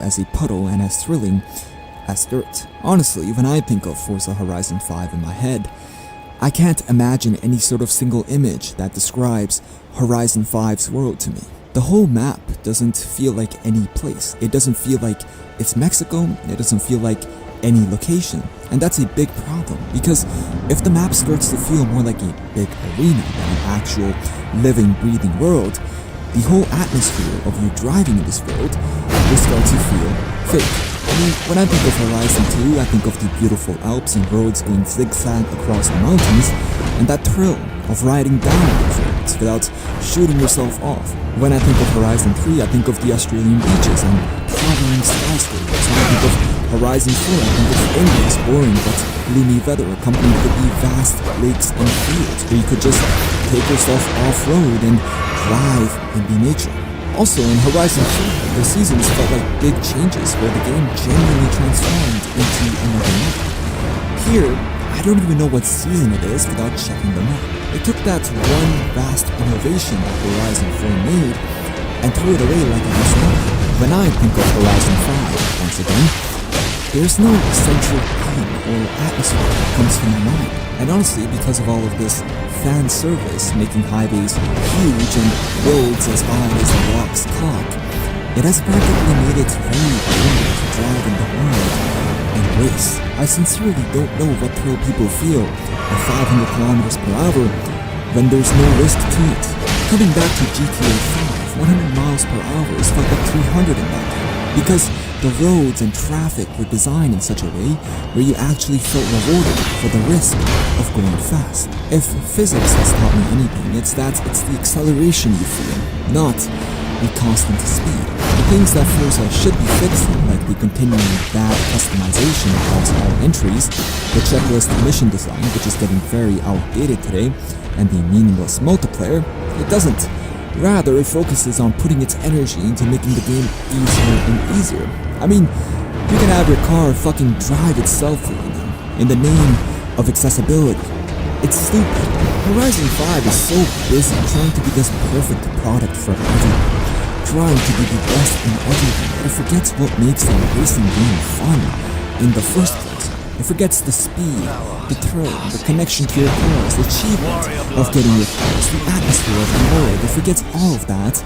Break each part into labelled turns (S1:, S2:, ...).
S1: as a puddle and as thrilling as dirt. Honestly, when I think of Forza Horizon 5 in my head, I can't imagine any sort of single image that describes Horizon 5's world to me. The whole map doesn't feel like any place. It doesn't feel like it's Mexico, it doesn't feel like any location. And that's a big problem, because if the map starts to feel more like a big arena than an actual living, breathing world, the whole atmosphere of you driving in this world will start to feel fake. I mean, when I think of Horizon 2, I think of the beautiful Alps and roads going zigzag across the mountains, and that thrill of riding down those roads without shooting yourself off. When I think of Horizon 3, I think of the Australian beaches and towering skyscrapers. When I think of Horizon 4, I think of endless, boring but gloomy weather accompanied with the vast lakes and fields where you could just take yourself off-road and drive in the nature. Also, in Horizon 3, the seasons felt like big changes where the game genuinely transformed into another map. Here, I don't even know what season it is without checking the map. It took that one vast innovation that Horizon 4 made and threw it away like it was nothing. When I think of Horizon 5, once again, there's no central theme or atmosphere that comes to my mind. And honestly, because of all of this fan service making highways huge and roads as wide as a rock's cock, it has practically made it very boring to drive in the world and race. I sincerely don't know what thrill people feel at 500 kilometers per hour when there's no risk to it. Coming back to GTA 5, 100 miles per hour is felt like 300 in that game, because the roads and traffic were designed in such a way where you actually felt rewarded for the risk of going fast. If physics has taught me anything, it's that it's the acceleration you feel, not the constant speed. The things that Forza should be fixing, like the continuing bad customization across all entries, the checklist mission design, which is getting very outdated today, and the meaningless multiplayer, it doesn't. Rather, it focuses on putting its energy into making the game easier and easier. I mean, you can have your car fucking drive itself for you now, in the name of accessibility. It's stupid. Horizon 5 is so busy trying to be this perfect product for everyone, trying to be the best in everything, that it forgets what makes a racing game fun in the first place. It forgets the speed, the thrill, the connection to your cars, the achievement of getting your cars, the atmosphere of the world. It forgets all of that,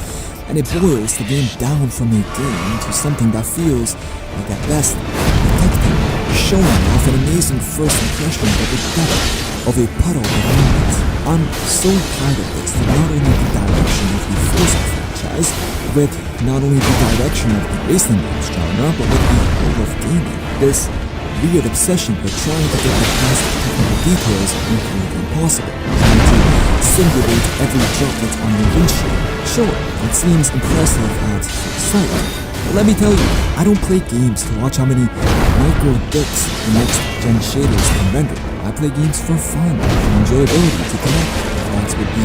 S1: and it boils the game down from a game to something that feels like, at best, protecting, showing off an amazing first impression of the depth of a puddle of moments. I'm so tired of this, that not only the direction of the Forza franchise, with not only the direction of the racing games genre, but with the whole of gaming. This weird obsession with trying to get the past technical details incredibly impossible, trying to simulate every droplet on your windshield. Sure, it seems impressive at first sight, but let me tell you, I don't play games to watch how many micro bits the next-gen shaders can render. I play games for fun and enjoyability, to connect with thoughts with the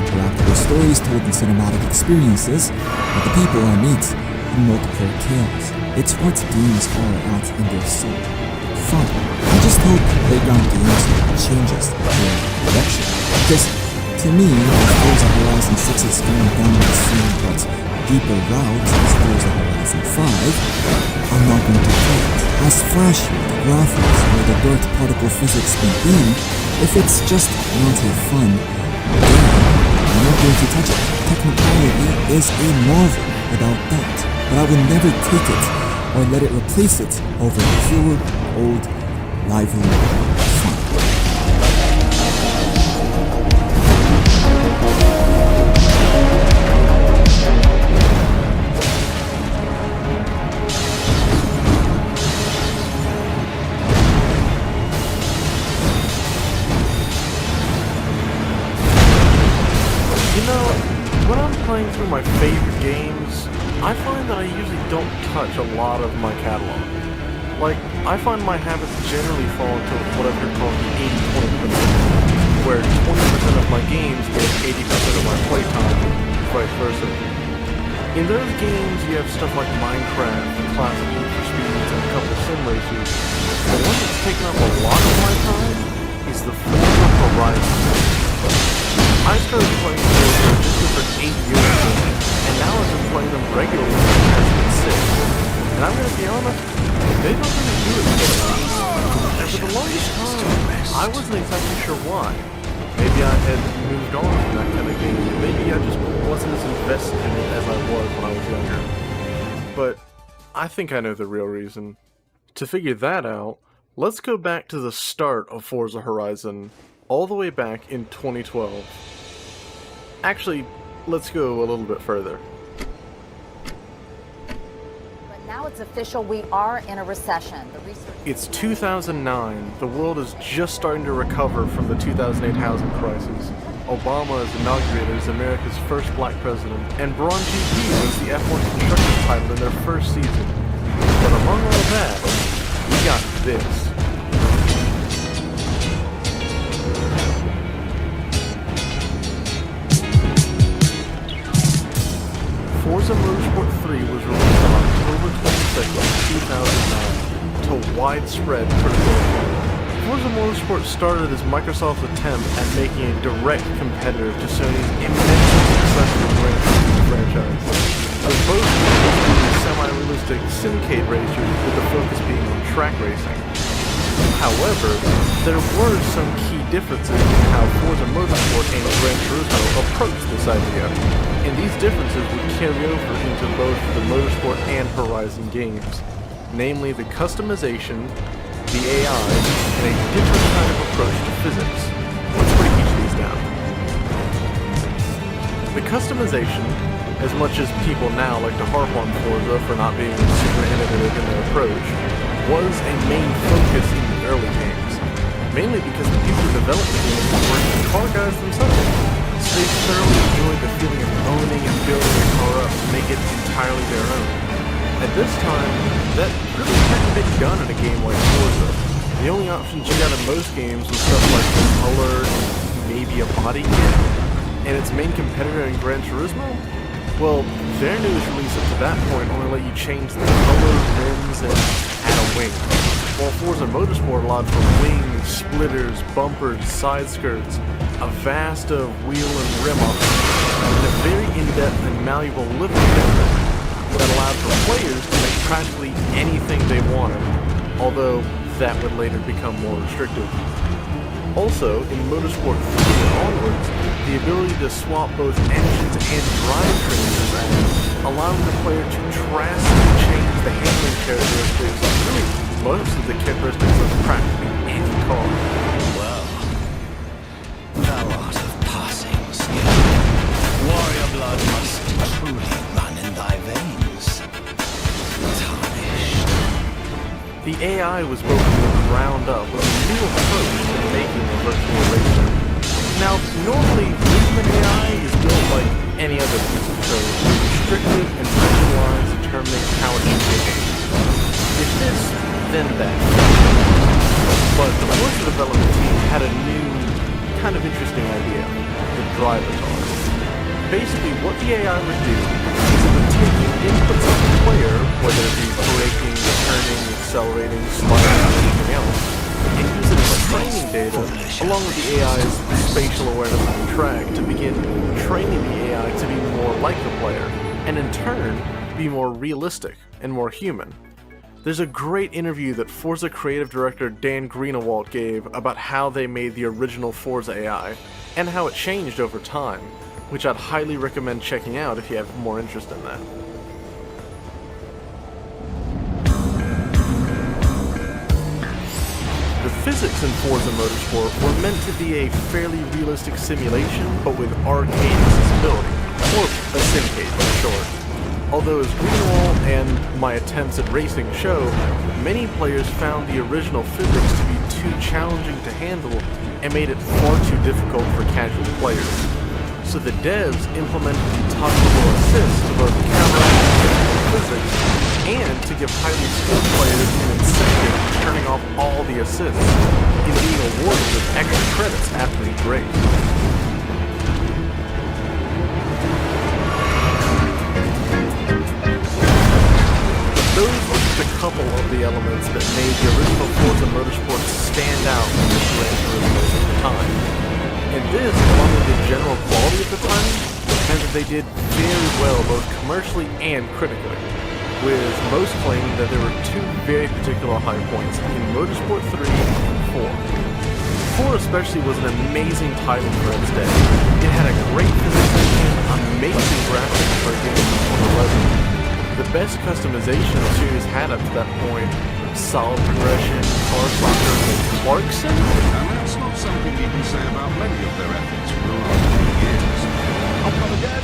S1: interactive stories told in cinematic experiences with the people I meet in multiplayer chaos. It's what games are at in their soul. Fun. I just hope playground games changes their direction. Because to me, if Forza Horizon 6 is going down the same but deeper route as Forza Horizon 5, I'm not going to play it. As flashy the graphics or the dirt particle physics may be, if it's just not a fun game, I'm not going to touch it. Technicality is a marvel without doubt, but I will never take it or let it replace it over pure, old, lively fun.
S2: You know, when I'm playing through my favorite games, I find that I usually don't touch a lot of my catalog. Like, I find my habits generally fall into what I've heard called the 80-20 principle, where 20% of my games get 80% of my playtime, vice versa. In those games, you have stuff like Minecraft, the classic Need for Speeds, and a couple of sim races, but one that's taken up a lot of my time is the Forza Horizon. I started playing Forza just over 8 years ago, and now I've been playing them regularly since 2006. And I gonna be honest, they don't really do it for me. And for the longest time, I wasn't exactly sure why. Maybe I had moved on from that kind of game. Maybe I just wasn't as invested in it as I was when I was younger. But I think I know the real reason. To figure that out, let's go back to the start of Forza Horizon, all the way back in 2012. Actually, let's go a little bit further.
S3: But now it's official, we are in a recession.
S2: It's 2009. The world is just starting to recover from the 2008 housing crisis. Obama is inaugurated as America's first black president, and Braun GP wins the F1 Constructors title in their first season. But among all that, we got this. Forza Motorsport 3 was released on October 22, 2009, to widespread critical acclaim. Forza Motorsport started as Microsoft's attempt at making a direct competitor to Sony's immensely successful Gran Turismo franchise. With both being semi-realistic simcade racers with the focus being on track racing. However, there were some key differences in how Forza Motorsport and Gran Turismo approached this idea, and these differences would carry over into both the Motorsport and Horizon games, namely the customization, the AI, and a different kind of approach to physics. Let's break each of these down. The customization, as much as people now like to harp on Forza for not being super innovative in their approach, was a main focus in the early games, mainly because the people who developed the game were the car guys themselves, so they thoroughly enjoyed the feeling of owning and building a car up to make it entirely their own. At this time, that really hadn't been done in a game like Forza. The only options you got in most games was stuff like the color, maybe a body kit, and its main competitor in Gran Turismo? Well, their newest release up to that point only let you change the color, rims, and add a wing. While Forza Motorsport allowed for wings, splitters, bumpers, side skirts, a vast of wheel and rim options, and a very in-depth and malleable livery decorator that allowed for players to make practically anything they wanted, although that would later become more restrictive. Also, in Motorsport 3 and onwards, the ability to swap both engines and drivetrains is added, allowing the player to drastically change the handling characteristics of really most of the characteristics of practically any car.
S4: Well, thou art of passing skill. Warrior blood must truly run in thy veins. Tarnished.
S2: The AI was built from the ground up with a new approach to making a virtual racer. Now, normally, movement AI is built like any other piece of code, restrictive and visualized determining how it should behave. If this, then that. But the Forza development team had a new, kind of interesting idea, the drivatar. Basically, what the AI would do is it would take the inputs of the player, whether it be braking, turning, accelerating, sliding, or anything else, and use it as training data, along with the AI's spatial awareness of the track, to begin training the AI to be more like the player, and in turn, be more realistic and more human. There's a great interview that Forza creative director Dan Greenawalt gave about how they made the original Forza AI, and how it changed over time, which I'd highly recommend checking out if you have more interest in that. The physics in Forza Motorsport were meant to be a fairly realistic simulation, but with arcade accessibility, or a simcade for short. Although as Greenwald and my attempts at racing show, many players found the original physics to be too challenging to handle and made it far too difficult for casual players. So the devs implemented the toggleable assist to both counteract physics and to give highly skilled players an incentive for turning off all the assists and being awarded with extra credits after each race. Those were just a couple of the elements that made the original Forza Motorsport stand out from the Gran Turismo at the time. And this, along with the general quality of the time, meant that they did very well both commercially and critically. with most claiming that there were two very particular high points in Motorsport 3 and 4. 4 especially was an amazing title for its day. It had a great physics engine, amazing graphics for a game on 11. The best customization the series had up to that point, solid progression, car soccer, and Clarkson.
S5: And that's not something you can say about many of their efforts for the last few years. I'll come again.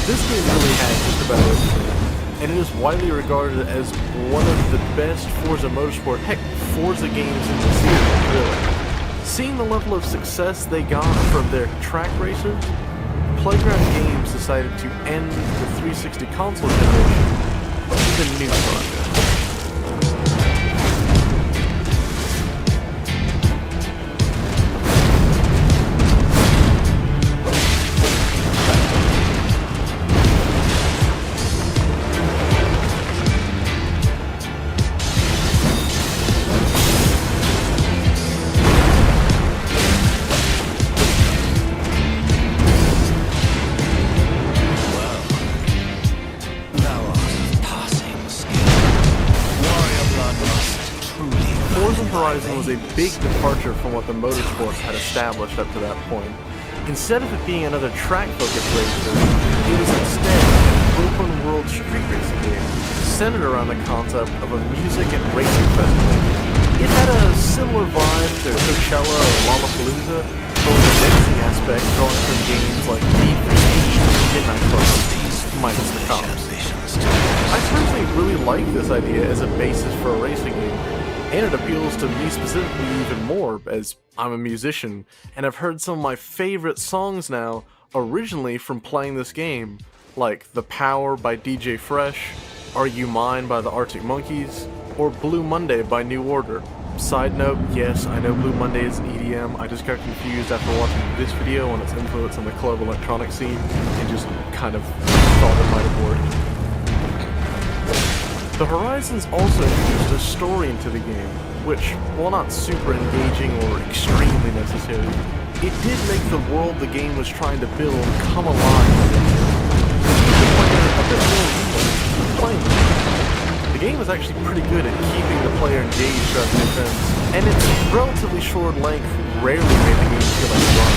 S2: This game really had just about everything, and it is widely regarded as one of the best Forza Motorsport, heck, Forza games in the series, really. Seeing the level of success they got from their track racers, Playground Games decided to end the 360 console generation with a new project. Horizon was a big departure from what the Motorsports had established up to that point. Instead of it being another track-focused racer, it was instead an open-world street racing game centered around the concept of a music and racing festival. It had a similar vibe to Coachella or Lollapalooza, but with a racing aspect drawing from games like Need for Speed and Midnight Club, minus the cops. I personally really like this idea as a basis for a racing game. And it appeals to me specifically even more, as I'm a musician, and I've heard some of my favorite songs now originally from playing this game, like The Power by DJ Fresh, Are You Mine by the Arctic Monkeys, or Blue Monday by New Order. Side note, yes, I know Blue Monday is an EDM, I just got confused after watching this video on its influence on the club electronic scene, and just kind of thought it might have worked. The Horizons also introduced a story into the game, which, while not super engaging or extremely necessary, it did make the world the game was trying to build come alive. The player a bit more reason playing. The game is actually pretty good at keeping the player engaged throughout the events, and its relatively short length rarely made the game feel like a run.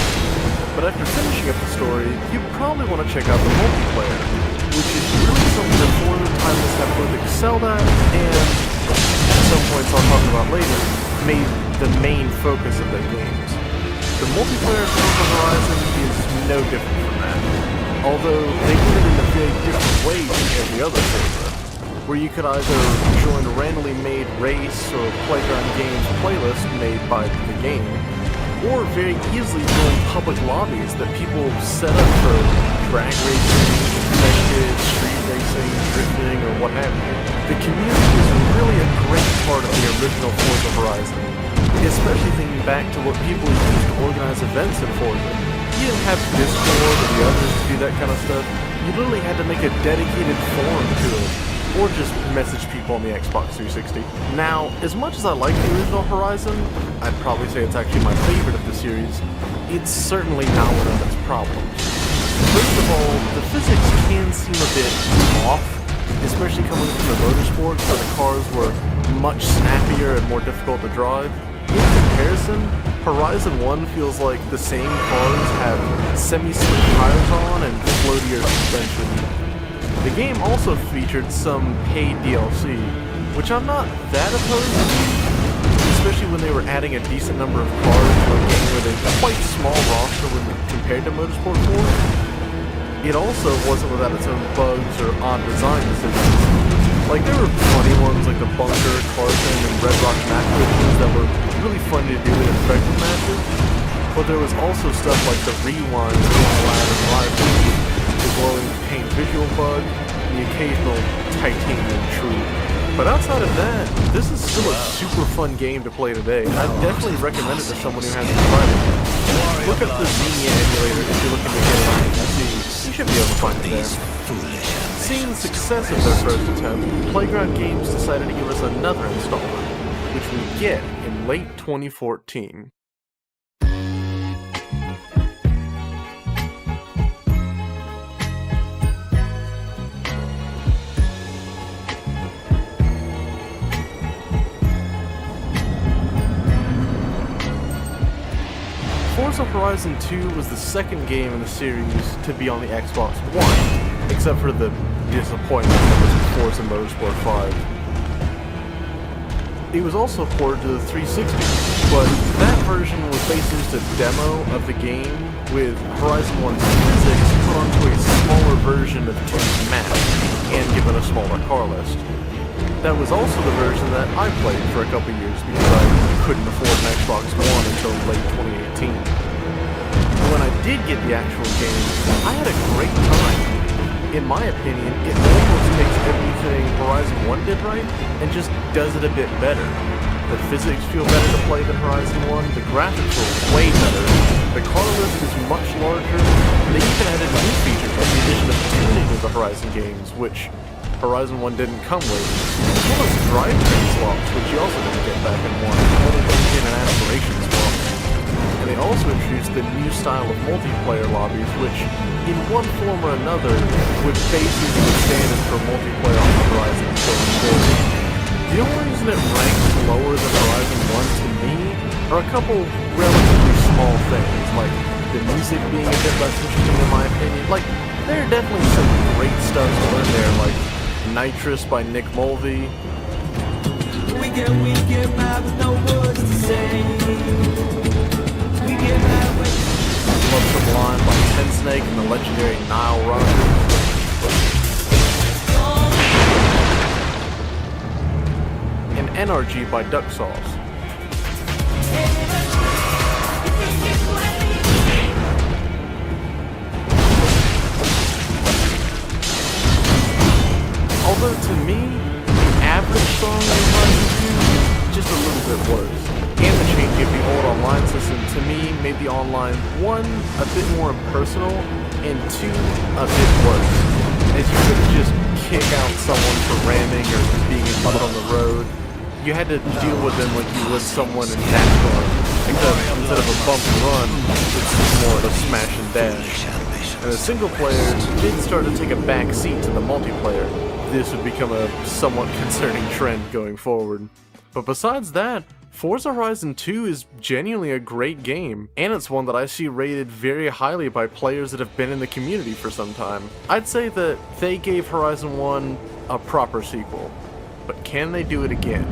S2: But after finishing up the story, you probably want to check out the multiplayer, which is really something that Forza titles have both excelled at and, at some points I'll talk about later, made the main focus of their games. The multiplayer of Forza Horizon is no different from that, although they did it in a very different way than every other Forza, where you could either join a randomly made race or Playground Games playlist made by the game, or very easily join public lobbies that people set up for drag racing, competitive, street racing, drifting, or what have you. The community is really a great part of the original Forza Horizon, especially thinking back to what people used to organize events in Forza. You didn't have Discord or the others to do that kind of stuff. You literally had to make a dedicated forum to it, or just message people on the Xbox 360. Now, as much as I like the original Horizon, I'd probably say it's actually my favorite of the series, it's certainly not one of its problems. First of all, the physics can seem a bit off, especially coming from the Motorsport, where the cars were much snappier and more difficult to drive. In comparison, Horizon 1 feels like the same cars have semi-slick tires on and floatier suspension. The game also featured some paid DLC, which I'm not that opposed to, especially when they were adding a decent number of cars to a game with a quite small roster when compared to Motorsport 4. It also wasn't without its own bugs or odd design decisions. Like, there were funny ones like the Bunker, Carson, and Red Rock match glitches that were really fun to do in effective matches, but there was also stuff like the Rewind, and Live, the glowing paint visual bug, and the occasional titanium tree. But outside of that, this is still a super fun game to play today. I'd definitely recommend it to someone who hasn't tried it. Look up the Xenia emulator if you're looking to get it on PC. You should be able to find it there. Seeing the success of their first attempt, Playground Games decided to give us another installment, which we get in late 2014. Forza Horizon 2 was the second game in the series to be on the Xbox One, except for the disappointment that was Forza Motorsport 5. It was also ported to the 360, but that version was basically just a demo of the game with Horizon 1's physics put onto a smaller version of 2's map and given a smaller car list. That was also the version that I played for a couple years because I couldn't afford an Xbox One until late 2018. When I did get the actual game, I had a great time. In my opinion, it almost takes everything Horizon 1 did right and just does it a bit better. The physics feel better to play than Horizon 1, the graphics are way better, the car list is much larger, and they even added new features like the addition of tuning to the Horizon games, which Horizon 1 didn't come with, as well as drivetrain slots, which you also didn't get back in 1, only in an aspirations swap. And they also introduced the new style of multiplayer lobbies, which, in one form or another, would basically be the standard for multiplayer on Horizon going forward. The only reason it ranks lower than Horizon 1 to me are a couple relatively small things, like the music being a bit less interesting in my opinion. Like, there are definitely some great stuff to learn there, like Nitrous by Nick Mulvey.
S6: We get mad with no words to say. We get mad with
S2: Love Sublime by Ten Snake and the legendary Nile Rodgers. And NRG by Duck Sauce. Although to me, the average song in Horizon 2 is just a little bit worse. And the change of the old online system to me made the online, 1, a bit more impersonal, and 2, a bit worse. As you couldn't just kick out someone for ramming or being in mud on the road. You had to deal with them like you would someone in NASCAR, except instead of a bump and run, it's more of a smash and dash. And the single player did start to take a back seat to the multiplayer. This would become a somewhat concerning trend going forward. But besides that, Forza Horizon 2 is genuinely a great game, and it's one that I see rated very highly by players that have been in the community for some time. I'd say that they gave Horizon 1 a proper sequel, but can they do it again?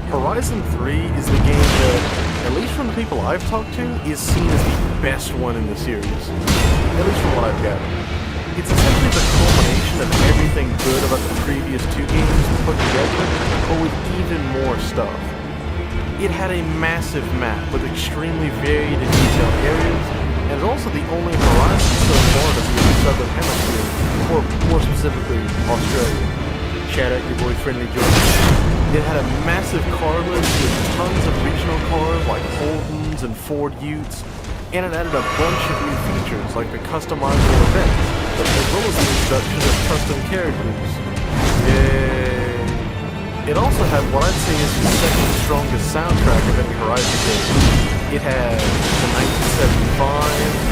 S2: Horizon 3 is the game that, at least from the people I've talked to, is seen as the best one in the series. At least from what I've gathered. It's essentially the culmination of everything good about the previous 2 games put together, but with even more stuff. It had a massive map with extremely varied and detailed areas, and is also the only Horizon so far to be in the Southern Hemisphere, or more specifically, Australia. Shout out your boy Friendly George. It had a massive car list with tons of regional cars like Holdens and Ford Utes, and it added a bunch of new features like the customizable events, as well as the introduction of custom characters. Yay! It also had what I'd say is the second strongest soundtrack of any Horizon game. It had the 1975,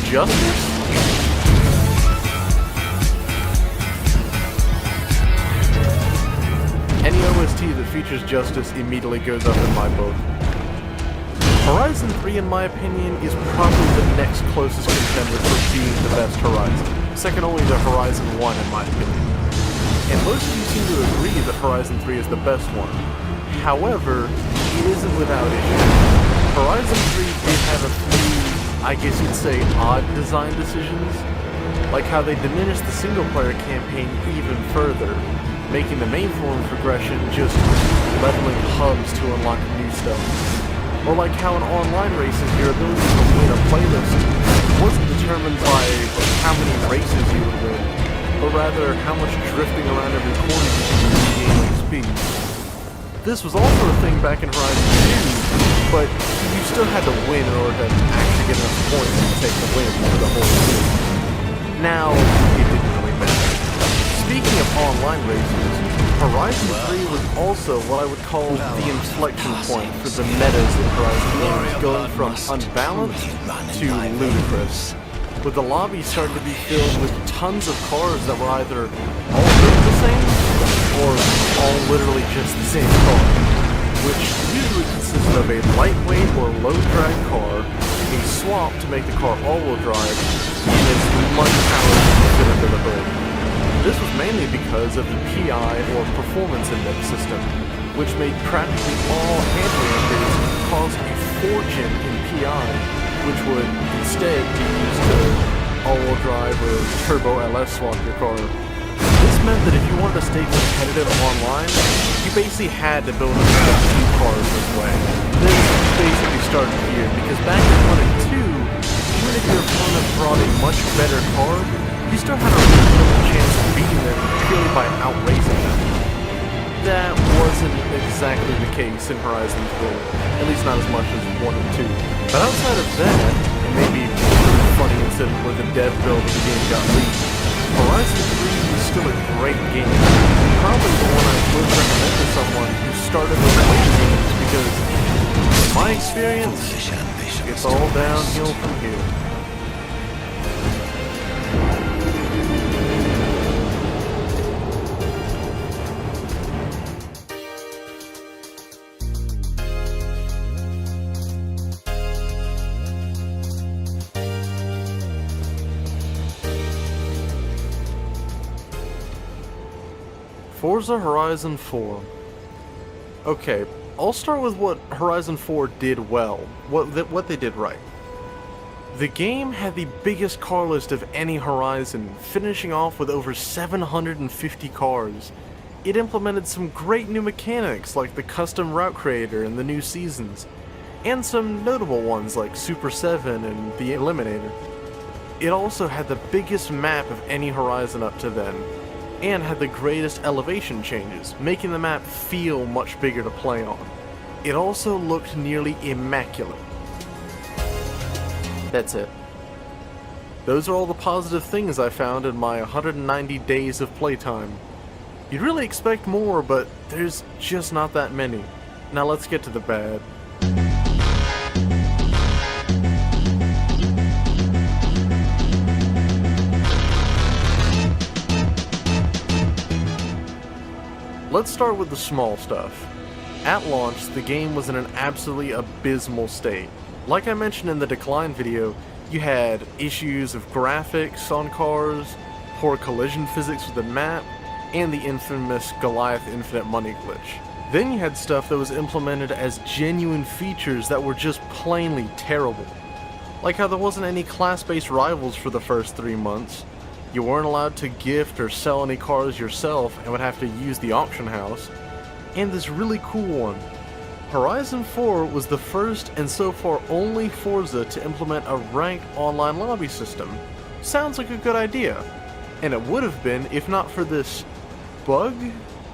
S2: Justice? Any OST that features Justice immediately goes up in my book. Horizon 3, in my opinion, is probably the next closest contender for being the best Horizon. Second only to Horizon 1, in my opinion. And most of you seem to agree that Horizon 3 is the best one. However, it isn't without issue. Horizon 3 did have a few, I guess you'd say, odd design decisions, like how they diminished the single-player campaign even further, making the main form of progression just leveling hubs to unlock new stuff. Or like how in online races, your ability to win a playlist wasn't determined by how many races you would win, but rather how much drifting around every corner you could do to gain XP. This was also a thing back in Horizon 2, but you still had to win in order to actually get enough points to take the win for the whole team. Now, it didn't really matter. Speaking of online races, Horizon 3 was also what I would call the inflection point for the metas in Horizon games, going from unbalanced to ludicrous, with the lobby starting to be filled with tons of cars that were either all built the same, or all literally just the same car, which usually consisted of a lightweight or low-drag car, a swap to make the car all-wheel drive, and as much power as you fit into the hood. This was mainly because of the PI, or Performance Index system, which made practically all handling upgrades cost a fortune in PI, which would instead be used to all-wheel drive or turbo LS swap your car. This meant that if you wanted to stay competitive online, you basically had to build up a few cars this way. This basically started here, because back in 1 and 2, even if your opponent brought a much better car, you still had a reasonable chance of beating them purely by outracing them. That wasn't exactly the case in Horizon 3, at least not as much as 1 and 2. But outside of that, and maybe a funny incident where the dev build of the game got leaked, Horizon 3 is still a great game. Probably the one I would recommend to someone who started with fighting games, because in my experience, it's all downhill from here. Forza Horizon 4. Okay, I'll start with what Horizon 4 did well, what they did right. The game had the biggest car list of any Horizon, finishing off with over 750 cars. It implemented some great new mechanics like the custom route creator and the new seasons, and some notable ones like Super 7 and the Eliminator. It also had the biggest map of any Horizon up to then, and had the greatest elevation changes, making the map feel much bigger to play on. It also looked nearly immaculate. That's it. Those are all the positive things I found in my 190 days of playtime. You'd really expect more, but there's just not that many. Now let's get to the bad. Let's start with the small stuff. At launch, the game was in an absolutely abysmal state. Like I mentioned in the Decline video, you had issues of graphics on cars, poor collision physics with the map, and the infamous Goliath Infinite Money glitch. Then you had stuff that was implemented as genuine features that were just plainly terrible. Like how there wasn't any class-based rivals for the first 3 months, you weren't allowed to gift or sell any cars yourself and would have to use the auction house, and this really cool one. Horizon 4 was the first and so far only Forza to implement a ranked online lobby system. Sounds like a good idea, and it would have been if not for this bug,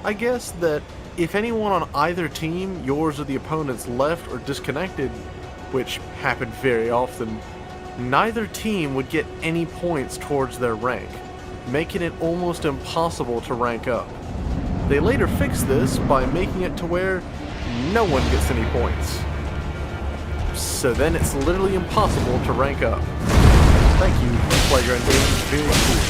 S2: I guess, that if anyone on either team, yours or the opponent's, left or disconnected, which happened very often, neither team would get any points towards their rank, making it almost impossible to rank up. They later fixed this by making it to where no one gets any points. So then it's literally impossible to rank up. Thank you, Playground Games, very cool.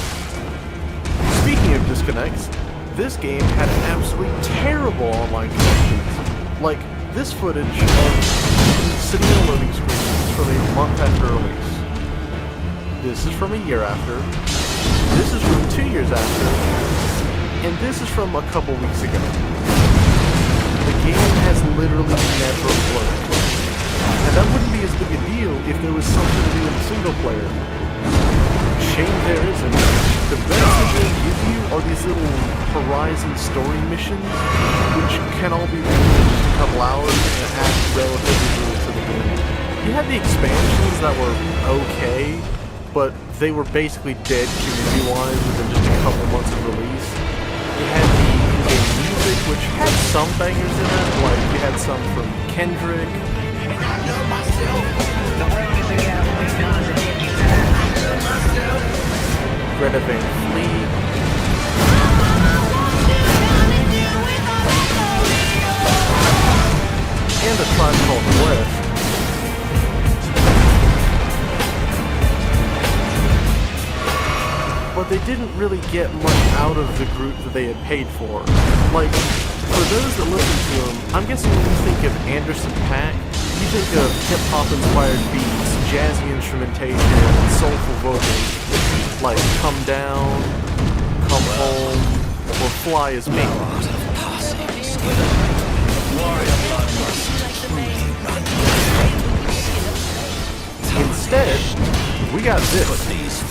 S2: Speaking of disconnects, this game had absolutely terrible online connections. Like this footage of sitting on loading screens from a month after release. This is from a year after, this is from 2 years after, and this is from a couple weeks ago. The game has literally never worked. And that wouldn't be as big a deal if there was something to do in the single player. Shame there isn't. The best the game gives you are these little Horizon story missions, which can all be done in just a couple hours and add relatively little to the game. You had the expansions that were okay, but they were basically dead community-wise within just a couple months of release. You had the in-game music, which had some bangers in it, like you had some from Kendrick, Greta Van Fleet, and a Tribe Called Quest. But they didn't really get much out of the group that they had paid for. Like, for those that listen to them, I'm guessing when you think of Anderson .Paak, you think of hip-hop inspired beats, jazzy instrumentation, and soulful vocals, like Come Down, Come Home, or Fly As Me. Instead, we got this.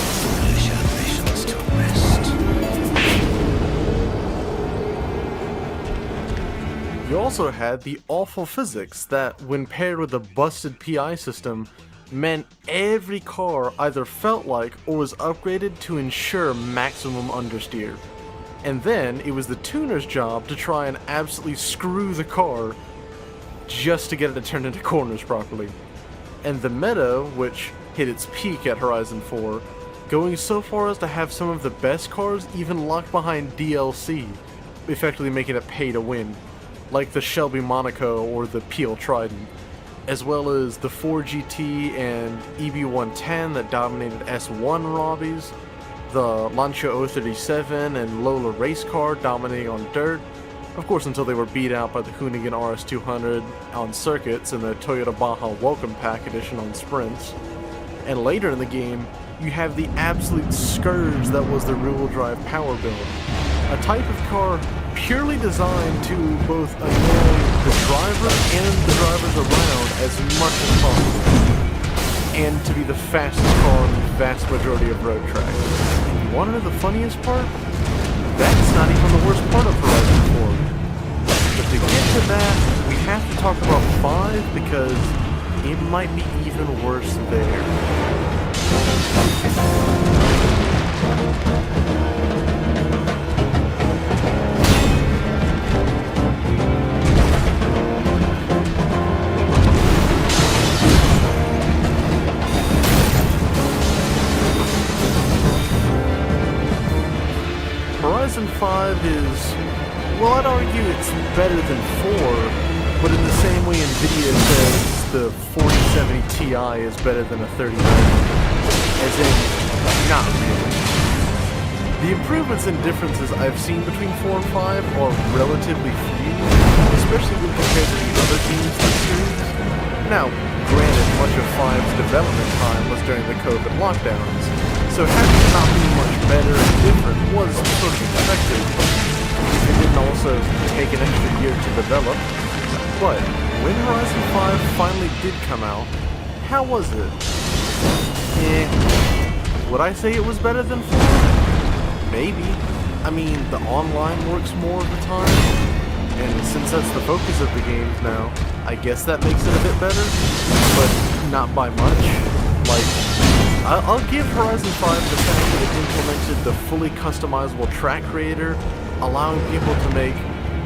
S2: You also had the awful physics that, when paired with a busted PI system, meant every car either felt like or was upgraded to ensure maximum understeer. And then it was the tuner's job to try and absolutely screw the car just to get it to turn into corners properly. And the meta, which hit its peak at Horizon 4, going so far as to have some of the best cars even locked behind DLC, effectively making it pay to win, like the Shelby Monaco or the Peel Trident, as well as the 4GT and EB110 that dominated S1 Robbies, the Lancia 037 and Lola race car dominating on dirt, of course until they were beat out by the Hoonigan RS200 on circuits and the Toyota Baja Welcome Pack edition on sprints. And later in the game, you have the absolute scourge that was the rear-wheel drive power build, a type of car purely designed to both annoy the driver and the drivers around as much as possible, and to be the fastest car on the vast majority of road tracks. And you want to know the funniest part? That's not even the worst part of Horizon 4. But to get to that, we have to talk about 5 because it might be even worse there. Horizon 5 is, well, I'd argue it's better than 4, but in the same way Nvidia says the 4070 Ti is better than a 3090, as in, not really. The improvements and differences I've seen between 4 and 5 are relatively few, especially when compared to the other games in the series. Now, granted, much of 5's development time was during the COVID lockdowns, so having it not be much better and different was sort of expected. It didn't also take an extra year to develop. But when Horizon 5 finally did come out, how was it? Would I say it was better than 4? Maybe. I mean, the online works more of the time, and since that's the focus of the games now, I guess that makes it a bit better, but not by much. Like, I'll give Horizon 5 the fact that it implemented the fully customizable track creator, allowing people to make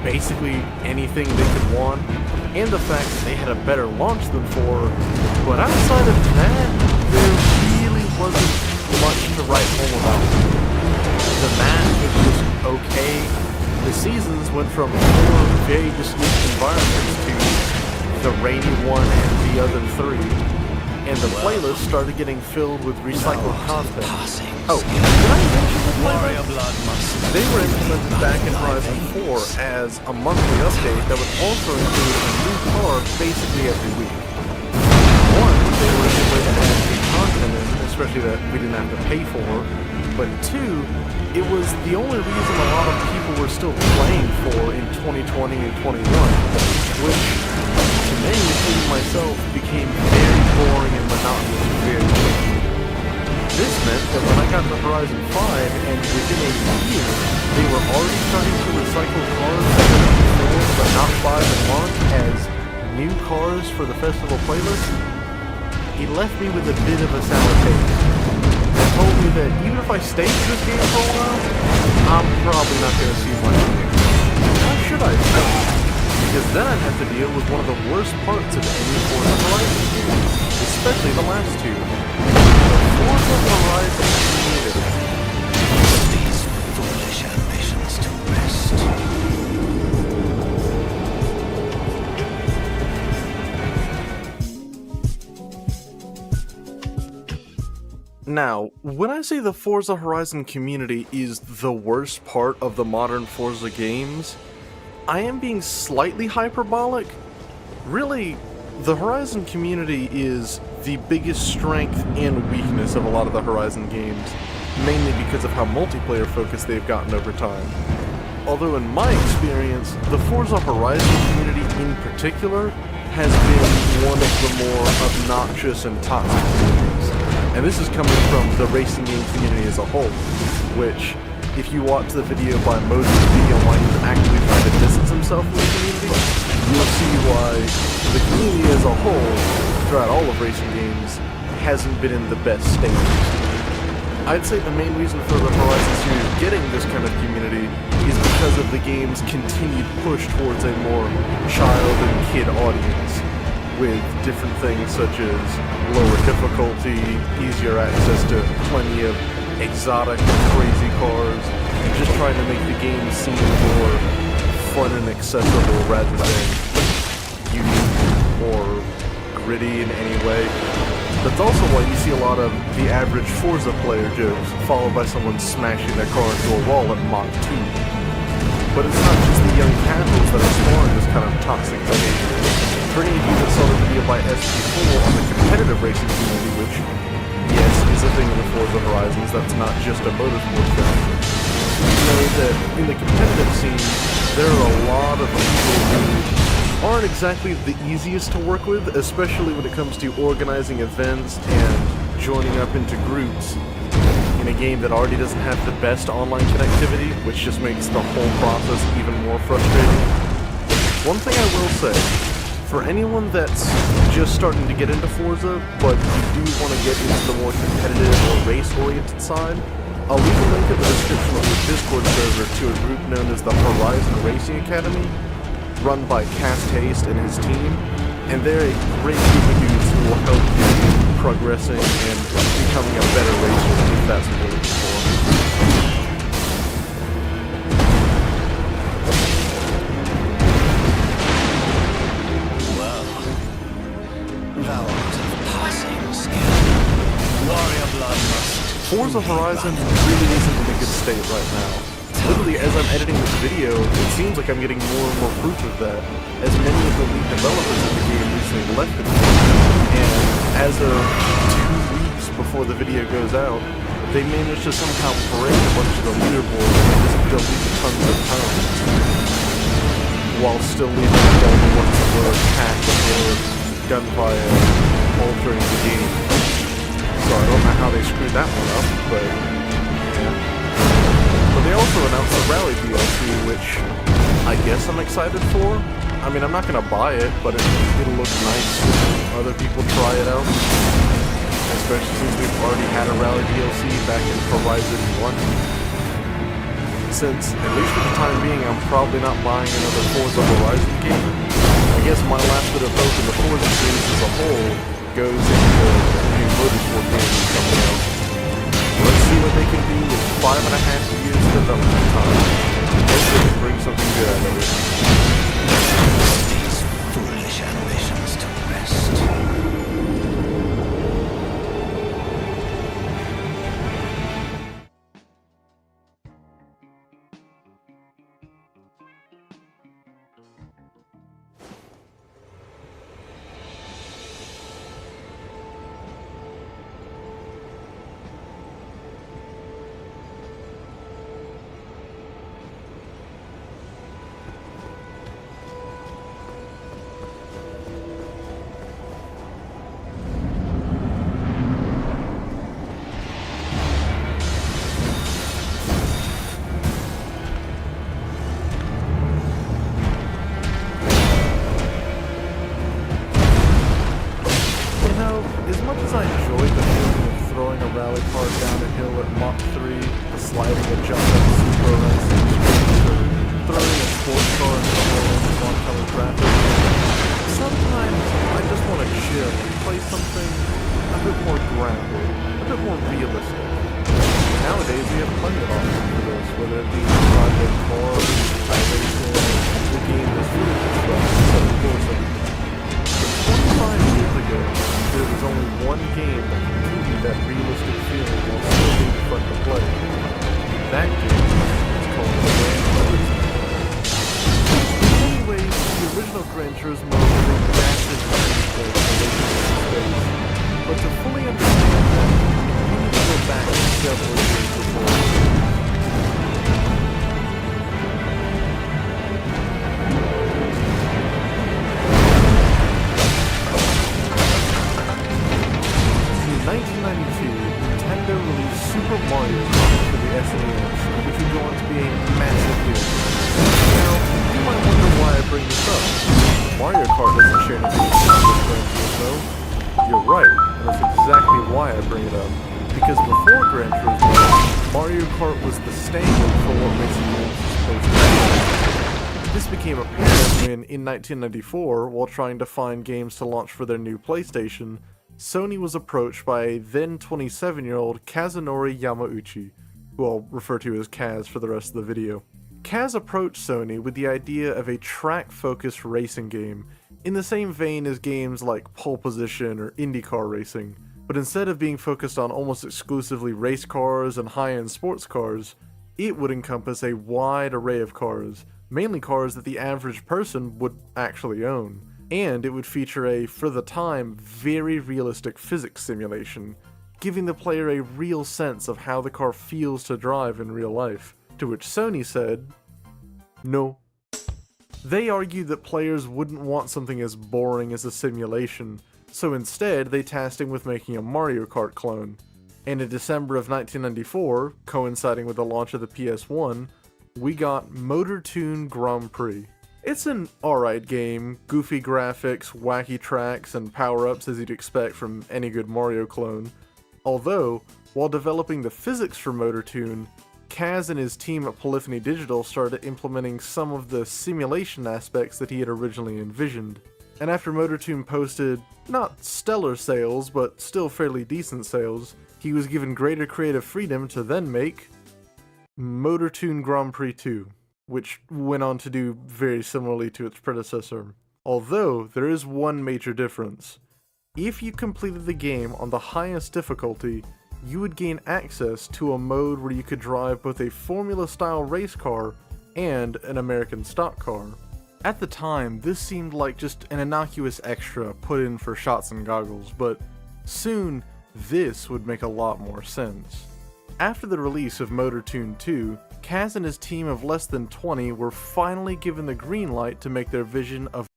S2: basically anything they could want, and the fact that they had a better launch than 4, but outside of that, there really wasn't much to write home about. The map was just okay. The seasons went from 4 very distinct environments to the rainy one and the other 3. And the playlist started getting filled with recycled content. Oh, did I mention the playlist? They were implemented back in Horizon 4 as a monthly update that would also include a new car basically every week. One, they were able to add new content in, especially that we didn't have to pay for. But 2, it was the only reason a lot of people were still playing for in 2020 and 21, which to many, including myself, became very boring and monotonous very quickly. This meant that when I got to Horizon 5, and within a year, they were already starting to recycle cars that were 4 but not 5 at launch as new cars for the festival playlist, it left me with a bit of a sour taste. and told me that even if I stay with this game for a while, I'm probably not going to see my ending. Why should I? Because then I'd have to deal with one of the worst parts of any Forza Horizon game, especially the last two. The Forza Horizon community.
S4: Put these foolish ambitions to rest.
S2: Now, when I say the Forza Horizon community is the worst part of the modern Forza games, I am being slightly hyperbolic. Really, the Horizon community is the biggest strength and weakness of a lot of the Horizon games, mainly because of how multiplayer focused they've gotten over time. Although in my experience, the Forza Horizon community in particular has been one of the more obnoxious and toxic communities. And this is coming from the racing game community as a whole, which, if you watch the video by Moses' video on why he's actively trying to distance himself from the community, you'll see why the community as a whole, throughout all of racing games, hasn't been in the best state. I'd say the main reason for the Horizon series getting this kind of community is because of the game's continued push towards a more child and kid audience, with different things such as lower difficulty, easier access to plenty of exotic and crazy cars, and just trying to make the game seem more fun and accessible rather than unique or gritty in any way. That's also why you see a lot of the average Forza player jokes, followed by someone smashing their car into a wall in Mach 2. But it's not just the young casuals that are exploring this kind of toxic behavior. For any of you that saw the video by SP4 on the competitive racing community, which, yes, is a thing in the Forza Horizons, that's not just a motorsport film, you know that in the competitive scene, there are a lot of people who aren't exactly the easiest to work with, especially when it comes to organizing events and joining up into groups in a game that already doesn't have the best online connectivity, which just makes the whole process even more frustrating. One thing I will say, for anyone that's just starting to get into Forza, but you do want to get into the more competitive or race-oriented side, I'll leave a link in the description of the Discord server to a group known as the Horizon Racing Academy, run by Cass Haste and his team, and they're a great group of dudes who will help you progressing and becoming a better racer if that's what you're looking for. Forza Horizon really isn't in a good state right now. Literally, as I'm editing this video, it seems like I'm getting more and more proof of that, as many of the lead developers of the game recently left the game. And as of 2 weeks before the video goes out, they managed to somehow break a bunch of the leaderboards and just delete tons of times, while still leaving all the ones that were hacked or done via altering the game. So I don't know how they screwed that one up, but yeah. But they also announced the Rally DLC, which I guess I'm excited for. I mean, I'm not gonna buy it, but it'll look nice if other people try it out. Especially since we've already had a Rally DLC back in Horizon 1. Since, at least for the time being, I'm probably not buying another Forza Horizon game, I guess my last bit of hope in the Forza series as a whole goes into new motorsport games coming out. Let's see what they can do with 5.5 years of development time. Hopefully they can bring something good out of it.
S4: These foolish ambitions to rest.
S2: of Gran Turismo was a massive leap for space, but to fully understand that, we need to go back several years before. In 1992, Nintendo released Super Mario Kart for the SNES, which would go on to be a massive hit. Now, you might wonder why I bring this up. Mario Kart doesn't share anything in common with Gran Turismo. You're right, and that's exactly why I bring it up. Because before Gran Turismo, Mario Kart was the standard for what racing games were supposed to be. This became apparent when, in 1994, while trying to find games to launch for their new PlayStation, Sony was approached by a then 27-year-old Kazunori Yamauchi, who I'll refer to as Kaz for the rest of the video. Kaz approached Sony with the idea of a track-focused racing game, in the same vein as games like Pole Position or IndyCar racing, but instead of being focused on almost exclusively race cars and high-end sports cars, it would encompass a wide array of cars, mainly cars that the average person would actually own. And it would feature a, for the time, very realistic physics simulation, giving the player a real sense of how the car feels to drive in real life. To which Sony said, no. They argued that players wouldn't want something as boring as a simulation, so instead they tasked him with making a Mario Kart clone. And in December of 1994, coinciding with the launch of the PS1, we got Motor Toon Grand Prix. It's an alright game, goofy graphics, wacky tracks, and power-ups as you'd expect from any good Mario clone. Although, while developing the physics for Motor Toon, Kaz and his team at Polyphony Digital started implementing some of the simulation aspects that he had originally envisioned. And after Motor Toon posted, not stellar sales, but still fairly decent sales, he was given greater creative freedom to then make Motor Toon Grand Prix 2. Which went on to do very similarly to its predecessor. Although, there is one major difference. If you completed the game on the highest difficulty, you would gain access to a mode where you could drive both a Formula-style race car and an American stock car. At the time, this seemed like just an innocuous extra put in for shots and goggles, but soon, this would make a lot more sense. After the release of Motor Toon 2, Kaz and his team of less than 20 were finally given the green light to make their vision of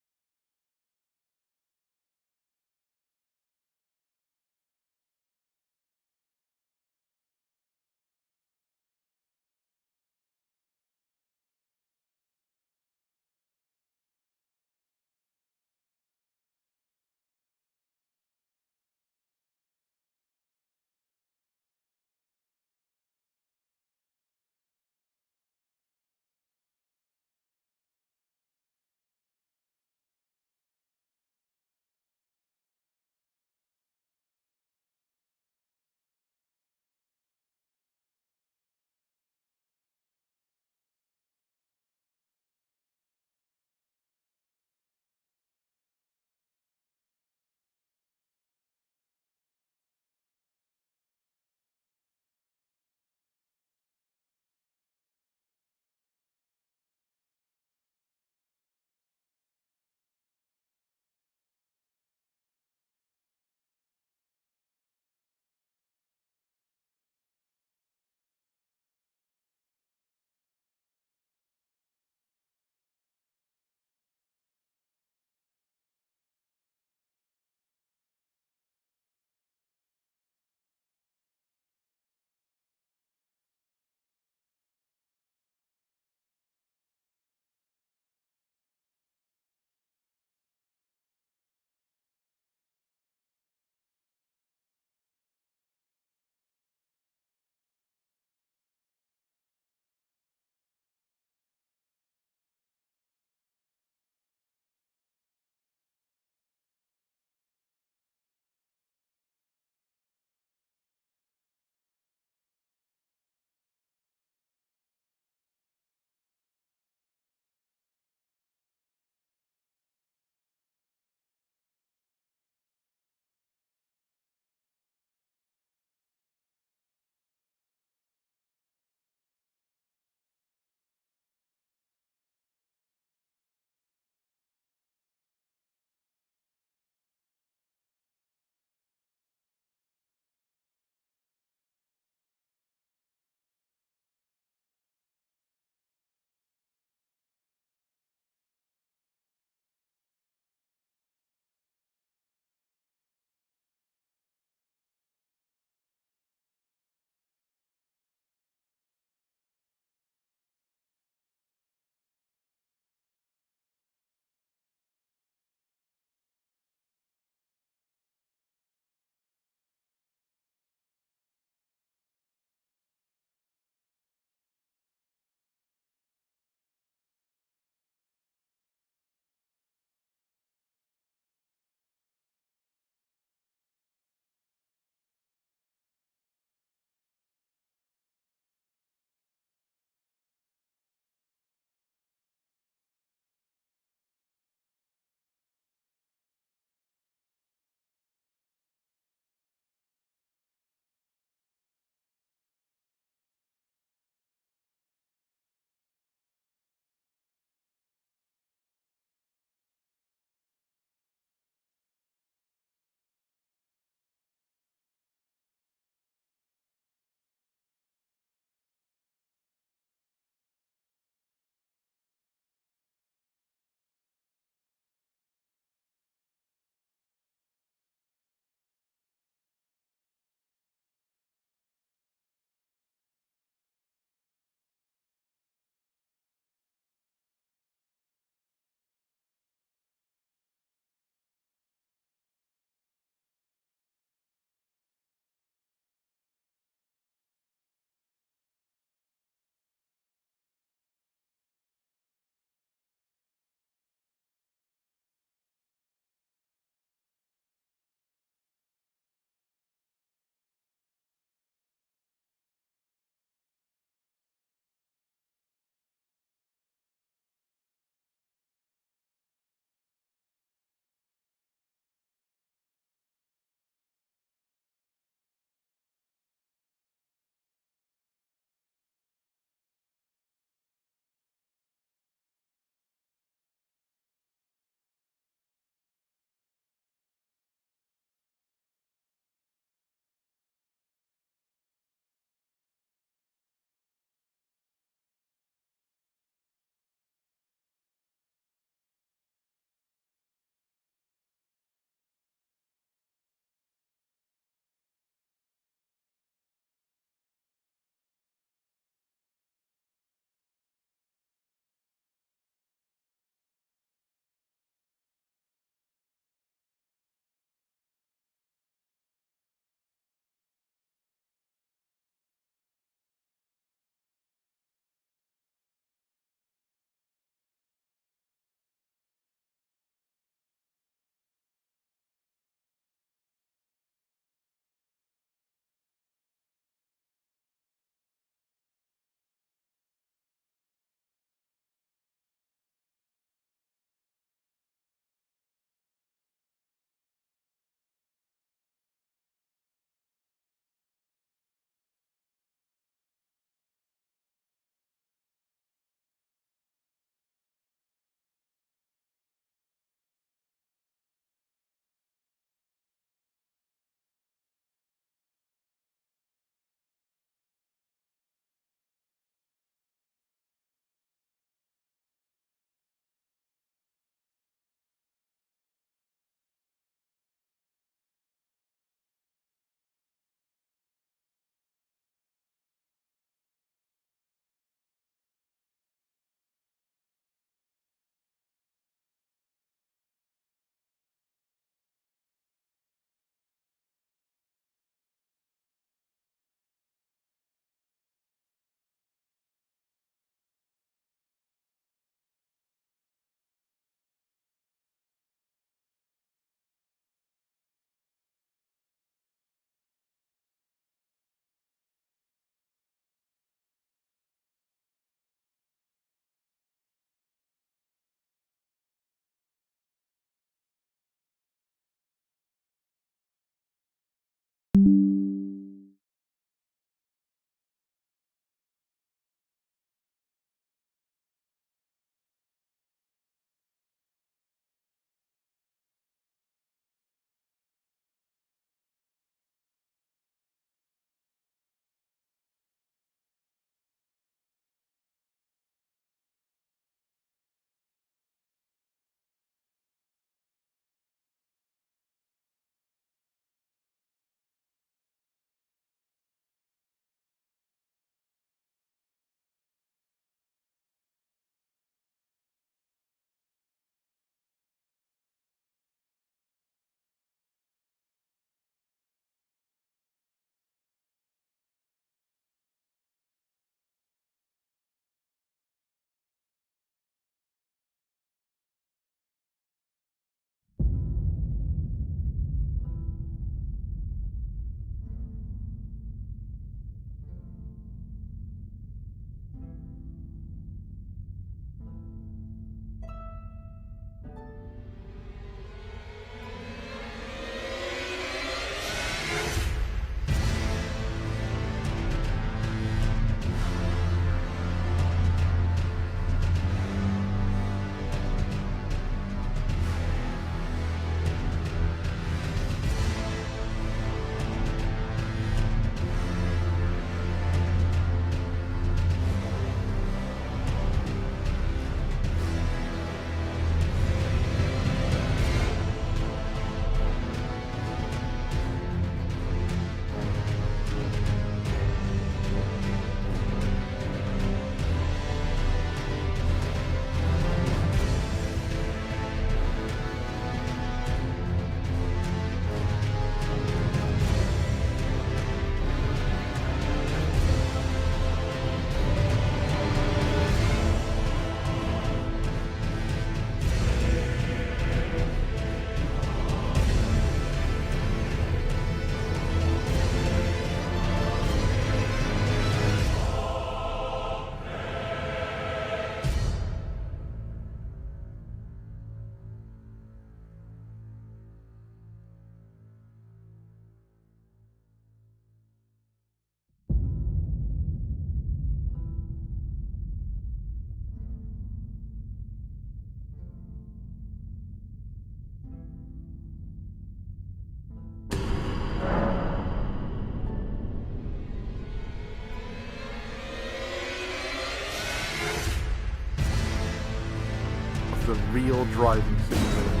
S2: The real driving simulator.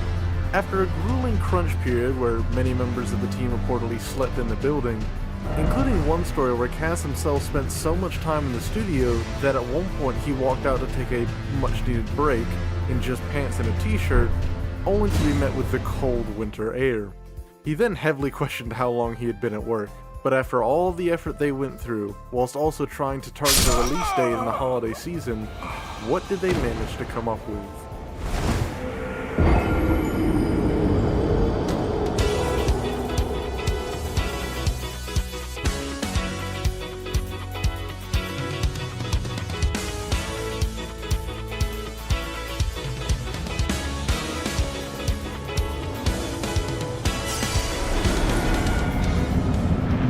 S2: After a grueling crunch period where many members of the team reportedly slept in the building, including one story where Cass himself spent so much time in the studio that at one point he walked out to take a much-needed break in just pants and a t-shirt, only to be met with the cold winter air. He then heavily questioned how long he had been at work, but after all the effort they went through, whilst also trying to target a release date in the holiday season, what did they manage to come up with?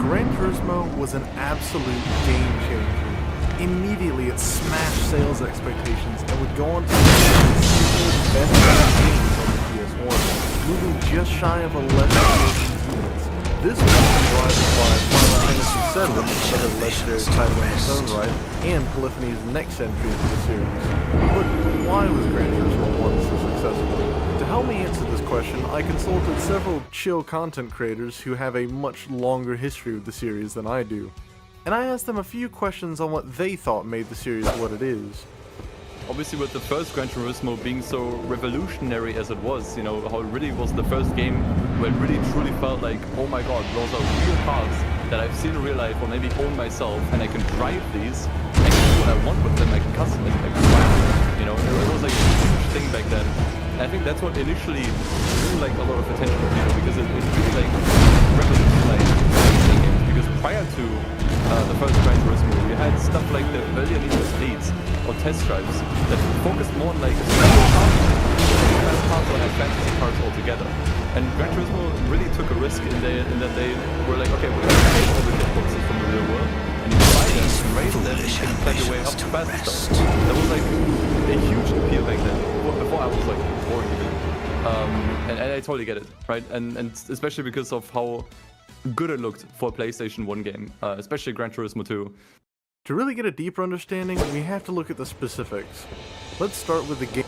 S2: Gran Turismo was an absolute game changer. Immediately it smashed sales expectations and would go on to be the best games on the PS1, moving just shy of 11 million units. This was driven by Final Fantasy VII, another legendary title in its own right, and Polyphony's next entry into the series. But why was Gran Turismo 1 so successful? To help me answer this question, I consulted several chill content creators who have a much longer history with the series than I do, and I asked them a few questions on what they thought made the series what it is.
S7: Obviously with the first Gran Turismo being so revolutionary as it was, you know, how it really was the first game where it really truly felt like, oh my god, those are real cars that I've seen in real life or maybe own myself, and I can drive these, I can do what I want with them, I can customize them, I can fly them, you know, it was like a huge thing back then. And I think that's what initially drew like a lot of attention to people, because it really like revolutionized racing games, because prior to the first Gran Turismo, you had stuff like the earlier Need for Speeds or test drives that focused more on like cars or have fantasy cars altogether. And Gran Turismo really took a risk in that they were like, okay, we're gonna take all the hitboxes from the real world and buy them and raise them and play your way up to fast stuff. That was like a huge appeal back then. Before I was like born even. And I totally get it, right? And especially because of how good it looked for a PlayStation 1 game, especially Gran Turismo 2.
S2: To really get a deeper understanding, we have to look at the specifics. Let's start with the game.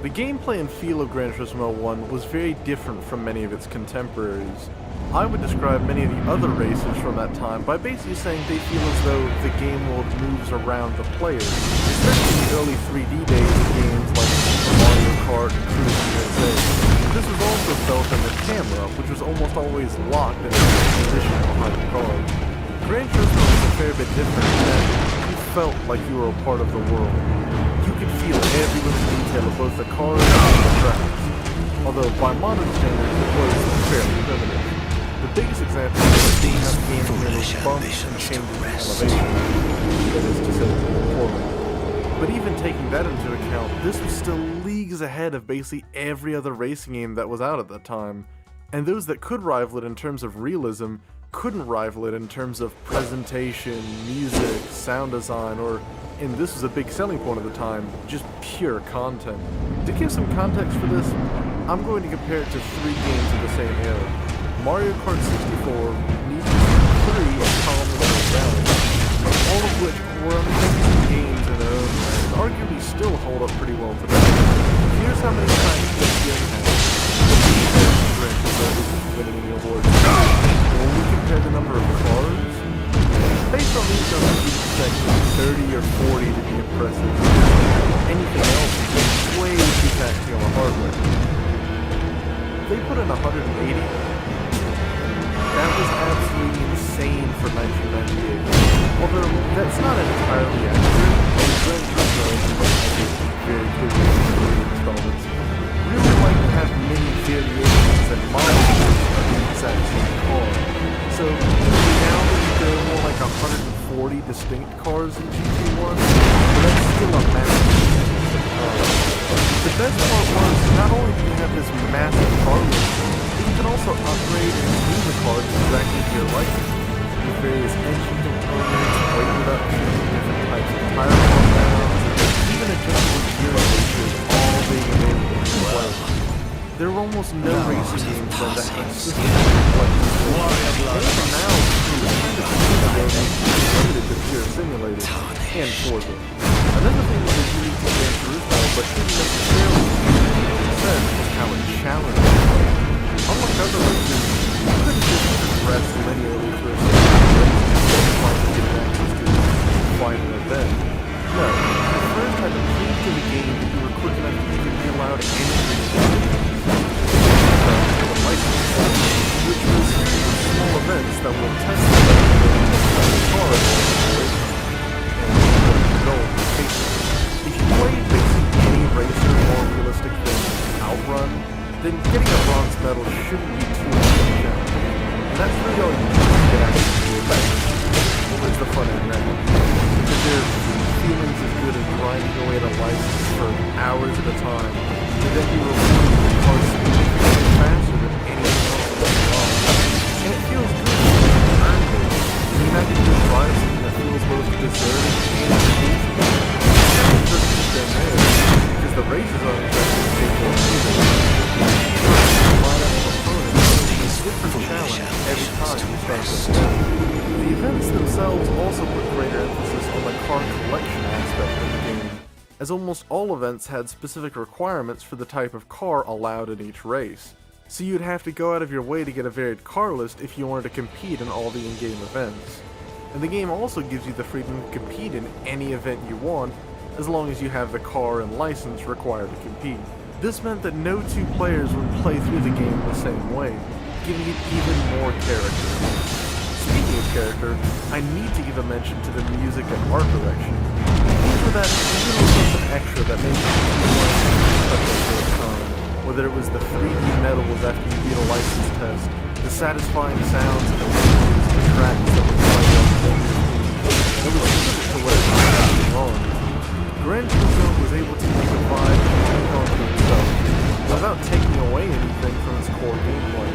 S2: The gameplay and feel of Gran Turismo 1 was very different from many of its contemporaries. I would describe many of the other races from that time by basically saying they feel as though the game world moves around the player, especially in the early 3D days of games like Mario Kart and Cruise USA. This was also felt in the camera, which was almost always locked in a position behind the car. Gran Turismo was a fair bit different in that you felt like you were a part of the world. You could feel every little detail of both the cars and the tracks. Although by modern standards it was fairly primitive. The biggest example is the game with bumps and changes in elevation. That is to say, poorly. But even taking that into account, this was still leagues ahead of basically every other racing game that was out at that time. And those that could rival it in terms of realism couldn't rival it in terms of presentation, music, sound design, or, and this was a big selling point at the time, just pure content. To give some context for this, I'm going to compare it to 3 games of the same era. Mario Kart 64, Need for Speed 3, and Colorado Valley, all of which were amazing games in their own right, and arguably still hold up pretty well today. Here's how many times this game has winning any awards. When we compare the number of cars, based on these numbers, you'd expect 30 or 40 to be impressive. Anything else is way too taxing on the hardware. They put in 180. That was absolutely insane for 1998. Although, that's not entirely accurate, and Gran Turismo is very clear in installments. Really like to have many variations and models of the exact same car. So, now there are more like 140 distinct cars in GT1, but that's still a massive list of cars. The best part was, not only do you have this massive car list, you can also upgrade and tune the cars exactly to your liking, with various engine components, weight reduction, different types of tire compounds, even adjustable gear ratios all being available to play. There were almost no racing games then that had systems like this. Even now, it's limited to pure simulators and Forza. Another thing that was unique to Gran Turismo, but didn't necessarily said was how it challenged the player. Unlike other races, you couldn't just progress linearly through a certain race to get access to the final event. No, you first had to prove to the game that you were quick enough to even be allowed entry to the license, which was a series of small events that will test the car and goal for safety. If you played basically any racer more realistic than Outrun, then getting a bronze medal shouldn't be too much of a challenge. And that's really all you need to get access to a match. Where's the fun in that? Because there's feelings as good as grinding away at a license for hours at a time, and then you rewarded with cars significantly faster than anything else in the car. And it feels good when you earn it. And you imagine you just drive something that feels both deserving and achievable. It's just been there, because the races aren't exactly straightforward either. Different challenge every time you start the event. The events themselves also put greater emphasis on the car collection aspect of the game, as almost all events had specific requirements for the type of car allowed in each race. So you'd have to go out of your way to get a varied car list if you wanted to compete in all the in-game events. And the game also gives you the freedom to compete in any event you want, as long as you have the car and license required to compete. This meant that no two players would play through the game the same way, giving it even more character. Speaking of character, I need to give a mention to the music and art direction. These were that little something extra that made me special for its time. Whether it was the 3D medals after you beat a license test, the satisfying sounds and the melodies, the tracks that were played on the game. It was specific to what it was happening on. Gran Turismo was able to make a vibe and take on to itself, without taking away anything from its core gameplay.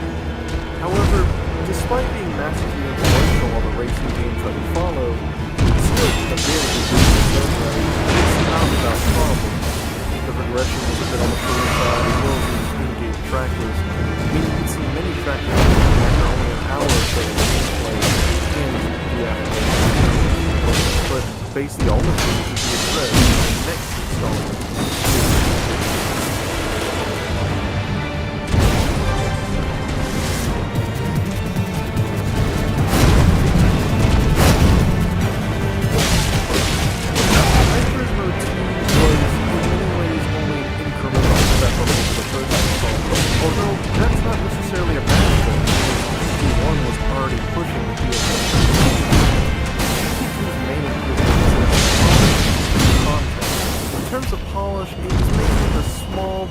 S2: However, despite being massively influential on the racing games that would follow, it's still a very good game in its own way. It's not without problems. The progression was a bit on the shorter side, as well as the in-game track list, meaning you can see many track missions after only an hour or so of gameplay and the application. But basically all of these will be addressed in the next installment.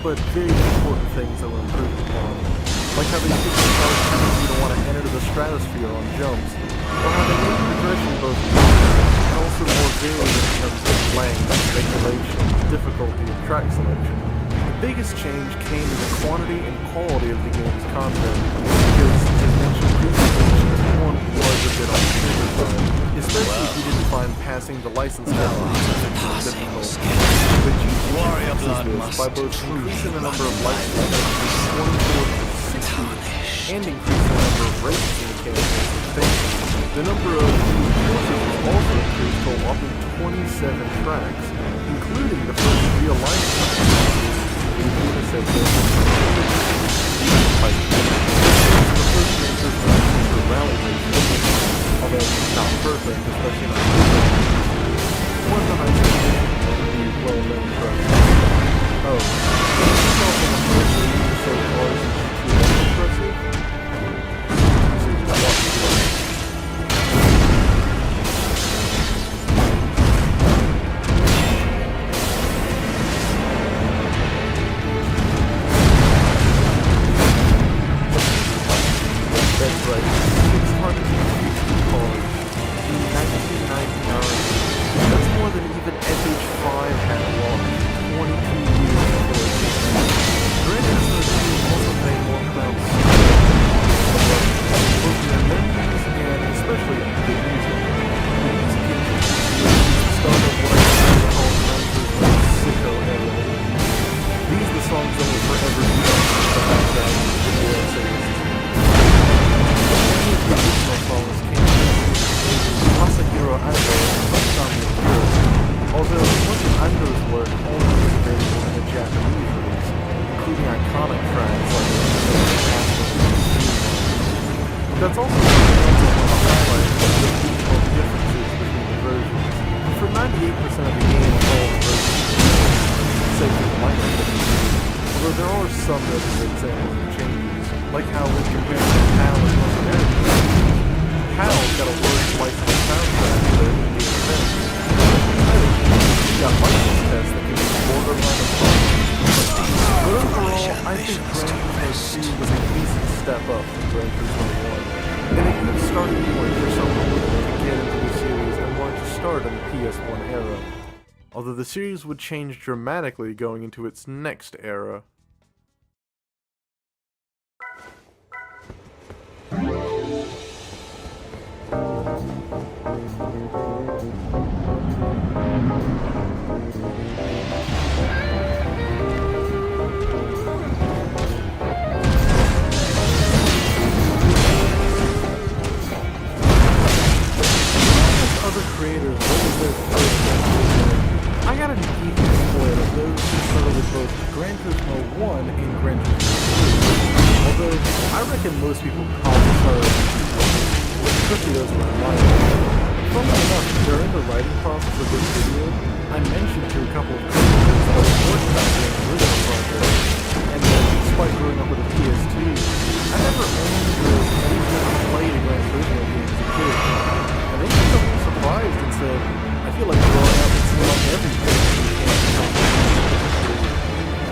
S2: But very important things that were improved upon, like how they fixed the car's tendency to want to enter the stratosphere on jumps, or how they made progression both easier and also more varied in terms of length, regulation, difficulty, and track selection. The biggest change came in the quantity and quality of the game's content, because, as mentioned previously, this one was a bit on the shorter side, especially if you didn't find passing the license test difficult. But you
S4: Warrior blood
S2: this
S4: must
S2: by both
S4: truly
S2: increasing the number of
S4: run
S2: licenses from 24 to 60 and increasing the number of races in the campaign. The number of courses was also increased to a whopping 27 tracks, including the first real life tracks. The first races for rally racing, although not perfect, especially not one of the highest well-known tracks. Oh, it's also the first league to say cars is impressive. So you just watch the play. That's right, 660 cars in 1999. That's more than even SH5 had lost 22 years before it came out. Gran Turismo 2 also made more crowds both in their memories and especially the music. The music industry is the start of what I call Gran Turismo sicko era. These are the songs that will forever be on the background of the video series. Many of the original songs came from Masahiro Ando and Samuel Kuro, although much of Ando's work only was available in the Japanese release, including iconic tracks like That's also something else I want to highlight, the regional differences between the versions. For 98% of the game, all the versions save for the minor differences, although there are some notable examples of changes, like how when compared to HAL and North American versions, HAL's got a worse licensed soundtrack for their Indian events. You got license tests that can be borderline of fun. But overall, I think Gran Turismo 2 was a decent step up from Gran Turismo 1, and a good starting point for someone looking to get into the series and wanting to start in the PS1 era. Although the series would change dramatically going into its next era. Other creators, what was their first game? I got a deep split of those who started with both Gran Turismo 1 and Gran Turismo 2. Although, I reckon most people probably started with 2, especially those who are live. Funnily enough, during the writing process of this video, I mentioned to a couple of creators that I was working on the original project, and that despite growing up with a PS2, I never owned or even played a Gran Turismo game as a kid. And they just got surprised and said, I feel like growing up and seeing like everything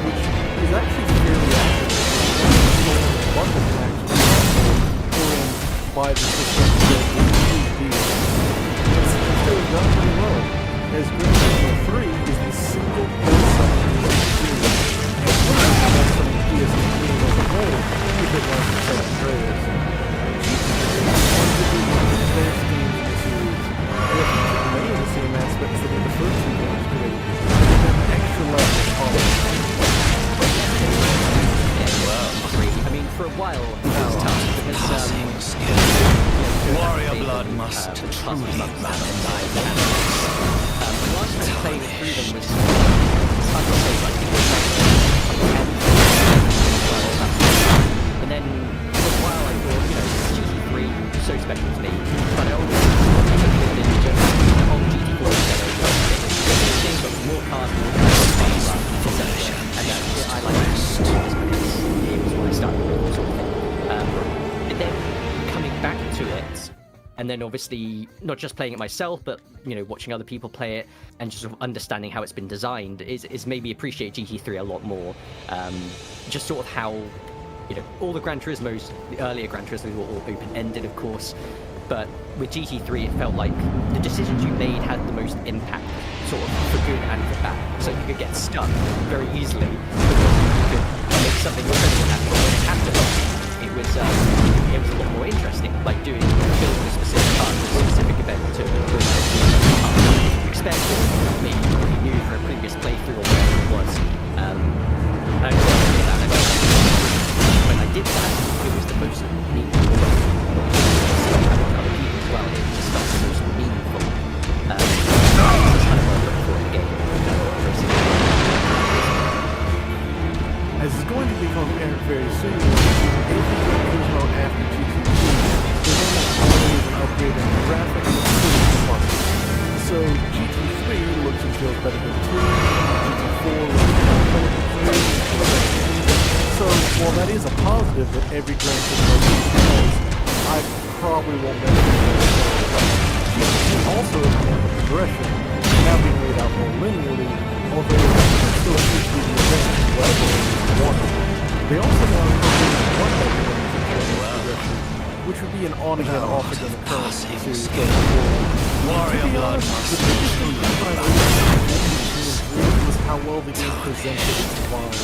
S2: which is actually fairly accurate. One of them actually by the system that was used. It's still done pretty well, as Gran Turismo GT3 is the single best selling game in the series. And it would have been the best selling PS3 game as a whole if it wasn't for San Andreas. GT3 is arguably one of the best games in the series. And if you took many of the same aspects that made the first two games great, it would have an extra level of polish.
S8: I mean, for a while, it was tough because,
S4: Warrior blood must truly run in thy veins.
S8: last time playing through them was hard to say, I think it was like and then for a while I thought, GT3 so special to me, but I always in the whole GT4 thing, but more cars, and I like it because it was what I started with, sort of thing. And then coming back to it, and then obviously not just playing it myself, but watching other people play it and just sort of understanding how it's been designed is made me appreciate GT3 a lot more. Just sort of how all the Gran Turismos, the earlier Gran Turismos were all open-ended, of course, but with GT3 it felt like the decisions you made had the most impact, sort of for good and for bad. So you could get stuck very easily because you could make something incredible happen. When it happened, it was a lot more interesting, like building a specific part of a specific event to expect or maybe you knew from a previous playthrough or whatever it was. And I did that. When I did that, it was the most meaningful. Other people as well, it just felt the most meaningful. That's kind of what I look for in a game.
S2: As is going to become apparent very soon, anything that comes out after GT2 is almost always an upgrade in the graphics and the department. So GT3 looks and feels better than 2, GT4 looks better than 3, so while that is a positive that every Gran Turismo has, I probably won't mention it. GT2 also has more progression, now being laid out more linearly, although it still appears to be the event level one. They also now incorporate one progression, which would be an on-again, off-again occurrence in the series going forward.
S4: Warrior blood
S2: The biggest thing that I noticed was how well the game presented its vibe.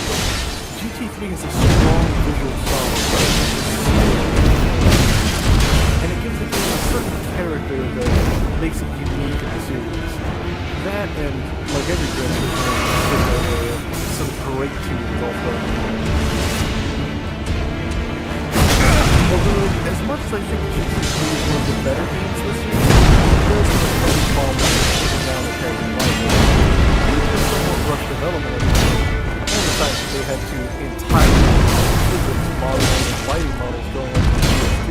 S2: GT3 has a strong visual style, and it gives the game a certain character that makes it unique in the series. That and, like every Gran Turismo area, some great tunes also. Although, as much as I think GT3 is one of the better games this year, there's some heavy problems with down the character rifle. Due to somewhat rushed development of the game, and the fact that they had to entirely physics, modeling, and lighting models going on to PS2,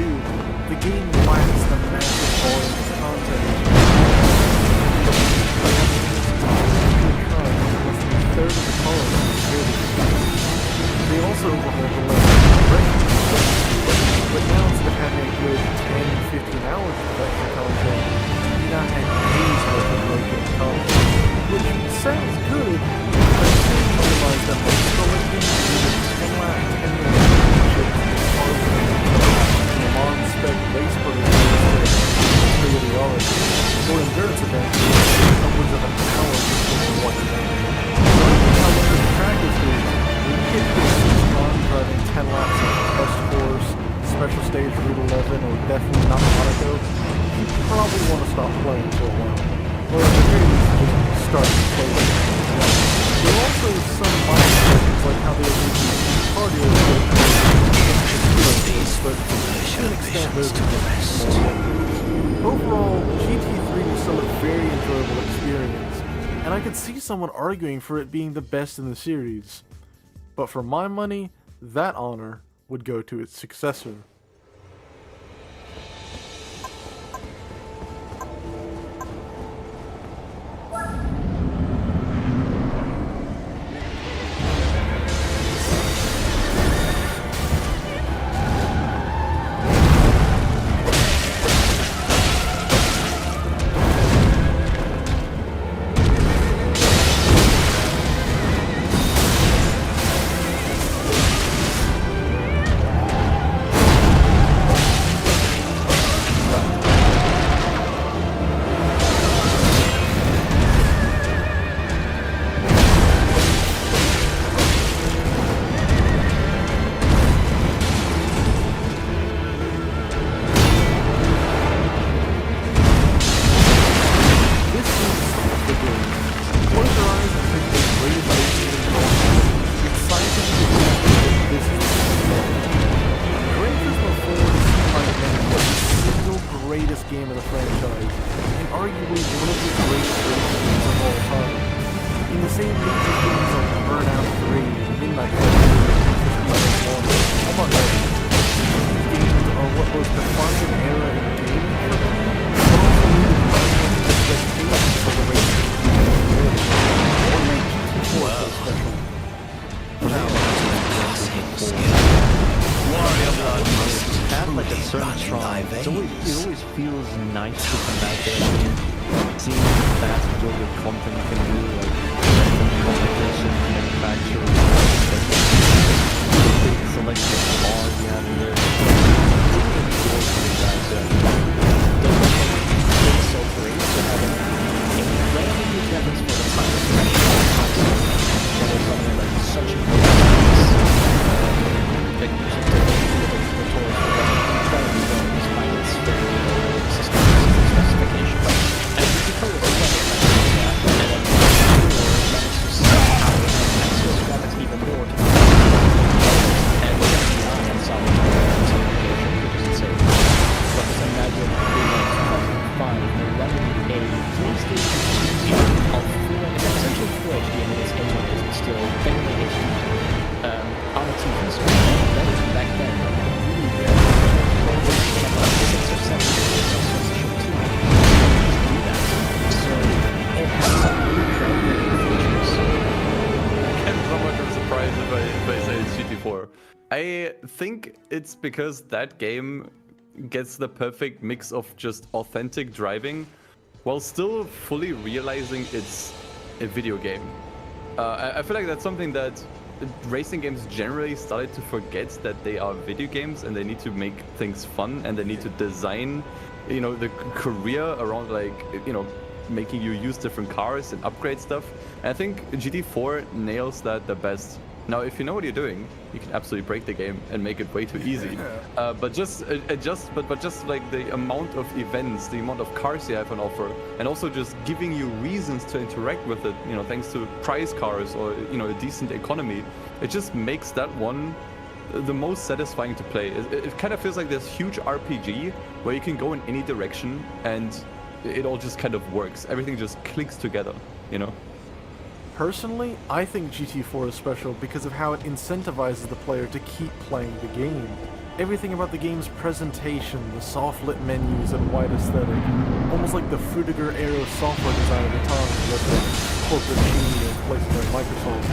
S2: the game lacks the massive volume of content. Third of the color they also overhauled the level, but now instead of having a good 10, 15 hours of extra content, you now have days worth of breaking content, which sounds good, but soon you realize that most collecting is 10 lap, 10 minute relationships in a on-spec race prototype or endurance event, upwards of an hour before one event. However, the track is good. When you get to 6 runs driving 10 laps of test course, special stage Route 11, or definitely not Monaco, you probably want to stop playing for a while. Or at the very least, just start playing. There are also some minor things like how they use cardio but to an extent those are just overall, GT3 was still a very enjoyable experience, and I could see someone arguing for it being the best in the series. But for my money, that honor would go to its successor. game of the franchise, and arguably one of the greatest racing games of all time. In the same league as games like Burnout 3, Midnight among others. These games are what was defined an era in gaming for me, but also new expectations for the racing community. What made GT4 so special?
S9: Have like a certain charm. It always feels nice to come back there again. Seeing the vast majority of content you can do, like competition, manufacturing, the big selection of cars you have in there. It's really cool coming back there. It's so great to have an incredibly developed for the time, especially on the console. That is something like such a good
S7: I think it's because that game gets the perfect mix of just authentic driving while still fully realizing it's a video game. I feel like that's something that racing games generally started to forget, that they are video games and they need to make things fun and they need to design, you know, the career around, like, you know, making you use different cars and upgrade stuff. And I think GT4 nails that the best. Now, if you know what you're doing, you can absolutely break the game and make it way too easy. But just like the amount of events, the amount of cars you have on offer, and also just giving you reasons to interact with it, you know, thanks to prize cars or, you know, a decent economy, it just makes that one the most satisfying to play. It kind of feels like this huge RPG where you can go in any direction and it all just kind of works. Everything just clicks together, you know?
S2: Personally, I think GT4 is special because of how it incentivizes the player to keep playing the game. Everything about the game's presentation, the soft-lit menus and wide aesthetic, almost like the Frutiger era software design of the time, with the corporate genie in places like Microsoft.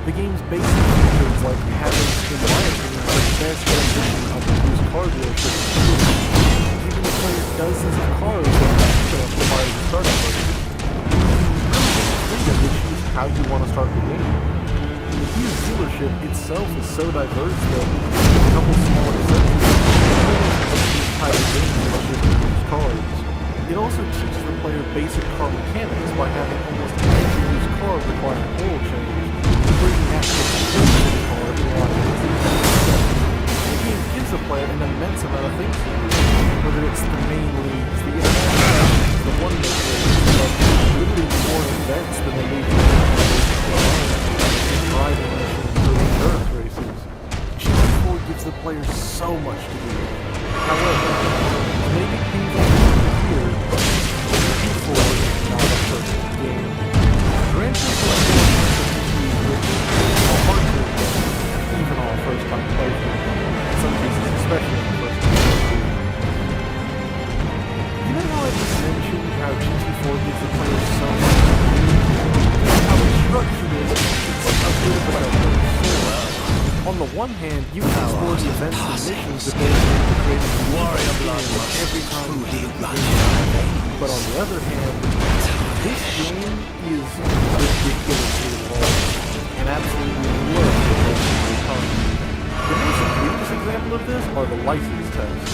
S2: The game's basic features, like having, in my opinion, the best rendition of the used car dealership, giving the player dozens of cars to acquire the starting point. How you want to start the game. The used dealership itself is so diverse that a couple small exceptions type of games like used cars. It also teaches the player basic car mechanics by having almost every used car requiring oil change, bringing actual performance to the car in line with the game gives the player an immense amount of things to do, whether it's the main leagues, the international, the one-day races, but literally more events than the league driving missions or endurance races. GT4 gives the player so much to do. However, maybe people here, GT4 is not a perfect game. Grand Theft are hard to admit, even on a first-time playthrough. In some cases, especially on the first time playthrough. You know how I just mentioned how GT4 gives the player so much to do? How it's structured is, it's a bit of a on the one hand, you can explore the events and missions that they create every time you do the game. But on the other hand, this game is ridiculously long and absolutely worth the time. The most egregious example of this are the license tests.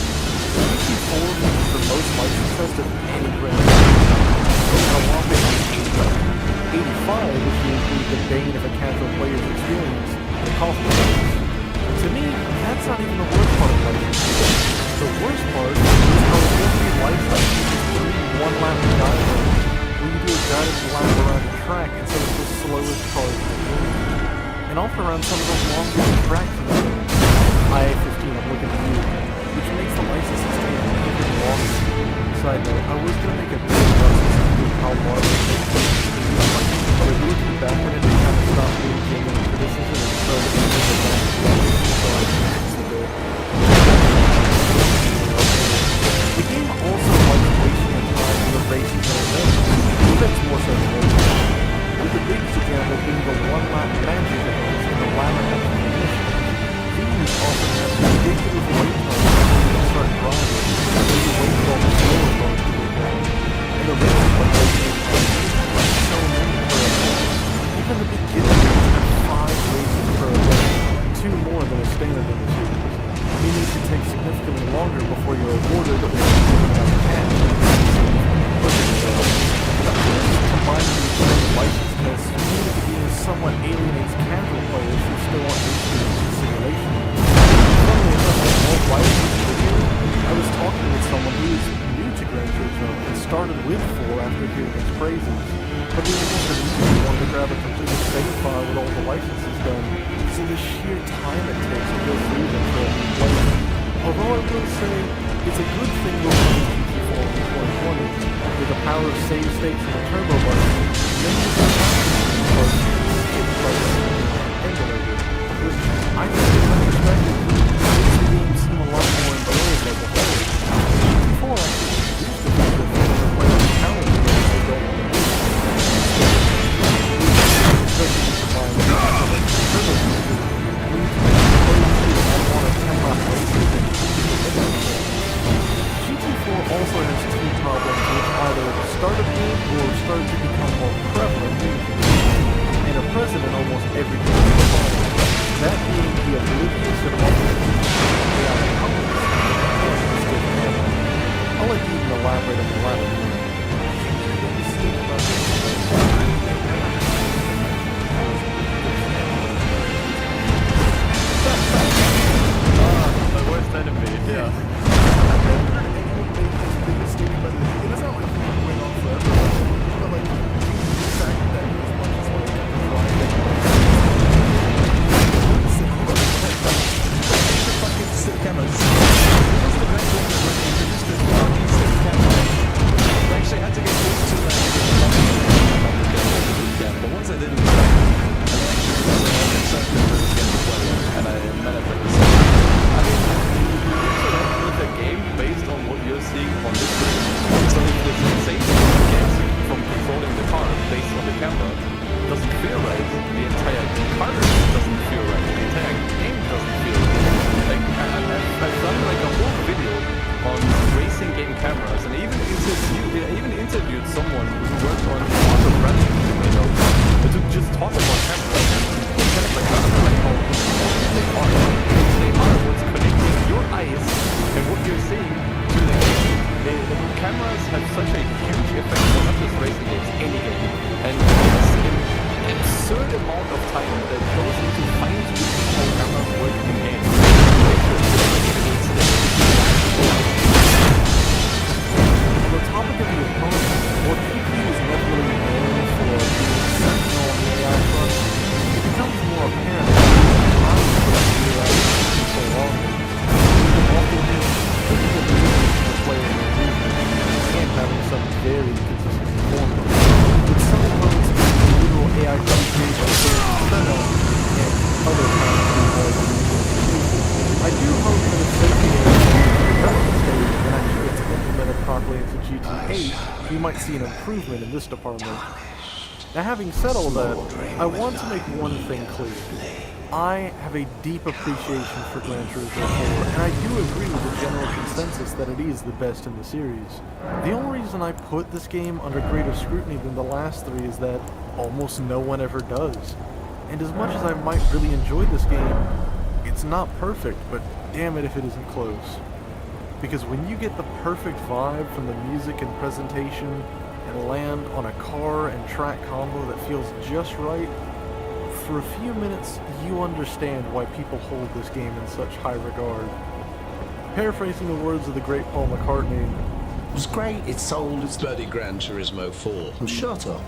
S2: GT4 is the most license test of any Grand Theft. How long they take? 85 if you include the bane of a casual player's experience, the cost of license. To me, that's not even the worst part of license. The worst part is how every license is one-lap guidelines, where you do a guided lap around the track instead of the slowest cars in the game, and often around some of the longest tracks in the game. IA-15, I'm looking at you, which makes the licenses take even longer. was gonna make a big fuss with how large it is. But looking back at it, they kind of stopped doing genuine criticism and started to make it back. So I fixed the bit. The game also likes wasting your time with the races and events more so than anything. With the biggest example being the one-lap magic events in the latter half of the mission. These often have ridiculous wait times before you start driving, and then you wait for all the slower cars to go down. And the races are like so many per event. Even the beginning have 5 races per event, 2 more than a standard in the series. Meaning it can take significantly longer before you're awarded or given out cash. Combined with the license tests, community being somewhat alienates casual players who still want to experience simulation. Funnily enough, in all license video, I was talking with someone who is new to Gran Turismo and started with 4 after hearing its praises, but they were just immediately wanted to grab a completed save file with all the licenses done, so the sheer time it takes to go through them for a new player. Although I will say, it's a good thing we're playing GT4 in 2020, with the power of save states and the turbo button, many of the which I think is unexpected, makes the game seem a lot more enjoyable as a whole. GT4 actually introduced the fact that fans are playing the challenge games they don't want to do. Especially combined with the turbo feature, leads to I want to 10-lap races and GT4 also has 2 problems which either start a game or start to become more prevalent and are present in almost every game. That being the oblivious and often AI companies and still camera. I'll let you elaborate on the latter one.
S7: My worst enemy, yeah. You might see an improvement in this department. Now, having said all that, I want to make one thing clear. I have a deep appreciation for Gran Turismo 4, and I do agree with the general consensus that it is the best in the series. The only reason I put this game under greater scrutiny than the last 3 is that almost no one ever does. And as much as I might really enjoy this game, it's not perfect, but damn it if it isn't close. Because when you get the perfect vibe from the music and presentation, and land on a car and track combo that feels just right, for a few minutes you understand why people hold this game in such high regard. Paraphrasing the words of the great Paul McCartney,
S4: It was great, it sold its bloody Gran Turismo 4. Shut up.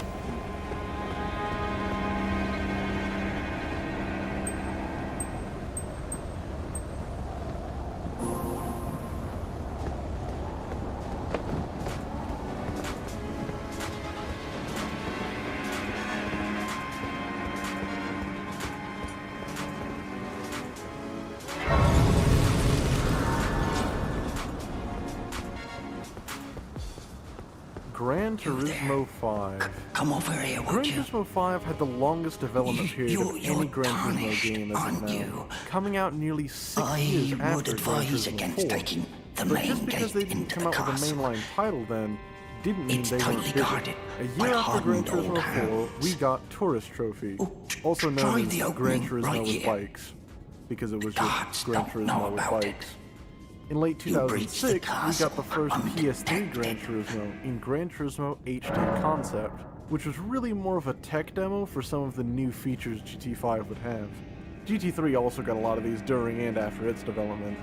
S2: Gran Turismo 5.
S6: Come over here,
S2: Gran Turismo 5 had the longest development period of any Gran Turismo game as of now, coming out nearly 6 years after Gran Turismo 4. But just because they didn't come out with a mainline title then, didn't mean they weren't busy. A year after Gran Turismo 4, we got Tourist Trophy, also known as Gran Turismo with bikes, because it was just Gran Turismo with bikes. In late 2006, we got the first PS3 Gran Turismo in Gran Turismo HD Concept, which was really more of a tech demo for some of the new features GT5 would have. GT3 also got a lot of these during and after its development.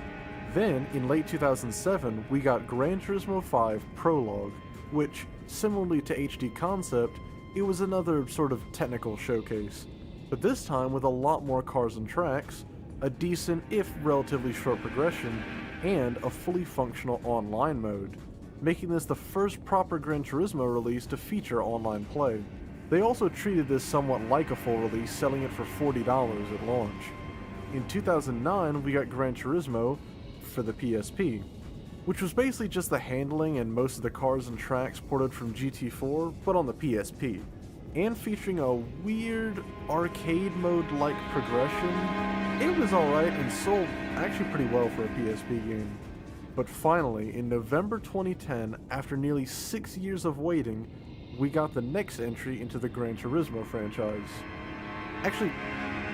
S2: Then, in late 2007, we got Gran Turismo 5 Prologue, which, similarly to HD Concept, it was another sort of technical showcase, but this time with a lot more cars and tracks, a decent, if relatively short progression, and a fully functional online mode, making this the first proper Gran Turismo release to feature online play. They also treated this somewhat like a full release, selling it for $40 at launch. In 2009, we got Gran Turismo for the PSP, which was basically just the handling and most of the cars and tracks ported from GT4, but on the PSP, and featuring a weird arcade mode-like progression. It was alright and sold actually pretty well for a PSP game. But finally, in November 2010, after nearly 6 years of waiting, we got the next entry into the Gran Turismo franchise. Actually,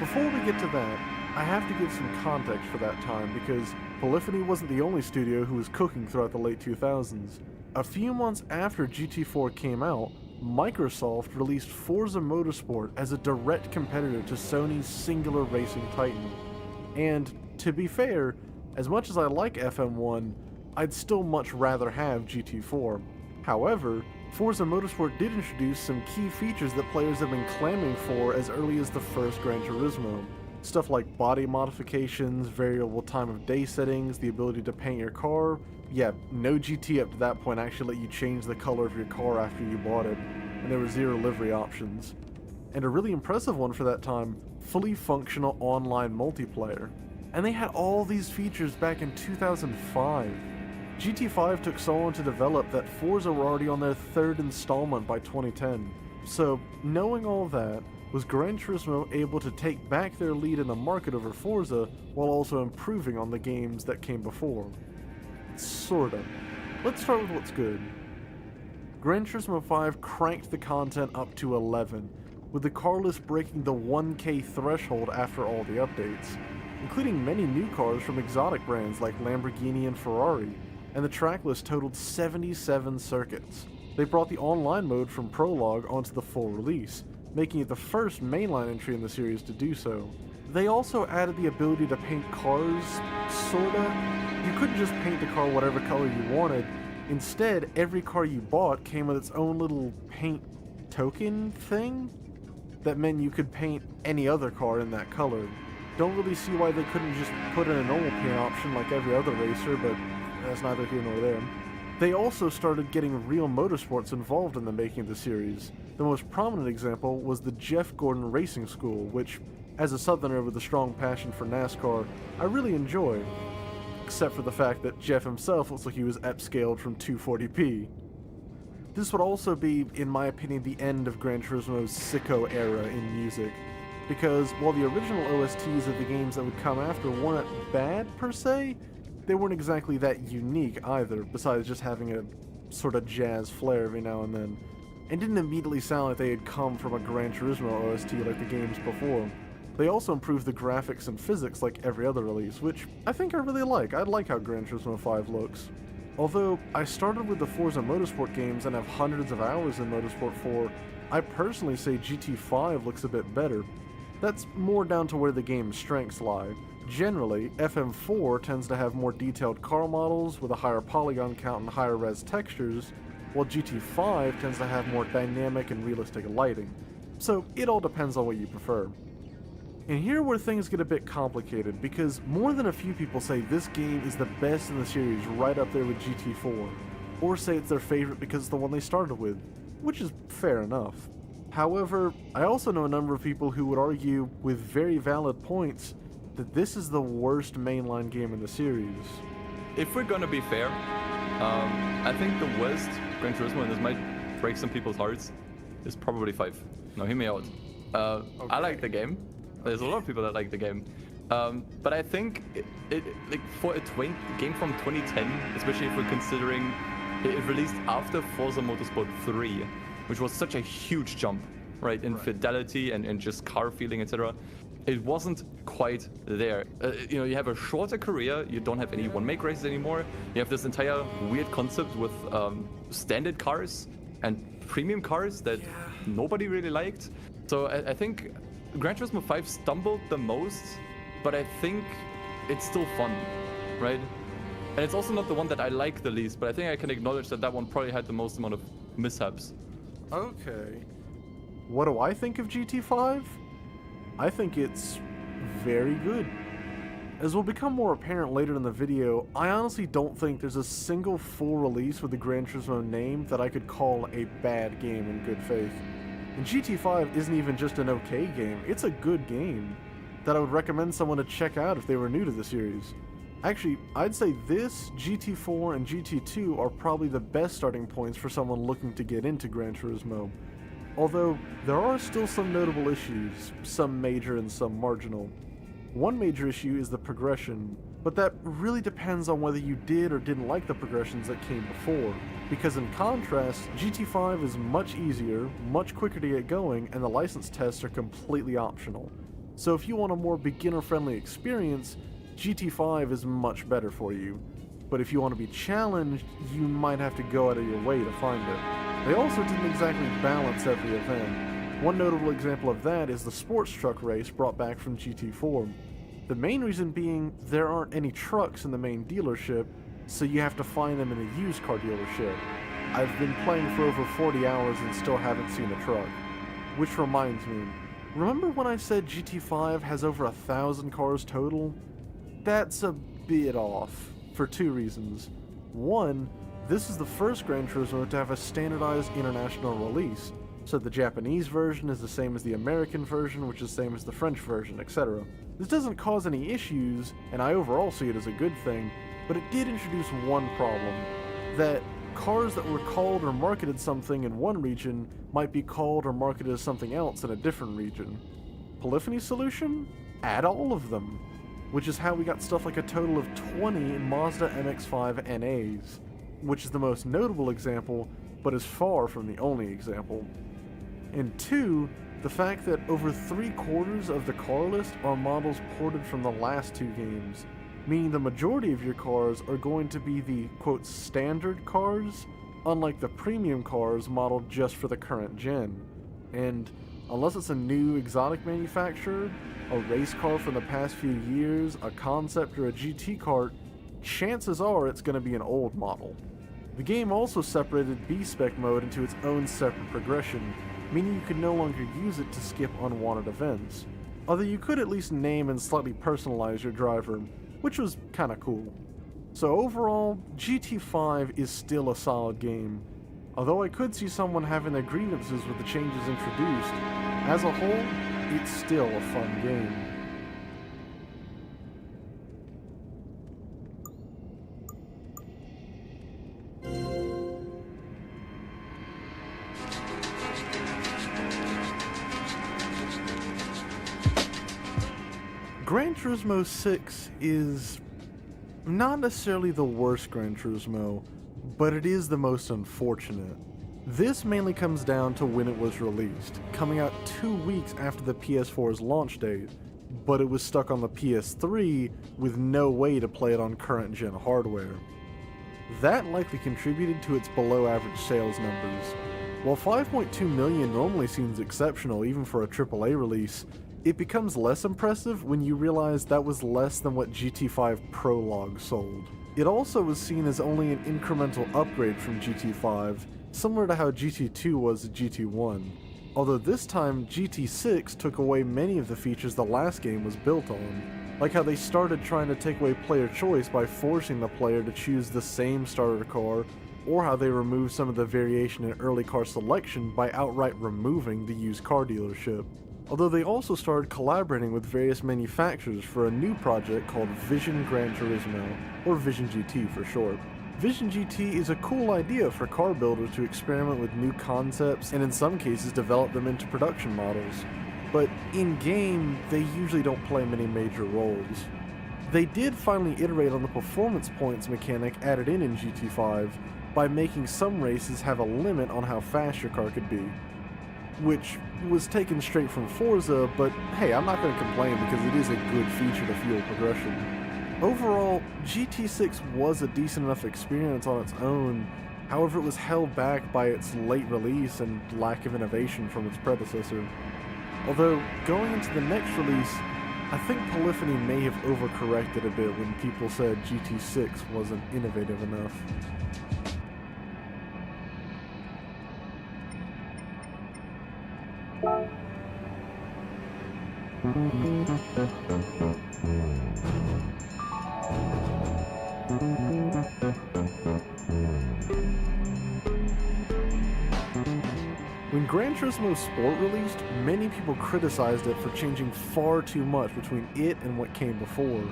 S2: before we get to that, I have to give some context for that time because Polyphony wasn't the only studio who was cooking throughout the late 2000s. A few months after GT4 came out, Microsoft released Forza Motorsport as a direct competitor to Sony's singular racing titan. And, to be fair, as much as I like FM1, I'd still much rather have GT4. However, Forza Motorsport did introduce some key features that players have been clamoring for as early as the first Gran Turismo. Stuff like body modifications, variable time of day settings, the ability to paint your car. Yeah, no GT up to that point actually let you change the color of your car after you bought it, and there were 0 livery options. And a really impressive one for that time, fully functional online multiplayer. And they had all these features back in 2005. GT5 took so long to develop that Forza were already on their 3rd installment by 2010. So, knowing all that, was Gran Turismo able to take back their lead in the market over Forza while also improving on the games that came before? Sorta. Let's start with what's good. Gran Turismo 5 cranked the content up to 11, with the car list breaking the 1K threshold after all the updates, including many new cars from exotic brands like Lamborghini and Ferrari, and the track list totaled 77 circuits. They brought the online mode from Prologue onto the full release, making it the first mainline entry in the series to do so. They also added the ability to paint cars, sorta. You couldn't just paint the car whatever color you wanted. Instead, every car you bought came with its own little paint token thing that meant you could paint any other car in that color. Don't really see why they couldn't just put in a normal paint option like every other racer, but that's neither here nor there. They also started getting real motorsports involved in the making of the series. The most prominent example was the Jeff Gordon Racing School, which, as a southerner with a strong passion for NASCAR, I really enjoy. Except for the fact that Jeff himself looks like he was upscaled from 240p. This would also be, in my opinion, the end of Gran Turismo's sicko era in music, because while the original OSTs of the games that would come after weren't bad per se, they weren't exactly that unique either, besides just having a sort of jazz flair every now and then, and didn't immediately sound like they had come from a Gran Turismo OST like the games before. They also improved the graphics and physics like every other release, which I think I really like. I like how Gran Turismo 5 looks. Although I started with the Forza Motorsport games and have hundreds of hours in Motorsport 4, I personally say GT5 looks a bit better. That's more down to where the game's strengths lie. Generally, FM4 tends to have more detailed car models with a higher polygon count and higher res textures, while GT5 tends to have more dynamic and realistic lighting. So it all depends on what you prefer. And here where things get a bit complicated, because more than a few people say this game is the best in the series, right up there with GT4, or say it's their favorite because it's the one they started with, which is fair enough. However, I also know a number of people who would argue, with very valid points, that this is the worst mainline game in the series.
S7: If we're gonna be fair, I think the worst Gran Turismo, and this might break some people's hearts, is probably 5. Now hear me out. I like the game. There's a lot of people that like the game. But I think it like for a game from 2010, especially if we're considering it released after Forza Motorsport 3, which was such a huge jump, right, in fidelity and just car feeling, etc. It wasn't quite there. You know, you have a shorter career, you don't have any one-make races anymore, you have this entire weird concept with standard cars and premium cars that nobody really liked. So I think Gran Turismo 5 stumbled the most, but I think it's still fun, right? And it's also not the one that I like the least, but I think I can acknowledge that that one probably had the most amount of mishaps.
S2: Okay. What do I think of GT5? I think it's very good. As will become more apparent later in the video, I honestly don't think there's a single full release with the Gran Turismo name that I could call a bad game in good faith. And GT5 isn't even just an okay game, it's a good game that I would recommend someone to check out if they were new to the series. Actually, I'd say this, GT4, and GT2 are probably the best starting points for someone looking to get into Gran Turismo. Although, there are still some notable issues, some major and some marginal. One major issue is the progression, but that really depends on whether you did or didn't like the progressions that came before, because in contrast, GT5 is much easier, much quicker to get going, and the license tests are completely optional. So if you want a more beginner-friendly experience, GT5 is much better for you. But if you want to be challenged, you might have to go out of your way to find it. They also didn't exactly balance every event. One notable example of that is the sports truck race brought back from GT4. The main reason being there aren't any trucks in the main dealership, so you have to find them in a used car dealership. I've been playing for over 40 hours and still haven't seen a truck. Which reminds me, remember when I said GT5 has over 1,000 cars total? That's a bit off, for 2 reasons. One, this is the first Gran Turismo to have a standardized international release, so the Japanese version is the same as the American version, which is the same as the French version, etc. This doesn't cause any issues, and I overall see it as a good thing, but it did introduce one problem, that cars that were called or marketed something in one region might be called or marketed as something else in a different region. Polyphony solution? Add all of them. Which is how we got stuff like a total of 20 Mazda MX-5 NAs, which is the most notable example, but is far from the only example. And 2, the fact that over 3/4 of the car list are models ported from the last 2 games, meaning the majority of your cars are going to be the, quote, standard cars, unlike the premium cars modeled just for the current gen. And unless it's a new exotic manufacturer, a race car from the past few years, a concept, or a GT kart, chances are it's going to be an old model. The game also separated B-Spec mode into its own separate progression, meaning you could no longer use it to skip unwanted events. Although you could at least name and slightly personalize your driver, which was kinda cool. So overall, GT5 is still a solid game. Although I could see someone having their grievances with the changes introduced, as a whole, it's still a fun game. Gran Turismo 6 is not necessarily the worst Gran Turismo, but it is the most unfortunate. This mainly comes down to when it was released, coming out 2 weeks after the PS4's launch date, but it was stuck on the PS3 with no way to play it on current gen hardware. That likely contributed to its below average sales numbers. While 5.2 million normally seems exceptional even for a AAA release, it becomes less impressive when you realize that was less than what GT5 Prologue sold. It also was seen as only an incremental upgrade from GT5, similar to how GT2 was to GT1, although this time GT6 took away many of the features the last game was built on, like how they started trying to take away player choice by forcing the player to choose the same starter car, or how they removed some of the variation in early car selection by outright removing the used car dealership. Although they also started collaborating with various manufacturers for a new project called Vision Gran Turismo, or Vision GT for short. Vision GT is a cool idea for car builders to experiment with new concepts and in some cases develop them into production models, but in-game, they usually don't play many major roles. They did finally iterate on the performance points mechanic added in GT5 by making some races have a limit on how fast your car could be, which was taken straight from Forza, but hey, I'm not going to complain because it is a good feature to fuel progression. Overall, GT6 was a decent enough experience on its own, however it was held back by its late release and lack of innovation from its predecessor. Although, going into the next release, I think Polyphony may have overcorrected a bit when people said GT6 wasn't innovative enough. When Gran Turismo Sport released, many people criticized it for changing far too much between it and what came before,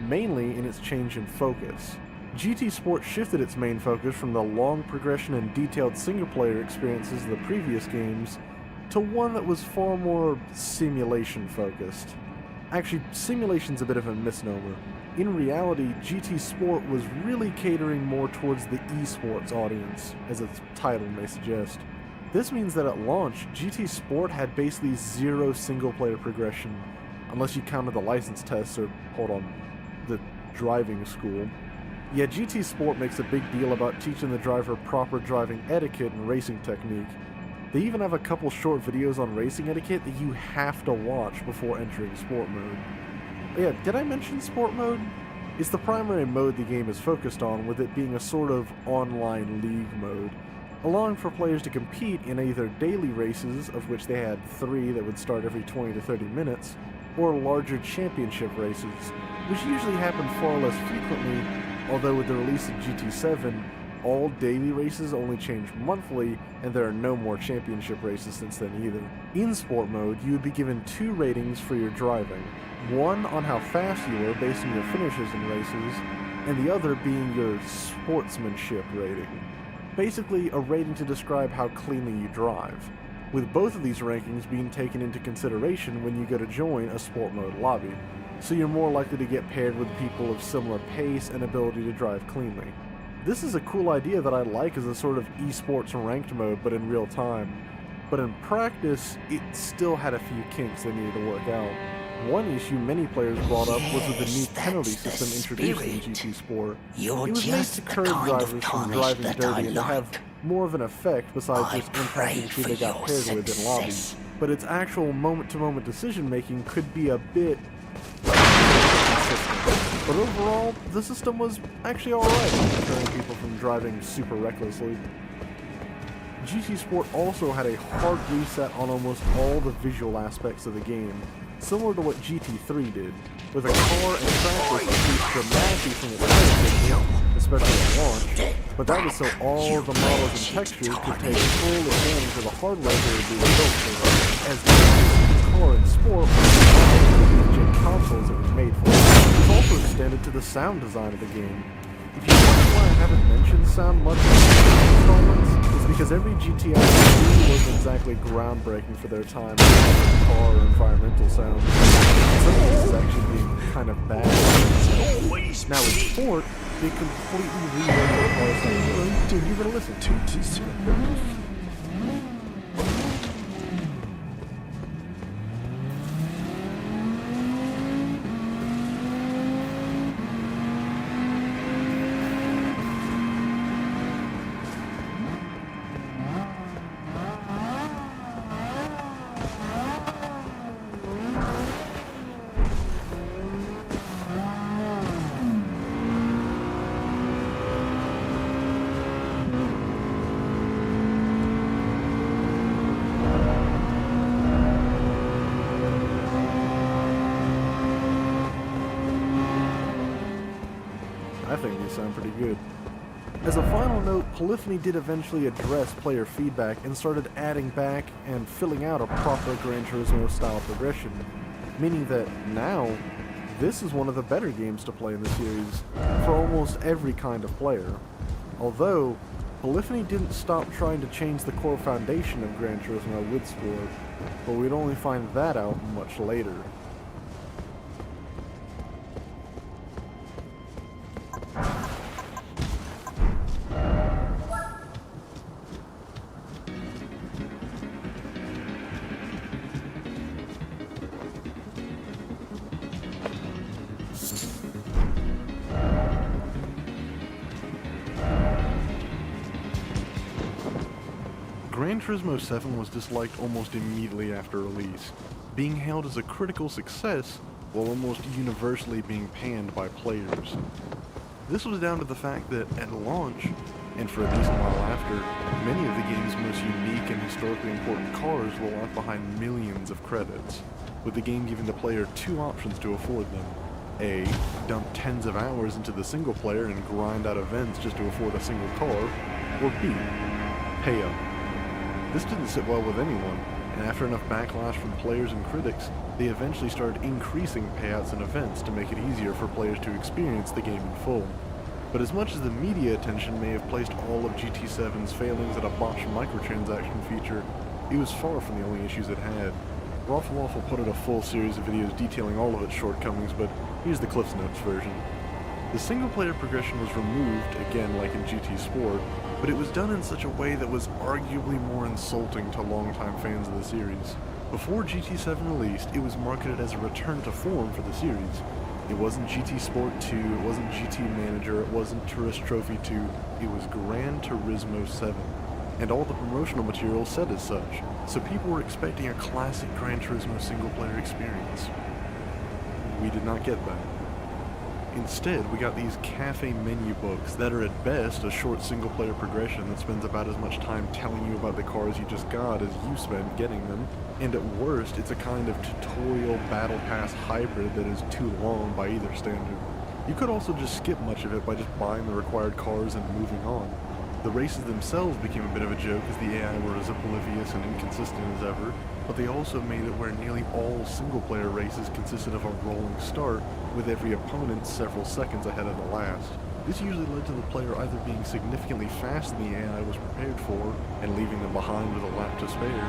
S2: mainly in its change in focus. GT Sport shifted its main focus from the long progression and detailed single-player experiences of the previous games to one that was far more simulation-focused. Actually, simulation's a bit of a misnomer. In reality, GT Sport was really catering more towards the esports audience, as its title may suggest. This means that at launch, GT Sport had basically zero single-player progression, unless you counted the license tests or, the driving school. Yet GT Sport makes a big deal about teaching the driver proper driving etiquette and racing technique. They even have a couple short videos on racing etiquette that you have to watch before entering Sport mode. Yeah, did I mention Sport mode? It's the primary mode the game is focused on, with it being a sort of online league mode, allowing for players to compete in either daily races, of which they had 3 that would start every 20 to 30 minutes, or larger championship races, which usually happen far less frequently, although with the release of GT7, all daily races only change monthly, and there are no more championship races since then either. In Sport mode, you would be given 2 ratings for your driving, one on how fast you were based on your finishes in races, and the other being your sportsmanship rating. Basically, a rating to describe how cleanly you drive, with both of these rankings being taken into consideration when you go to join a Sport mode lobby, so you're more likely to get paired with people of similar pace and ability to drive cleanly. This is a cool idea that I like as a sort of esports ranked mode, but in real time. But in practice, it still had a few kinks that needed to work out. One issue many players brought up was with the new penalty system introduced in GT Sport. It was made to curb drivers from driving dirty and to have more of an effect besides just impacting who they got paired with in lobby. But its actual moment-to-moment decision-making could be a bit inconsistent. But overall, the system was actually alright, deterring people from driving super recklessly. GT Sport also had a hard reset on almost all the visual aspects of the game, similar to what GT3 did, with a car and track was reduced dramatically from its predecessor, especially at launch, but that was so all the models and textures could take full advantage of the hardware they were being built for, as the car and Sport were the consoles it was made for. It was also extended to the sound design of the game. If you wonder why I haven't mentioned sound much in these installments, it's because every GTI really wasn't exactly groundbreaking for their time in car or environmental sound. Some cases actually being kind of bad. Now with Sport, they completely rewrote their car sound. Dude, you're gonna listen to this. I think these sound pretty good. As a final note, Polyphony did eventually address player feedback and started adding back and filling out a proper Gran Turismo style progression, meaning that now, this is one of the better games to play in the series for almost every kind of player. Although, Polyphony didn't stop trying to change the core foundation of Gran Turismo with Sport, but we'd only find that out much later. Gran Turismo 7 was disliked almost immediately after release, being hailed as a critical success while almost universally being panned by players. This was down to the fact that at launch, and for a decent while after, many of the game's most unique and historically important cars were locked behind millions of credits, with the game giving the player two options to afford them. A, dump tens of hours into the single player and grind out events just to afford a single car, or B, pay up. This didn't sit well with anyone, and after enough backlash from players and critics, they eventually started increasing payouts and events to make it easier for players to experience the game in full. But as much as the media attention may have placed all of GT7's failings at a botched microtransaction feature, it was far from the only issues it had. Raffle Waffle put out a full series of videos detailing all of its shortcomings, but here's the Cliff's Notes version. The single-player progression was removed, again like in GT Sport, but it was done in such a way that was arguably more insulting to longtime fans of the series. Before GT7 released, it was marketed as a return to form for the series. It wasn't GT Sport 2, it wasn't GT Manager, it wasn't Tourist Trophy 2, it was Gran Turismo 7. And all the promotional material said as such, so people were expecting a classic Gran Turismo single-player experience. We did not get that. Instead, we got these cafe menu books that are at best a short single-player progression that spends about as much time telling you about the cars you just got as you spent getting them, and at worst, it's a kind of tutorial battle pass hybrid that is too long by either standard. You could also just skip much of it by just buying the required cars and moving on. The races themselves became a bit of a joke as the AI were as oblivious and inconsistent as ever, but they also made it where nearly all single-player races consisted of a rolling start, with every opponent several seconds ahead of the last. This usually led to the player either being significantly faster than the AI was prepared for, and leaving them behind with a lap to spare,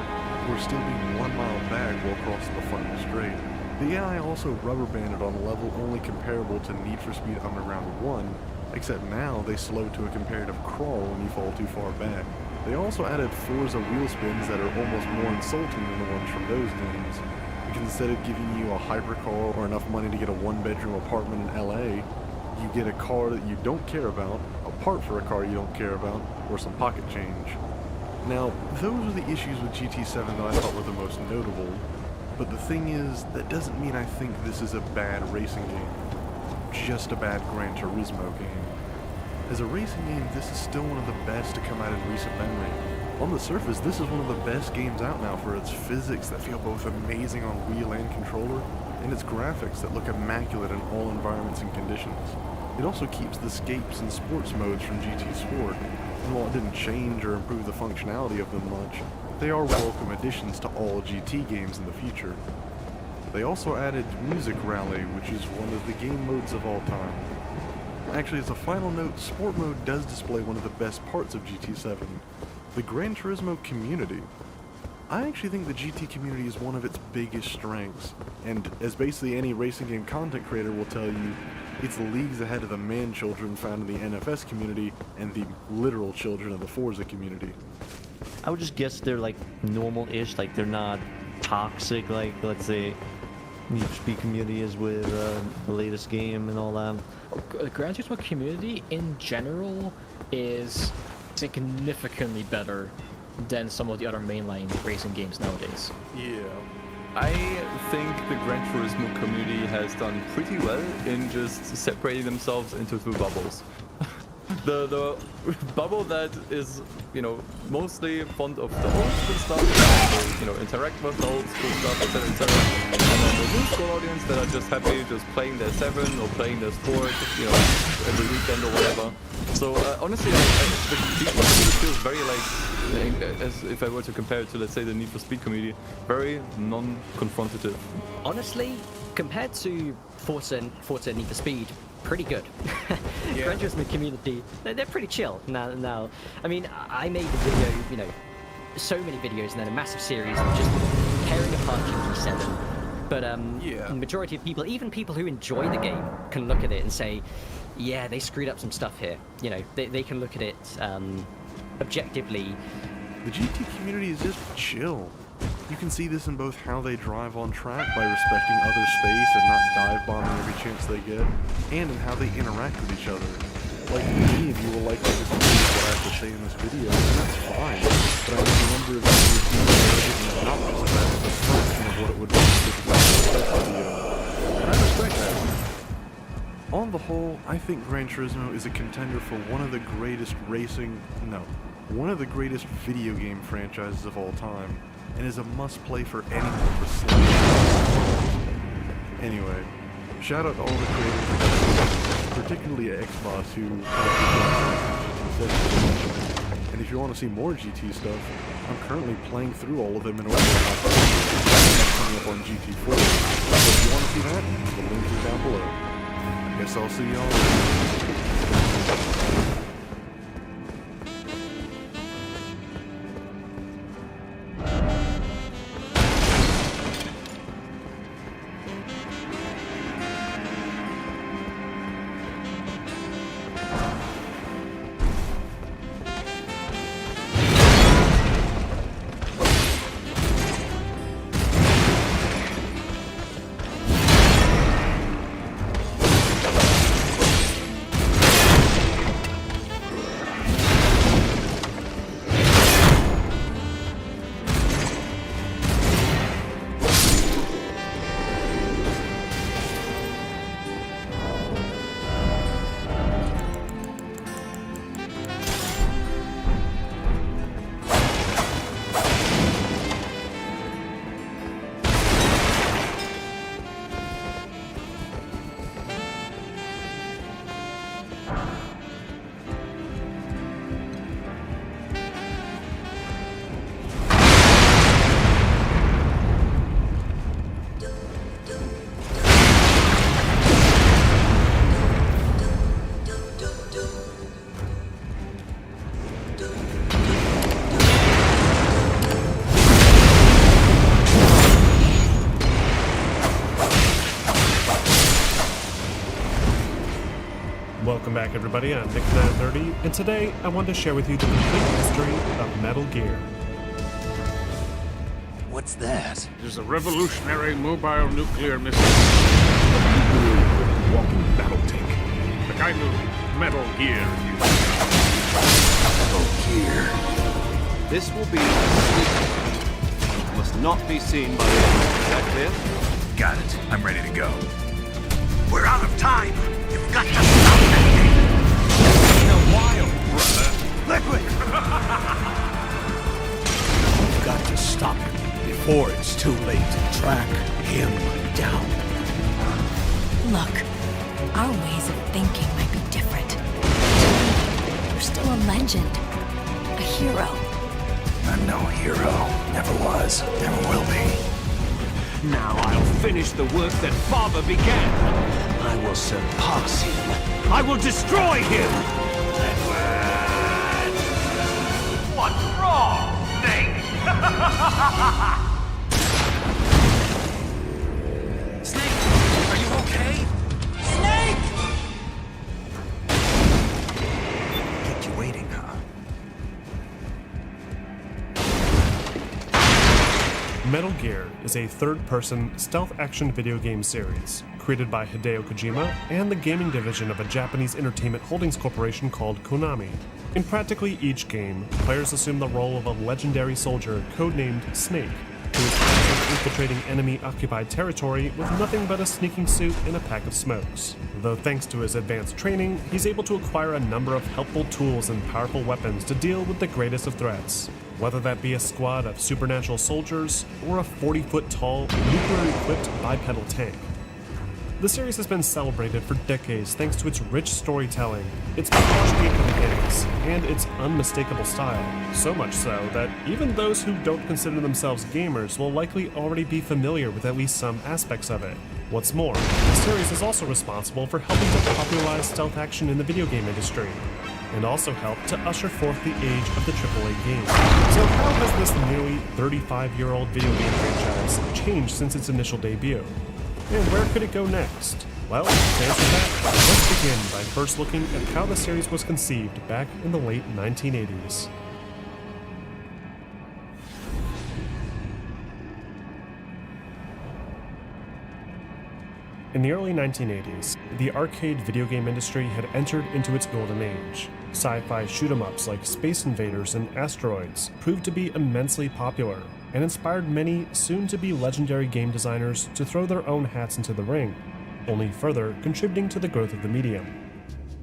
S2: or still being 1 mile back while crossing the final straight. The AI also rubber-banded on a level only comparable to Need for Speed Underground 1, except now they slow to a comparative crawl when you fall too far back. They also added Forza wheel spins that are almost more insulting than the ones from those games, because instead of giving you a hypercar or enough money to get a one-bedroom apartment in LA, you get a car that you don't care about, a part for a car you don't care about, or some pocket change. Now, those are the issues with GT7 that I thought were the most notable, but the thing is, that doesn't mean I think this is a bad racing game. Just a bad Gran Turismo game. As a racing game, this is still one of the best to come out in recent memory. On the surface, this is one of the best games out now for its physics that feel both amazing on wheel and controller, and its graphics that look immaculate in all environments and conditions. It also keeps the escapes and sports modes from GT Sport, and while it didn't change or improve the functionality of them much, they are welcome additions to all GT games in the future. They also added Music Rally, which is one of the game modes of all time. Actually, as a final note, Sport Mode does display one of the best parts of GT7, the Gran Turismo community. I actually think the GT community is one of its biggest strengths, and as basically any racing game content creator will tell you, it's leagues ahead of the man-children found in the NFS community and the literal children of the Forza community.
S9: I would just guess they're like normal-ish, like they're not toxic like, let's say, Need for Speed community is with the latest game and all that.
S10: The Gran Turismo community in general is significantly better than some of the other mainline racing games nowadays.
S7: Yeah. I think the Gran Turismo community has done pretty well in just separating themselves into two bubbles. The bubble that is, you know, mostly fond of the old school stuff, and, you know, interact with the old school stuff, etc., etc. And then the new school audience that are just happy just playing their 7 or playing their sport, you know, every weekend or whatever. So honestly, the community feels very like, as if I were to compare it to, let's say, the Need for Speed community, very non-confrontative.
S8: Honestly, compared to Forza and Need for Speed, pretty good. Gran Turismo community, they're pretty chill. Now, I mean, I made a video, so many videos and then a massive series just tearing apart GT7. But the majority of people, even people who enjoy the game, can look at it and say, yeah, they screwed up some stuff here. They can look at it objectively.
S2: The GT community is just chill. You can see this in both how they drive on track by respecting other space and not dive bombing every chance they get, and in how they interact with each other. Like, many of you will likely disagree with what I have to say in this video, and that's fine. But I know a number of you would be not just that, but a fraction of what it would be to think about this video. And I respect that. On the whole, I think Gran Turismo is a contender for one of the greatest video game franchises of all time, and is a must-play for anyone for slaying. Anyway, shout out to all the creators, particularly Xbox, who helped me GT7. And if you want to see more GT stuff, I'm currently playing through all of them in order coming up on GT4. So if you want to see that, the link is down below. I guess I'll see y'all later.
S11: Welcome back, everybody. I'm Nick930, and today I wanted to share with you the complete history of Metal Gear.
S12: What's that?
S5: It is a revolutionary mobile nuclear missile.
S12: Walking battle tank.
S5: The kind of Metal Gear you
S12: Metal Gear.
S13: This will be it must not be seen by the others. Is that clear?
S12: Got it. I'm ready to go. We're out of time. You've got to stop that thing. In a while, brother. Liquid. You've got to stop him before it's too late to track him down.
S14: Look, our ways of thinking might be different. You're still a legend, a hero.
S12: I'm no hero. Never was. Never will be.
S13: Now I'll finish the work that Father began. I will surpass him. I will destroy him.
S12: What's wrong, Snake? Snake, are you okay? Snake! Kept you waiting, huh?
S11: Metal Gear is a third-person stealth-action video game series created by Hideo Kojima and the gaming division of a Japanese entertainment holdings corporation called Konami. In practically each game, players assume the role of a legendary soldier codenamed Snake, who is tasked with infiltrating enemy-occupied territory with nothing but a sneaking suit and a pack of smokes. Though thanks to his advanced training, he's able to acquire a number of helpful tools and powerful weapons to deal with the greatest of threats. Whether that be a squad of supernatural soldiers or a 40-foot-tall, nuclear-equipped bipedal tank. The series has been celebrated for decades thanks to its rich storytelling, its polished gameplay mechanics, and its unmistakable style. So much so that even those who don't consider themselves gamers will likely already be familiar with at least some aspects of it. What's more, the series is also responsible for helping to popularize stealth action in the video game industry, and also helped to usher forth the age of the AAA game. So how has this nearly 35-year-old video game franchise changed since its initial debut? And where could it go next? Well, to answer that, let's begin by first looking at how the series was conceived back in the late 1980s. In the early 1980s, the arcade video game industry had entered into its golden age. Sci-fi shoot-'em-ups like Space Invaders and Asteroids proved to be immensely popular, and inspired many soon-to-be legendary game designers to throw their own hats into the ring, only further contributing to the growth of the medium.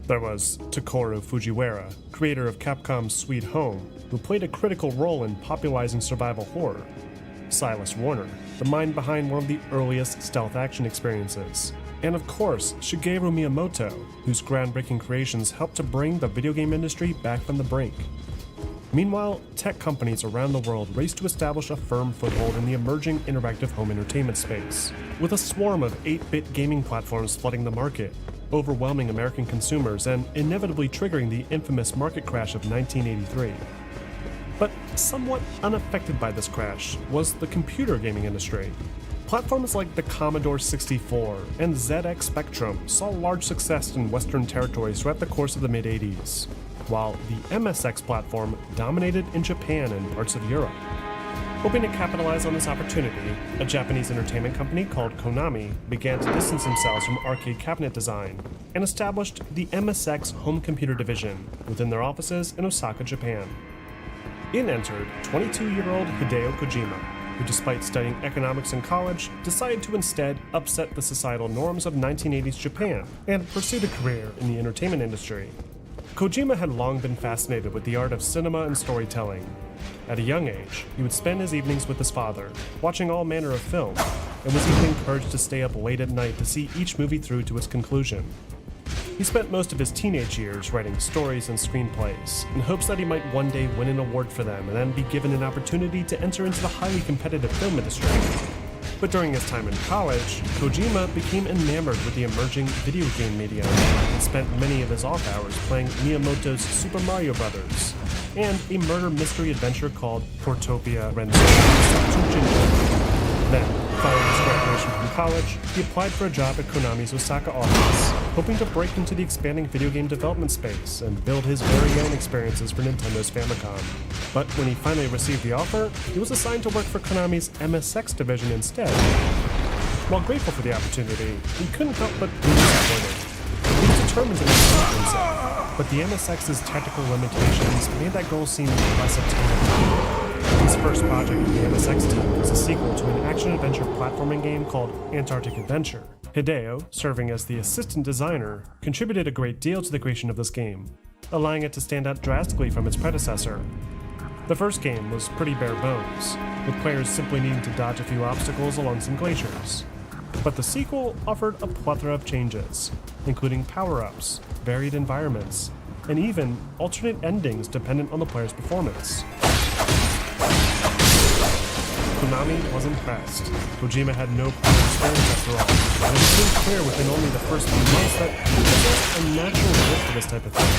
S11: There was Takeru Fujiwara, creator of Capcom's Sweet Home, who played a critical role in popularizing survival horror. Silas Warner, the mind behind one of the earliest stealth action experiences. And of course, Shigeru Miyamoto, whose groundbreaking creations helped to bring the video game industry back from the brink. Meanwhile, tech companies around the world raced to establish a firm foothold in the emerging interactive home entertainment space, with a swarm of 8-bit gaming platforms flooding the market, overwhelming American consumers and inevitably triggering the infamous market crash of 1983. But somewhat unaffected by this crash was the computer gaming industry. Platforms like the Commodore 64 and ZX Spectrum saw large success in Western territories throughout the course of the mid-80s, while the MSX platform dominated in Japan and parts of Europe. Hoping to capitalize on this opportunity, a Japanese entertainment company called Konami began to distance themselves from arcade cabinet design and established the MSX home computer division within their offices in Osaka, Japan. In entered 22-year-old Hideo Kojima, who despite studying economics in college, decided to instead upset the societal norms of 1980s Japan and pursued a career in the entertainment industry. Kojima had long been fascinated with the art of cinema and storytelling. At a young age, he would spend his evenings with his father, watching all manner of film, and was even encouraged to stay up late at night to see each movie through to its conclusion. He spent most of his teenage years writing stories and screenplays, in hopes that he might one day win an award for them and then be given an opportunity to enter into the highly competitive film industry. But during his time in college, Kojima became enamored with the emerging video game medium and spent many of his off hours playing Miyamoto's Super Mario Bros. And a murder mystery adventure called Portopia Renzo. Then, following his graduation from college, he applied for a job at Konami's Osaka office, hoping to break into the expanding video game development space and build his very own experiences for Nintendo's Famicom. But when he finally received the offer, he was assigned to work for Konami's MSX division instead. While grateful for the opportunity, he couldn't help but be disappointed. He was determined to make something for himself, but the MSX's technical limitations made that goal seem less attainable. His first project with the MSX team was a sequel to an action-adventure platforming game called Antarctic Adventure. Hideo, serving as the assistant designer, contributed a great deal to the creation of this game, allowing it to stand out drastically from its predecessor. The first game was pretty bare bones, with players simply needing to dodge a few obstacles along some glaciers. But the sequel offered a plethora of changes, including power-ups, varied environments, and even alternate endings dependent on the player's performance. Konami was impressed. Kojima had no prior experience after all, and it became clear within only the first few months that he possessed a natural gift for this type of thing.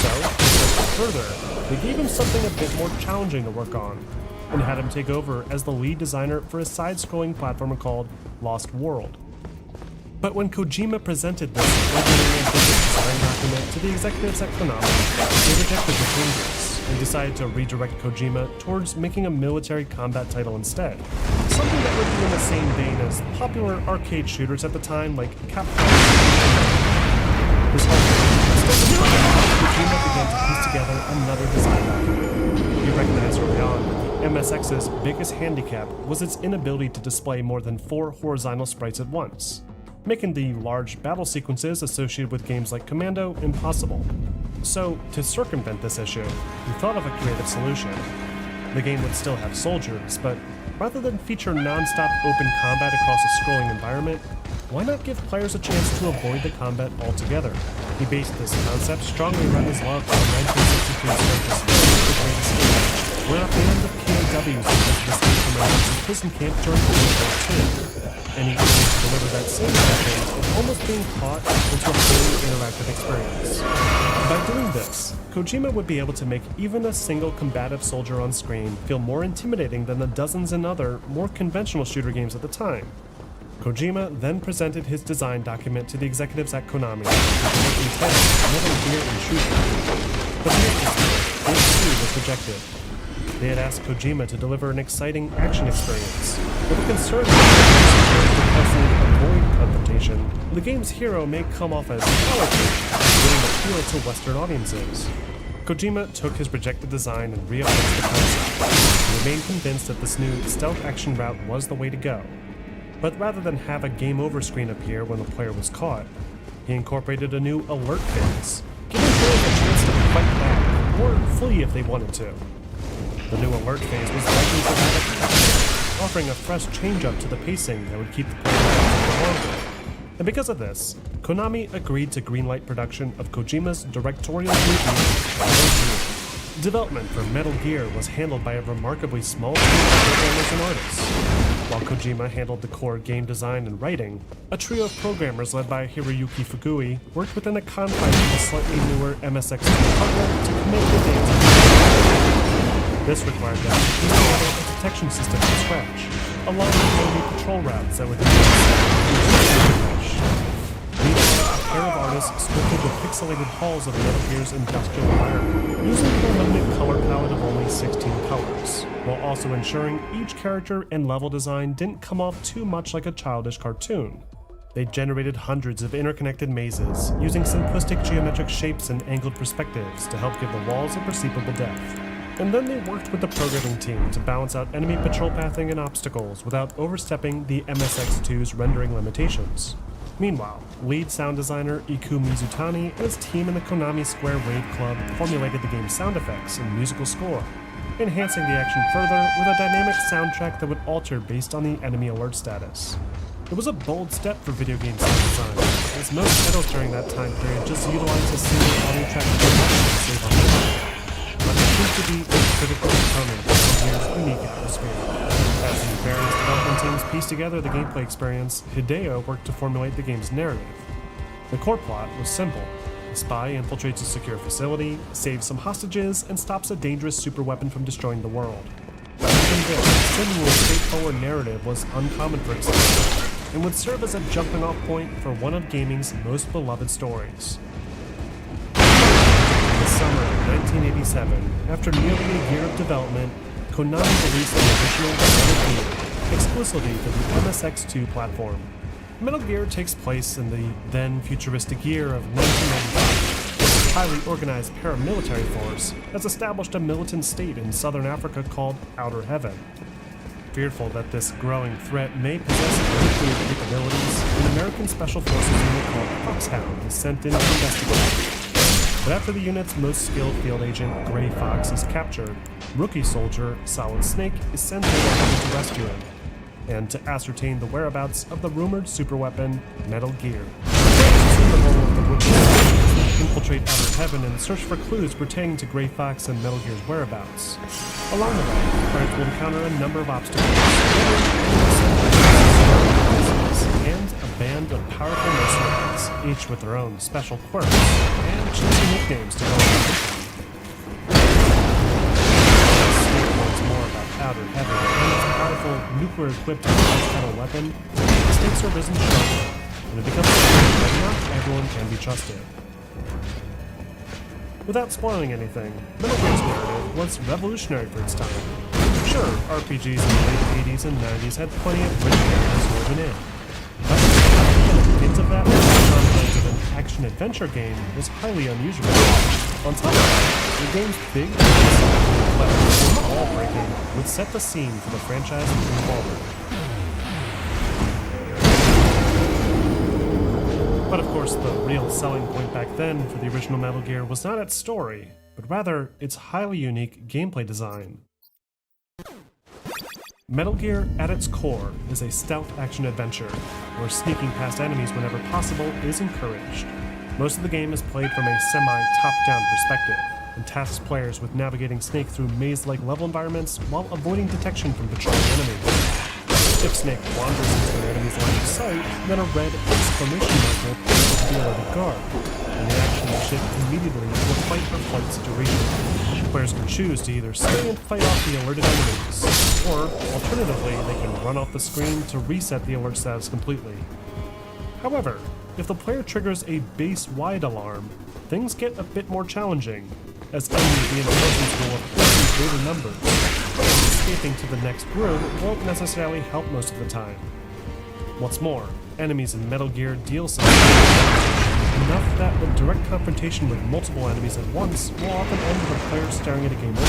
S11: So, to go further, they gave him something a bit more challenging to work on, and had him take over as the lead designer for a side-scrolling platformer called Lost World. But when Kojima presented this overly ambitious design document to the executives at Konami, they rejected the changes and decided to redirect Kojima towards making a military combat title instead. Something that would be in the same vein as popular arcade shooters at the time like Capcom. This whole Kojima began to piece together another design document. He recognized early on that the MSX's biggest handicap was its inability to display more than 4 horizontal sprites at once, making the large battle sequences associated with games like Commando impossible. So, to circumvent this issue, he thought of a creative solution. The game would still have soldiers, but rather than feature non-stop open combat across a scrolling environment, why not give players a chance to avoid the combat altogether? He based this concept strongly around his love for the 1963 Sturgis The Greatest Escape, where a band of POWs attempted to escape from a Nazi prison camp during World War II. any game to deliver that same impression of almost being caught into a fully interactive experience. By doing this, Kojima would be able to make even a single combative soldier on screen feel more intimidating than the dozens and other, more conventional shooter games at the time. Kojima then presented his design document to the executives at Konami, making Metal Gear Intrusion. But this too was rejected. They had asked Kojima to deliver an exciting action experience, with a concern that avoid confrontation. The game's hero may come off as cowardly, giving appeal to Western audiences. Kojima took his rejected design and reappraised the concept. He remained convinced that this new stealth action route was the way to go. But rather than have a game over screen appear when the player was caught, he incorporated a new alert phase, giving players a chance to fight back, or flee if they wanted to. The new alert phase was likely dramatic, offering a fresh change-up to the pacing that would keep the player for longer. And because of this, Konami agreed to greenlight production of Kojima's directorial movie, Metal Gear. Development for Metal Gear was handled by a remarkably small team of programmers and artists. While Kojima handled the core game design and writing, a trio of programmers led by Hiroyuki Fukui worked within the confines of the slightly newer MSX2 hardware to commit the game. This required them to model a detection system from scratch, along with enemy patrol routes that would meanwhile, a pair of artists sculpted the pixelated halls of Metal Gear's industrial environment, using a limited color palette of only 16 colors, while also ensuring each character and level design didn't come off too much like a childish cartoon. They generated hundreds of interconnected mazes, using simplistic geometric shapes and angled perspectives to help give the walls a perceivable depth. And then they worked with the programming team to balance out enemy patrol pathing and obstacles without overstepping the MSX2's rendering limitations. Meanwhile, lead sound designer Iku Mizutani and his team in the Konami Square Wave Club formulated the game's sound effects and musical score, enhancing the action further with a dynamic soundtrack that would alter based on the enemy alert status. It was a bold step for video game sound design, as most titles during that time period just utilized a single audio track to save on memory. But it proved to be a critical component of the game's unique atmosphere. As the various development teams pieced together the gameplay experience, Hideo worked to formulate the game's narrative. The core plot was simple. A spy infiltrates a secure facility, saves some hostages, and stops a dangerous superweapon from destroying the world. Even this seemingly straightforward narrative was uncommon for its time, and would serve as a jumping-off point for one of gaming's most beloved stories. In the summer of 1987, after nearly a year of development, Konami released the original Metal Gear, exclusively for the MSX2 platform. Metal Gear takes place in the then futuristic year of 1995. A highly organized paramilitary force has established a militant state in southern Africa called Outer Heaven. Fearful that this growing threat may possess nuclear capabilities, an American Special Forces unit called Foxhound is sent in to investigate. But after the unit's most skilled field agent, Gray Fox, is captured, rookie soldier Solid Snake is sent in to rescue him, and to ascertain the whereabouts of the rumored superweapon, Metal Gear. The role of the rookie infiltrate Outer Heaven and search for clues pertaining to Gray Fox and Metal Gear's whereabouts. Along the way, players will encounter a number of obstacles, and a band of powerful mercenaries, each with their own special quirks and cheesy nicknames to go along with them. Snake learns more about Outer Heaven and its powerful nuclear-equipped metal weapon. The stakes are risen sharply, and it becomes clear that not everyone can be trusted. Without spoiling anything, Metal Gear's narrative was revolutionary for its time. Sure, RPGs in the late 80s and 90s had plenty of rich narratives woven in, but a hint of that in the confines of an action-adventure game was highly unusual. On top of that, the game's big, clever, wall-breaking would set the scene for the franchise moving forward. But of course, the real selling point back then for the original Metal Gear was not its story, but rather its highly unique gameplay design. Metal Gear, at its core, is a stealth action-adventure, where sneaking past enemies whenever possible is encouraged. Most of the game is played from a semi-top-down perspective, and tasks players with navigating Snake through maze-like level environments while avoiding detection from patrolling enemies. If Snake wanders into an enemy's line of sight, then a red exclamation mark will pop up the alerted guard, and the action will shift immediately to a fight or flight situation. Players can choose to either stay and fight off the alerted enemies, or alternatively, they can run off the screen to reset the alert status completely. However, if the player triggers a base-wide alarm, things get a bit more challenging, as enemy reinforcements will appear in greater numbers, and escaping to the next room won't necessarily help most of the time. What's more, enemies in Metal Gear deal some damage, enough that a direct confrontation with multiple enemies at once will often end with a player staring at a game over.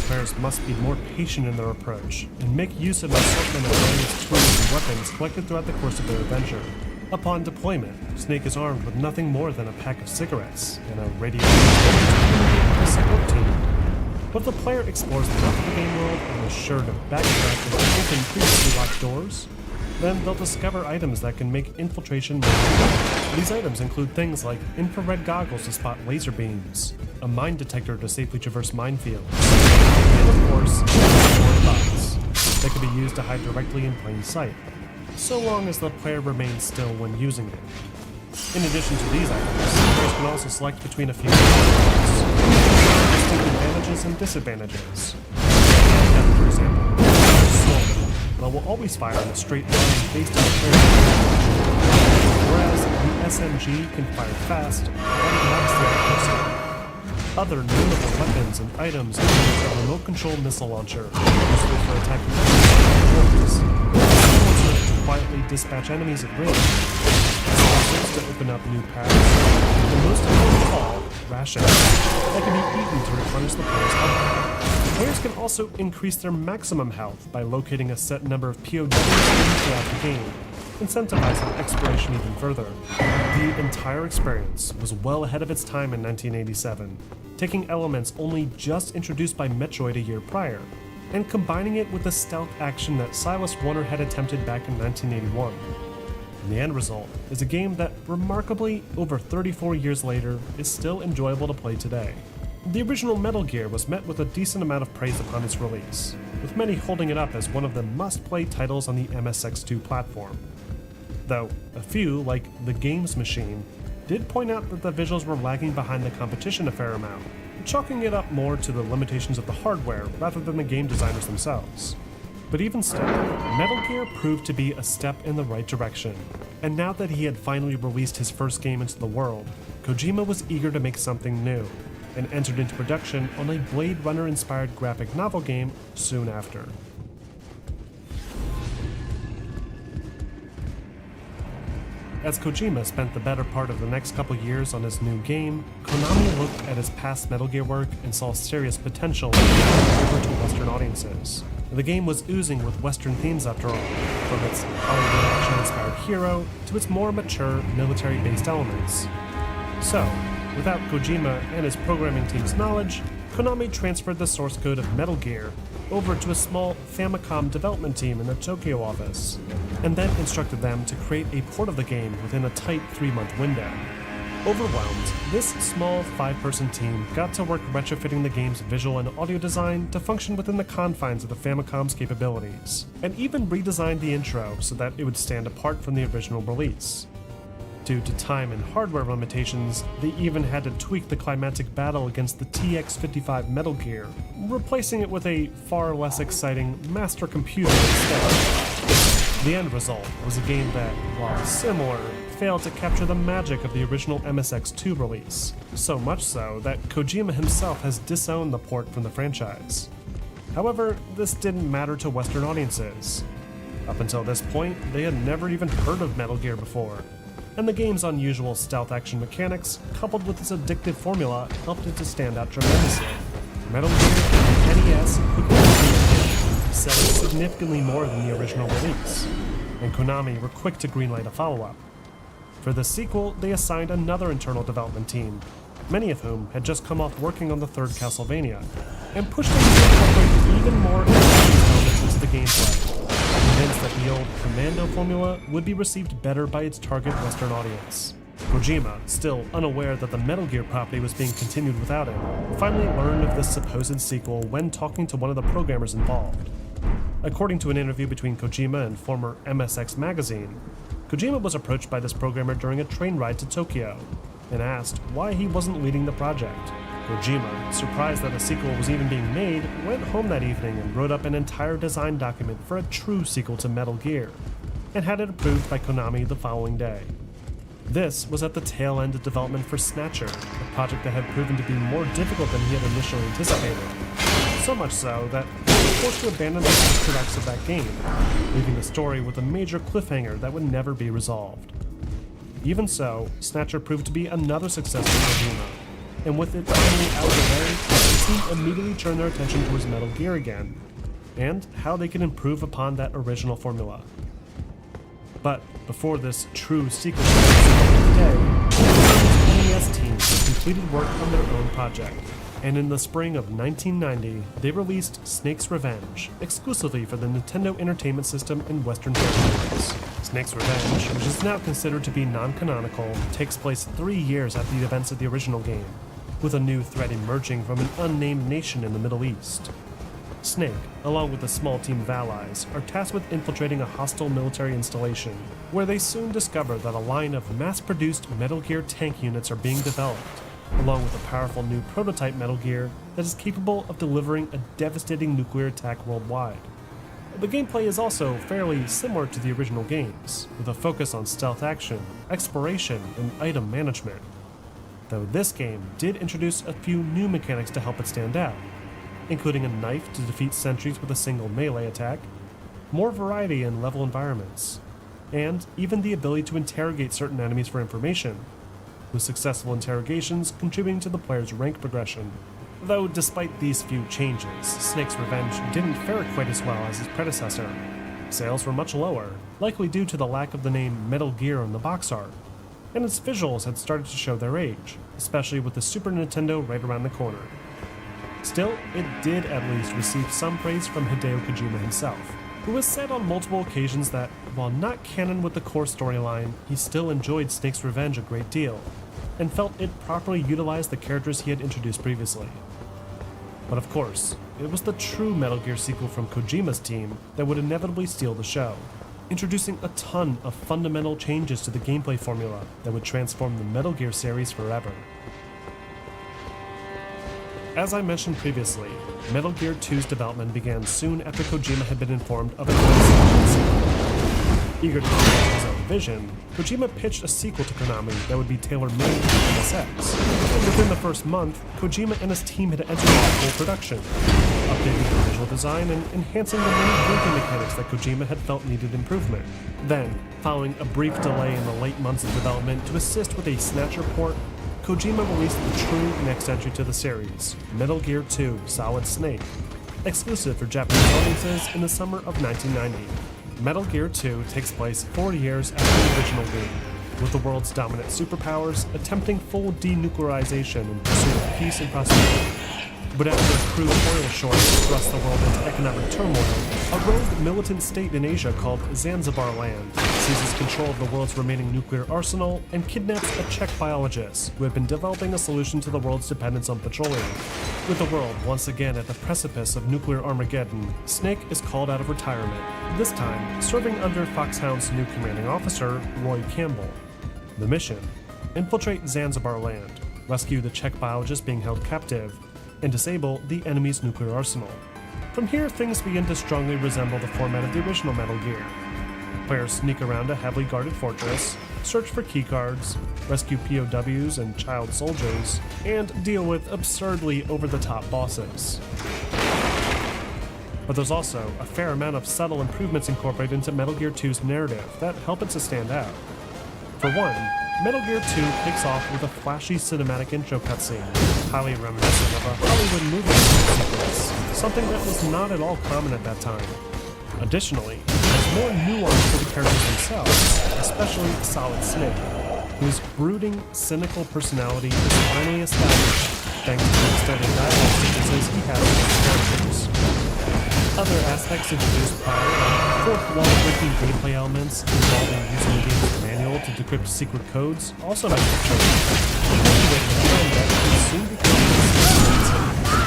S11: Players must be more patient in their approach, and make use of an assortment of various tools and weapons collected throughout the course of their adventure. Upon deployment, Snake is armed with nothing more than a pack of cigarettes and a radio to support team. But if the player explores enough of the game world and is sure to backtrack and open previously locked doors, then they'll discover items that can make infiltration more difficult. These items include things like infrared goggles to spot laser beams, a mine detector to safely traverse minefields, and of course, bots that can be used to hide directly in plain sight, so long as the player remains still when using it. In addition to these items, players can also select between a few distinct advantages and disadvantages. For example, slow, but will always fire in a straight line based on the player, whereas the SMG can fire fast and knocks the other person. Other notable weapons and items include a remote control missile launcher, useful for attacking enemies, to quietly dispatch enemies at range, explosives to open up new paths, and most important of all, rations that can be eaten to replenish the player's health. Players can also increase their maximum health by locating a set number of POWs throughout the game, incentivizing exploration even further. The entire experience was well ahead of its time in 1987, taking elements only just introduced by Metroid a year prior, and combining it with the stealth action that Silas Warner had attempted back in 1981. And the end result is a game that, remarkably, over 34 years later, is still enjoyable to play today. The original Metal Gear was met with a decent amount of praise upon its release, with many holding it up as one of the must-play titles on the MSX2 platform. Though, a few, like The Games Machine, did point out that the visuals were lagging behind the competition a fair amount, chalking it up more to the limitations of the hardware rather than the game designers themselves. But even still, Metal Gear proved to be a step in the right direction, and now that he had finally released his first game into the world, Kojima was eager to make something new, and entered into production on a Blade Runner-inspired graphic novel game soon after. As Kojima spent the better part of the next couple years on his new game, Konami looked at his past Metal Gear work and saw serious potential in over to Western audiences. The game was oozing with Western themes after all, from its Hollywood action-inspired hero to its more mature military-based elements. So, without Kojima and his programming team's knowledge, Konami transferred the source code of Metal Gear over to a small Famicom development team in the Tokyo office, and then instructed them to create a port of the game within a tight 3-month window. Overwhelmed, this small 5-person team got to work retrofitting the game's visual and audio design to function within the confines of the Famicom's capabilities, and even redesigned the intro so that it would stand apart from the original release. Due to time and hardware limitations, they even had to tweak the climactic battle against the TX-55 Metal Gear, replacing it with a far less exciting master computer instead. The end result was a game that, while similar, failed to capture the magic of the original MSX2 release, so much so that Kojima himself has disowned the port from the franchise. However, this didn't matter to Western audiences. Up until this point, they had never even heard of Metal Gear before, and the game's unusual stealth action mechanics, coupled with its addictive formula, helped it to stand out tremendously. Metal Gear and NES quickly selling significantly more than the original release, and Konami were quick to greenlight a follow-up. For the sequel, they assigned another internal development team, many of whom had just come off working on the third Castlevania, and pushed them to incorporate even more elements into the gameplay, convinced that the old Commando formula would be received better by its target Western audience. Kojima, still unaware that the Metal Gear property was being continued without him, finally learned of this supposed sequel when talking to one of the programmers involved. According to an interview between Kojima and former MSX Magazine, Kojima was approached by this programmer during a train ride to Tokyo and asked why he wasn't leading the project. Kojima, surprised that a sequel was even being made, went home that evening and wrote up an entire design document for a true sequel to Metal Gear, and had it approved by Konami the following day. This was at the tail end of development for Snatcher, a project that had proven to be more difficult than he had initially anticipated. So much so that he was forced to abandon the after acts of that game, leaving the story with a major cliffhanger that would never be resolved. Even so, Snatcher proved to be another success for Kojima, and with it finally out of the way, the team immediately turned their attention towards Metal Gear again, and how they could improve upon that original formula. But before this true sequel today, the NES team completed work on their own project, and in the spring of 1990, they released Snake's Revenge, exclusively for the Nintendo Entertainment System in Western territories. Snake's Revenge, which is now considered to be non-canonical, takes place 3 years after the events of the original game, with a new threat emerging from an unnamed nation in the Middle East. Snake, along with a small team of allies, are tasked with infiltrating a hostile military installation, where they soon discover that a line of mass-produced Metal Gear tank units are being developed, along with a powerful new prototype Metal Gear that is capable of delivering a devastating nuclear attack worldwide. The gameplay is also fairly similar to the original games, with a focus on stealth action, exploration, and item management. Though this game did introduce a few new mechanics to help it stand out, including a knife to defeat sentries with a single melee attack, more variety in level environments, and even the ability to interrogate certain enemies for information, with successful interrogations contributing to the player's rank progression. Though despite these few changes, Snake's Revenge didn't fare quite as well as its predecessor. Sales were much lower, likely due to the lack of the name Metal Gear on the box art, and its visuals had started to show their age, especially with the Super Nintendo right around the corner. Still, it did at least receive some praise from Hideo Kojima himself, who has said on multiple occasions that, while not canon with the core storyline, he still enjoyed Snake's Revenge a great deal, and felt it properly utilized the characters he had introduced previously. But of course, it was the true Metal Gear sequel from Kojima's team that would inevitably steal the show, introducing a ton of fundamental changes to the gameplay formula that would transform the Metal Gear series forever. As I mentioned previously, Metal Gear 2's development began soon after Kojima had been informed of a sequel. Eager to realize his own vision, Kojima pitched a sequel to Konami that would be tailor-made for MSX. And within the first month, Kojima and his team had entered full production, updating the visual design and enhancing the many gameplay mechanics that Kojima had felt needed improvement. Then, following a brief delay in the late months of development to assist with a Snatcher port, Kojima released the true next entry to the series, Metal Gear 2 Solid Snake, exclusive for Japanese audiences in the summer of 1990. Metal Gear 2 takes place 4 years after the original game, with the world's dominant superpowers attempting full denuclearization in pursuit of peace and prosperity. But after a crude oil shortage thrust the world into economic turmoil, a rogue militant state in Asia called Zanzibar Land seizes control of the world's remaining nuclear arsenal and kidnaps a Czech biologist who had been developing a solution to the world's dependence on petroleum. With the world once again at the precipice of nuclear Armageddon, Snake is called out of retirement, this time serving under Foxhound's new commanding officer, Roy Campbell. The mission: infiltrate Zanzibar Land, rescue the Czech biologist being held captive, and disable the enemy's nuclear arsenal. From here, things begin to strongly resemble the format of the original Metal Gear. Players sneak around a heavily guarded fortress, search for keycards, rescue POWs and child soldiers, and deal with absurdly over-the-top bosses. But there's also a fair amount of subtle improvements incorporated into Metal Gear 2's narrative that help it to stand out. For one, Metal Gear 2 kicks off with a flashy cinematic intro cutscene, highly reminiscent of a Hollywood movie sequence, something that was not at all common at that time. Additionally, there's more nuance to the characters themselves, especially Solid Snake, whose brooding, cynical personality is finally established thanks to the extended dialogue sequences he has with his characters. Other aspects introduced prior, like fourth wall-breaking gameplay elements involving using the game's manual to decrypt secret codes, also might be chosen, cultivating a trend that can soon become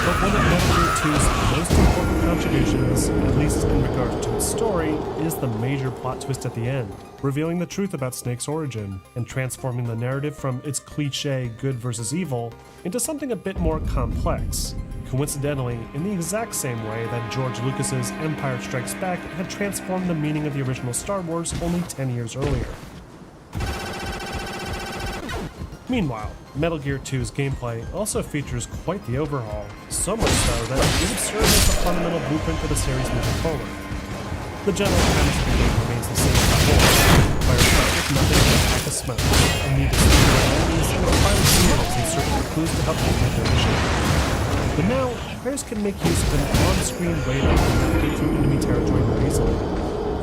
S11: but one of Metal Gear 2's most important contributions, at least in regards to its story, is the major plot twist at the end, revealing the truth about Snake's origin, and transforming the narrative from its cliché good versus evil into something a bit more complex, coincidentally in the exact same way that George Lucas's Empire Strikes Back had transformed the meaning of the original Star Wars only 10 years earlier. Meanwhile, Metal Gear 2's gameplay also features quite the overhaul, so much so that it would serve as the fundamental blueprint for the series moving forward. The general premise of the game remains the same as before. Players start with nothing but a pack of smoke, and need to see their enemies and pilot vehicles in search for clues to help complete their mission. But now, players can make use of an on-screen radar to navigate through enemy territory more easily.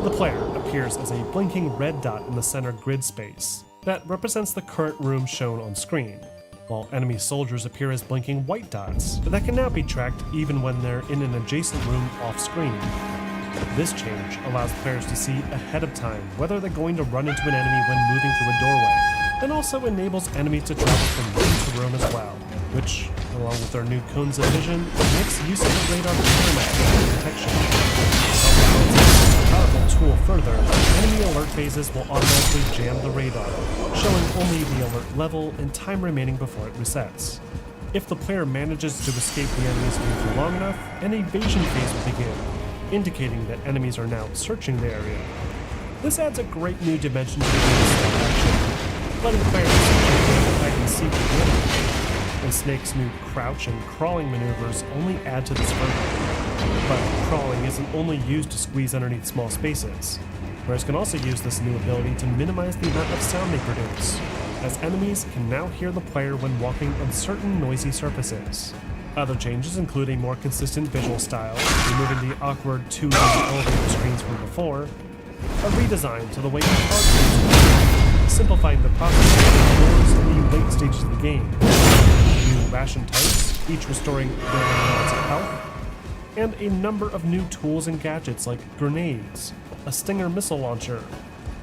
S11: The player appears as a blinking red dot in the center grid space that represents the current room shown on screen, while enemy soldiers appear as blinking white dots that can now be tracked even when they're in an adjacent room off-screen. This change allows players to see ahead of time whether they're going to run into an enemy when moving through a doorway, and also enables enemies to travel from room to room as well, which, along with their new cones of vision, makes use of the radar paramount for detection. Powerful tool further, enemy alert phases will automatically jam the radar, showing only the alert level and time remaining before it resets. If the player manages to escape the enemy's view for long enough, an evasion phase will begin, indicating that enemies are now searching the area. This adds a great new dimension to the game's stealth action, letting players hide and seek with the enemy, and Snake's new crouch and crawling maneuvers only add to this further. But crawling isn't only used to squeeze underneath small spaces. Players can also use this new ability to minimize the amount of sound they produce, as enemies can now hear the player when walking on certain noisy surfaces. Other changes include a more consistent visual style, removing the awkward 2D elevator screens from before, a redesign to the way the cards work, simplifying the process of doors in the late stages of the game, new ration types, each restoring their amounts of health, and a number of new tools and gadgets like grenades, a Stinger missile launcher,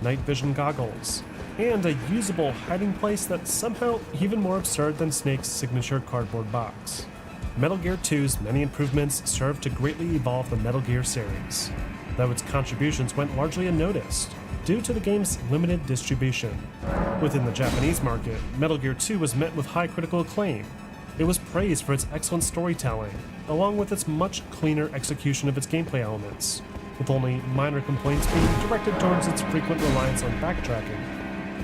S11: night vision goggles, and a usable hiding place that's somehow even more absurd than Snake's signature cardboard box. Metal Gear 2's many improvements served to greatly evolve the Metal Gear series, though its contributions went largely unnoticed due to the game's limited distribution. Within the Japanese market, Metal Gear 2 was met with high critical acclaim. It was praised for its excellent storytelling, along with its much cleaner execution of its gameplay elements, with only minor complaints being directed towards its frequent reliance on backtracking.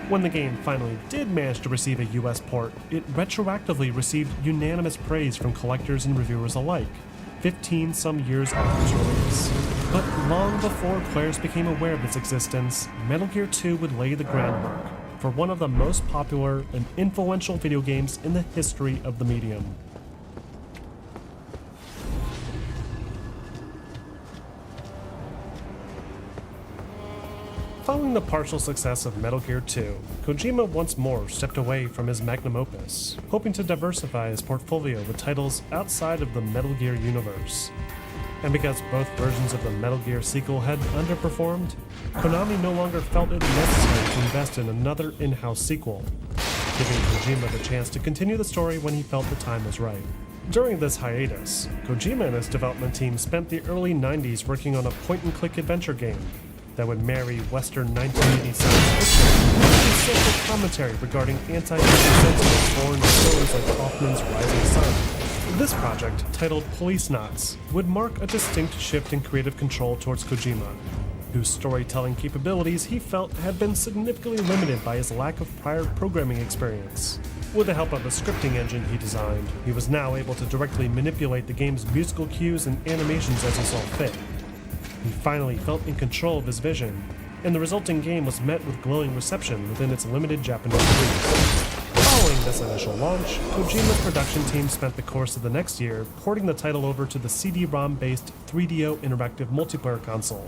S11: When the game finally did manage to receive a US port, it retroactively received unanimous praise from collectors and reviewers alike, 15 some years after its release. But long before players became aware of its existence, Metal Gear 2 would lay the groundwork for one of the most popular and influential video games in the history of the medium. Following the partial success of Metal Gear 2, Kojima once more stepped away from his magnum opus, hoping to diversify his portfolio with titles outside of the Metal Gear universe. And because both versions of the Metal Gear sequel had underperformed, Konami no longer felt it necessary to invest in another in-house sequel, giving Kojima the chance to continue the story when he felt the time was right. During this hiatus, Kojima and his development team spent the early 90s working on a point-and-click adventure game that would marry Western 1980s science fiction with social commentary regarding anti-Asian sentiments born in stories like Hoffman's Rising Sun. This project, titled Policenauts, would mark a distinct shift in creative control towards Kojima, whose storytelling capabilities he felt had been significantly limited by his lack of prior programming experience. With the help of a scripting engine he designed, he was now able to directly manipulate the game's musical cues and animations as he saw fit. He finally felt in control of his vision, and the resulting game was met with glowing reception within its limited Japanese release. Following this initial launch, Kojima's production team spent the course of the next year porting the title over to the CD-ROM-based 3DO interactive multiplayer console.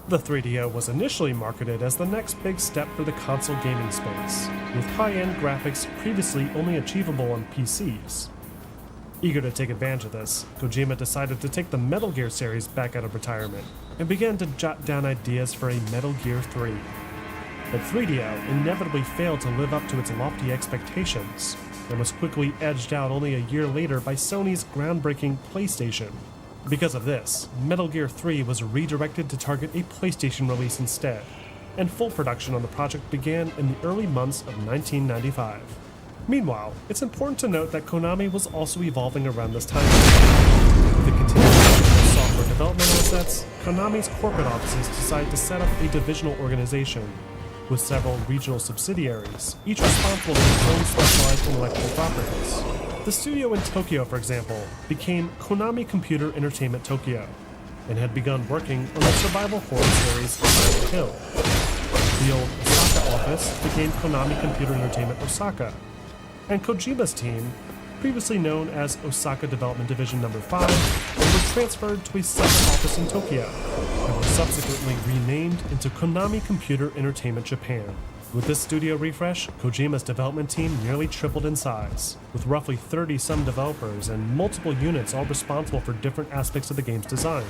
S11: The 3DO was initially marketed as the next big step for the console gaming space, with high-end graphics previously only achievable on PCs. Eager to take advantage of this, Kojima decided to take the Metal Gear series back out of retirement and began to jot down ideas for a Metal Gear 3. But 3DO inevitably failed to live up to its lofty expectations and was quickly edged out only a year later by Sony's groundbreaking PlayStation. Because of this, Metal Gear 3 was redirected to target a PlayStation release instead, and full production on the project began in the early months of 1995. Meanwhile, it's important to note that Konami was also evolving around this time. With the continuation of software development assets, Konami's corporate offices decided to set up a divisional organization with several regional subsidiaries, each responsible for its own specialized intellectual properties. The studio in Tokyo, for example, became Konami Computer Entertainment Tokyo, and had begun working on the survival horror series Silent Hill. The old Osaka office became Konami Computer Entertainment Osaka, and Kojima's team, previously known as Osaka Development Division No. 5, were transferred to a separate office in Tokyo, and were subsequently renamed into Konami Computer Entertainment Japan. With this studio refresh, Kojima's development team nearly tripled in size, with roughly 30-some developers and multiple units all responsible for different aspects of the game's design.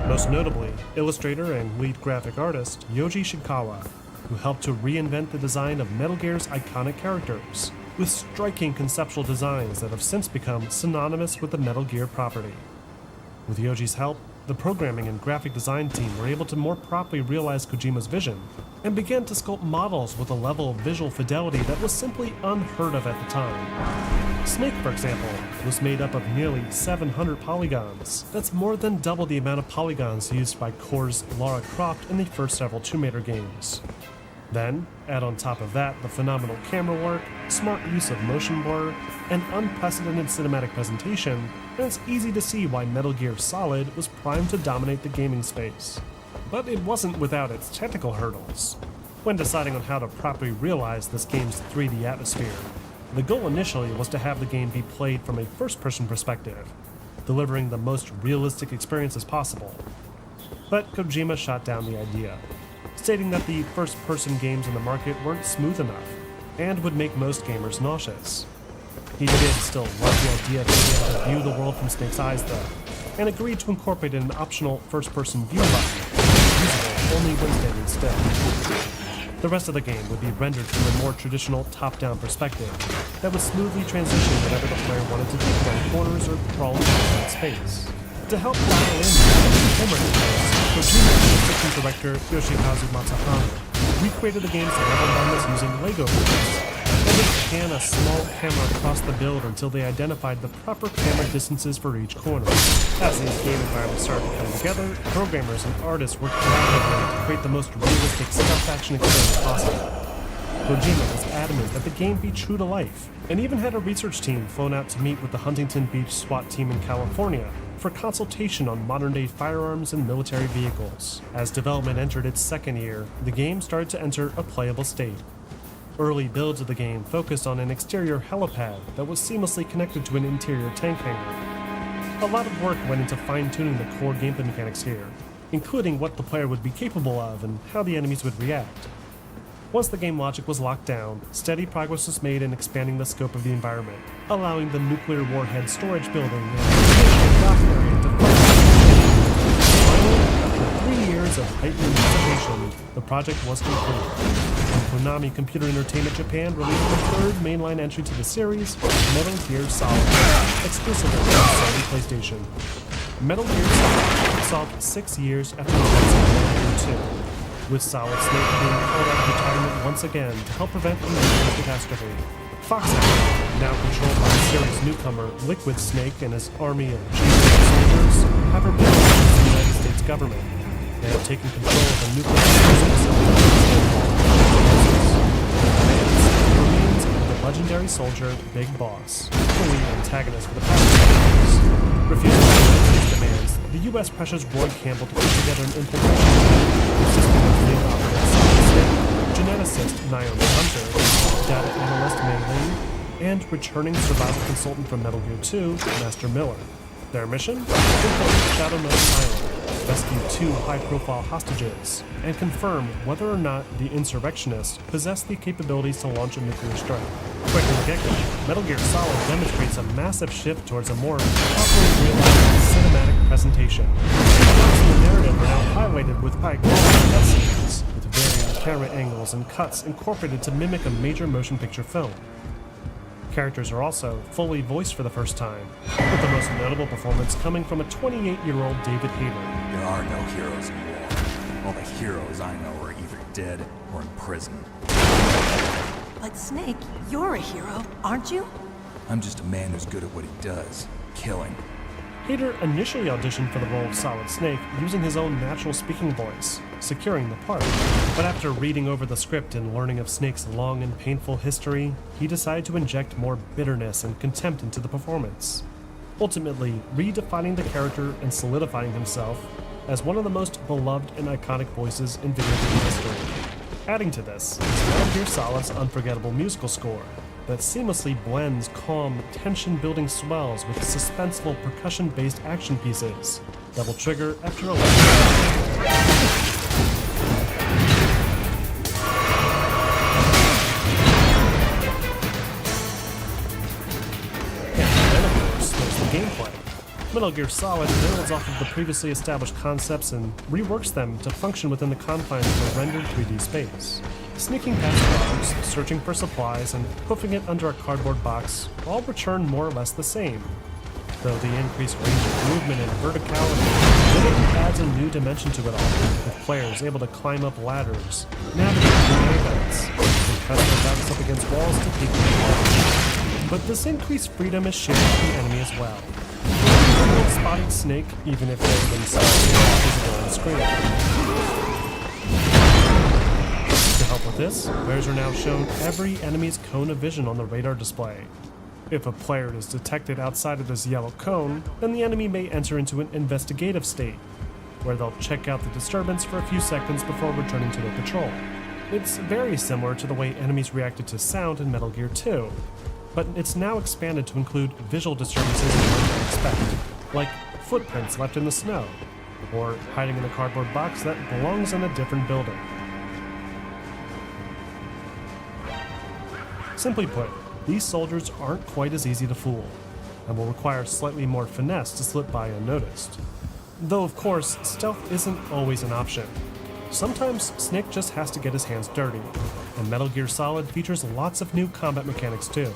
S11: Most notably, illustrator and lead graphic artist Yoji Shinkawa, who helped to reinvent the design of Metal Gear's iconic characters, with striking conceptual designs that have since become synonymous with the Metal Gear property. With Yoji's help, the programming and graphic design team were able to more properly realize Kojima's vision, and began to sculpt models with a level of visual fidelity that was simply unheard of at the time. Snake, for example, was made up of nearly 700 polygons. That's more than double the amount of polygons used by Core's Lara Croft in the first several Tomb Raider games. Then, add on top of that the phenomenal camera work, smart use of motion blur, and unprecedented cinematic presentation, and it's easy to see why Metal Gear Solid was primed to dominate the gaming space. But it wasn't without its technical hurdles. When deciding on how to properly realize this game's 3D atmosphere, the goal initially was to have the game be played from a first-person perspective, delivering the most realistic experiences possible. But Kojima shot down the idea, stating that the first-person games in the market weren't smooth enough, and would make most gamers nauseous. He did still love the idea of being able to view the world from Snake's eyes though, and agreed to incorporate an optional first-person view button, usable only when standing still. The rest of the game would be rendered from a more traditional top-down perspective that would smoothly transition whenever the player wanted to take around corners or crawl into space. To help dial in the camera details, Kojima's assistant director Yoshikazu Matsuhama recreated the game's level numbers using Lego bricks, and would pan a small camera across the build until they identified the proper camera distances for each corner. As these game environments started to come together, programmers and artists worked collaboratively to create the most realistic stealth action experience possible. Kojima was adamant that the game be true to life, and even had a research team flown out to meet with the Huntington Beach SWAT team in California for consultation on modern-day firearms and military vehicles. As development entered its second year, the game started to enter a playable state. Early builds of the game focused on an exterior helipad that was seamlessly connected to an interior tank hangar. A lot of work went into fine-tuning the core gameplay mechanics here, including what the player would be capable of and how the enemies would react. Once the game logic was locked down, steady progress was made in expanding the scope of the environment, allowing the nuclear warhead storage building and the dock area to function. Finally, after 3 years of heightened anticipation, the project was complete, and Konami Computer Entertainment Japan released the third mainline entry to the series, Metal Gear Solid, exclusively on Sony PlayStation. Metal Gear Solid solved 6 years after the release of Metal Gear 2. With Solid Snake being called out of retirement once again to help prevent a nuclear catastrophe. Foxconn, now controlled by the series newcomer Liquid Snake and his army of GM soldiers, have rebelled against the United States government. They have taken control of a nuclear facility remains of the legendary soldier Big Boss, the lead antagonist for the past 2 years. Refusing to meet these demands, the U.S. pressures Roy Campbell to put together an infiltration team consisting of field operative Solid Snake, geneticist Naomi Hunter, data analyst Mei Ling, and returning survival consultant from Metal Gear 2, Master Miller. Their mission? Infiltrate Shadow Moses Island, rescue 2 high-profile hostages, and confirm whether or not the insurrectionists possess the capabilities to launch a nuclear strike. Quick from the get-go, Metal Gear Solid demonstrates a massive shift towards a more properly realized cinematic presentation. Parts of the narrative are now highlighted with high-quality cutscenes, with varying camera angles and cuts incorporated to mimic a major motion picture film. Characters are also fully voiced for the first time, with the most notable performance coming from a 28-year-old David Hayter.
S15: There are no heroes in war. All the heroes I know are either dead or in prison.
S14: But Snake, you're a hero, aren't you?
S15: I'm just a man who's good at what he does, killing.
S11: Hayter initially auditioned for the role of Solid Snake using his own natural speaking voice, securing the part. But after reading over the script and learning of Snake's long and painful history, he decided to inject more bitterness and contempt into the performance, ultimately redefining the character and solidifying himself as one of the most beloved and iconic voices in video game history. Adding to this is Metal Gear Solid's unforgettable musical score that seamlessly blends calm, tension-building swells with suspenseful percussion-based action pieces. Double trigger after 11. Gameplay. Metal Gear Solid builds off of the previously established concepts and reworks them to function within the confines of a rendered 3D space. Sneaking past guards, searching for supplies, and hoofing it under a cardboard box all return more or less the same, though the increased range of movement and verticality really adds a new dimension to it all, with players able to climb up ladders, navigate through events, and press their backs up against walls to peek through. But this increased freedom is shared with the enemy as well. Everyone spotting Snake, even if they're themselves visible on screen. To help with this, players are now shown every enemy's cone of vision on the radar display. If a player is detected outside of this yellow cone, then the enemy may enter into an investigative state, where they'll check out the disturbance for a few seconds before returning to their patrol. It's very similar to the way enemies reacted to sound in Metal Gear 2, but it's now expanded to include visual disturbances you might expect, like footprints left in the snow, or hiding in a cardboard box that belongs in a different building. Simply put, these soldiers aren't quite as easy to fool, and will require slightly more finesse to slip by unnoticed. Though of course, stealth isn't always an option. Sometimes Snake just has to get his hands dirty, and Metal Gear Solid features lots of new combat mechanics too.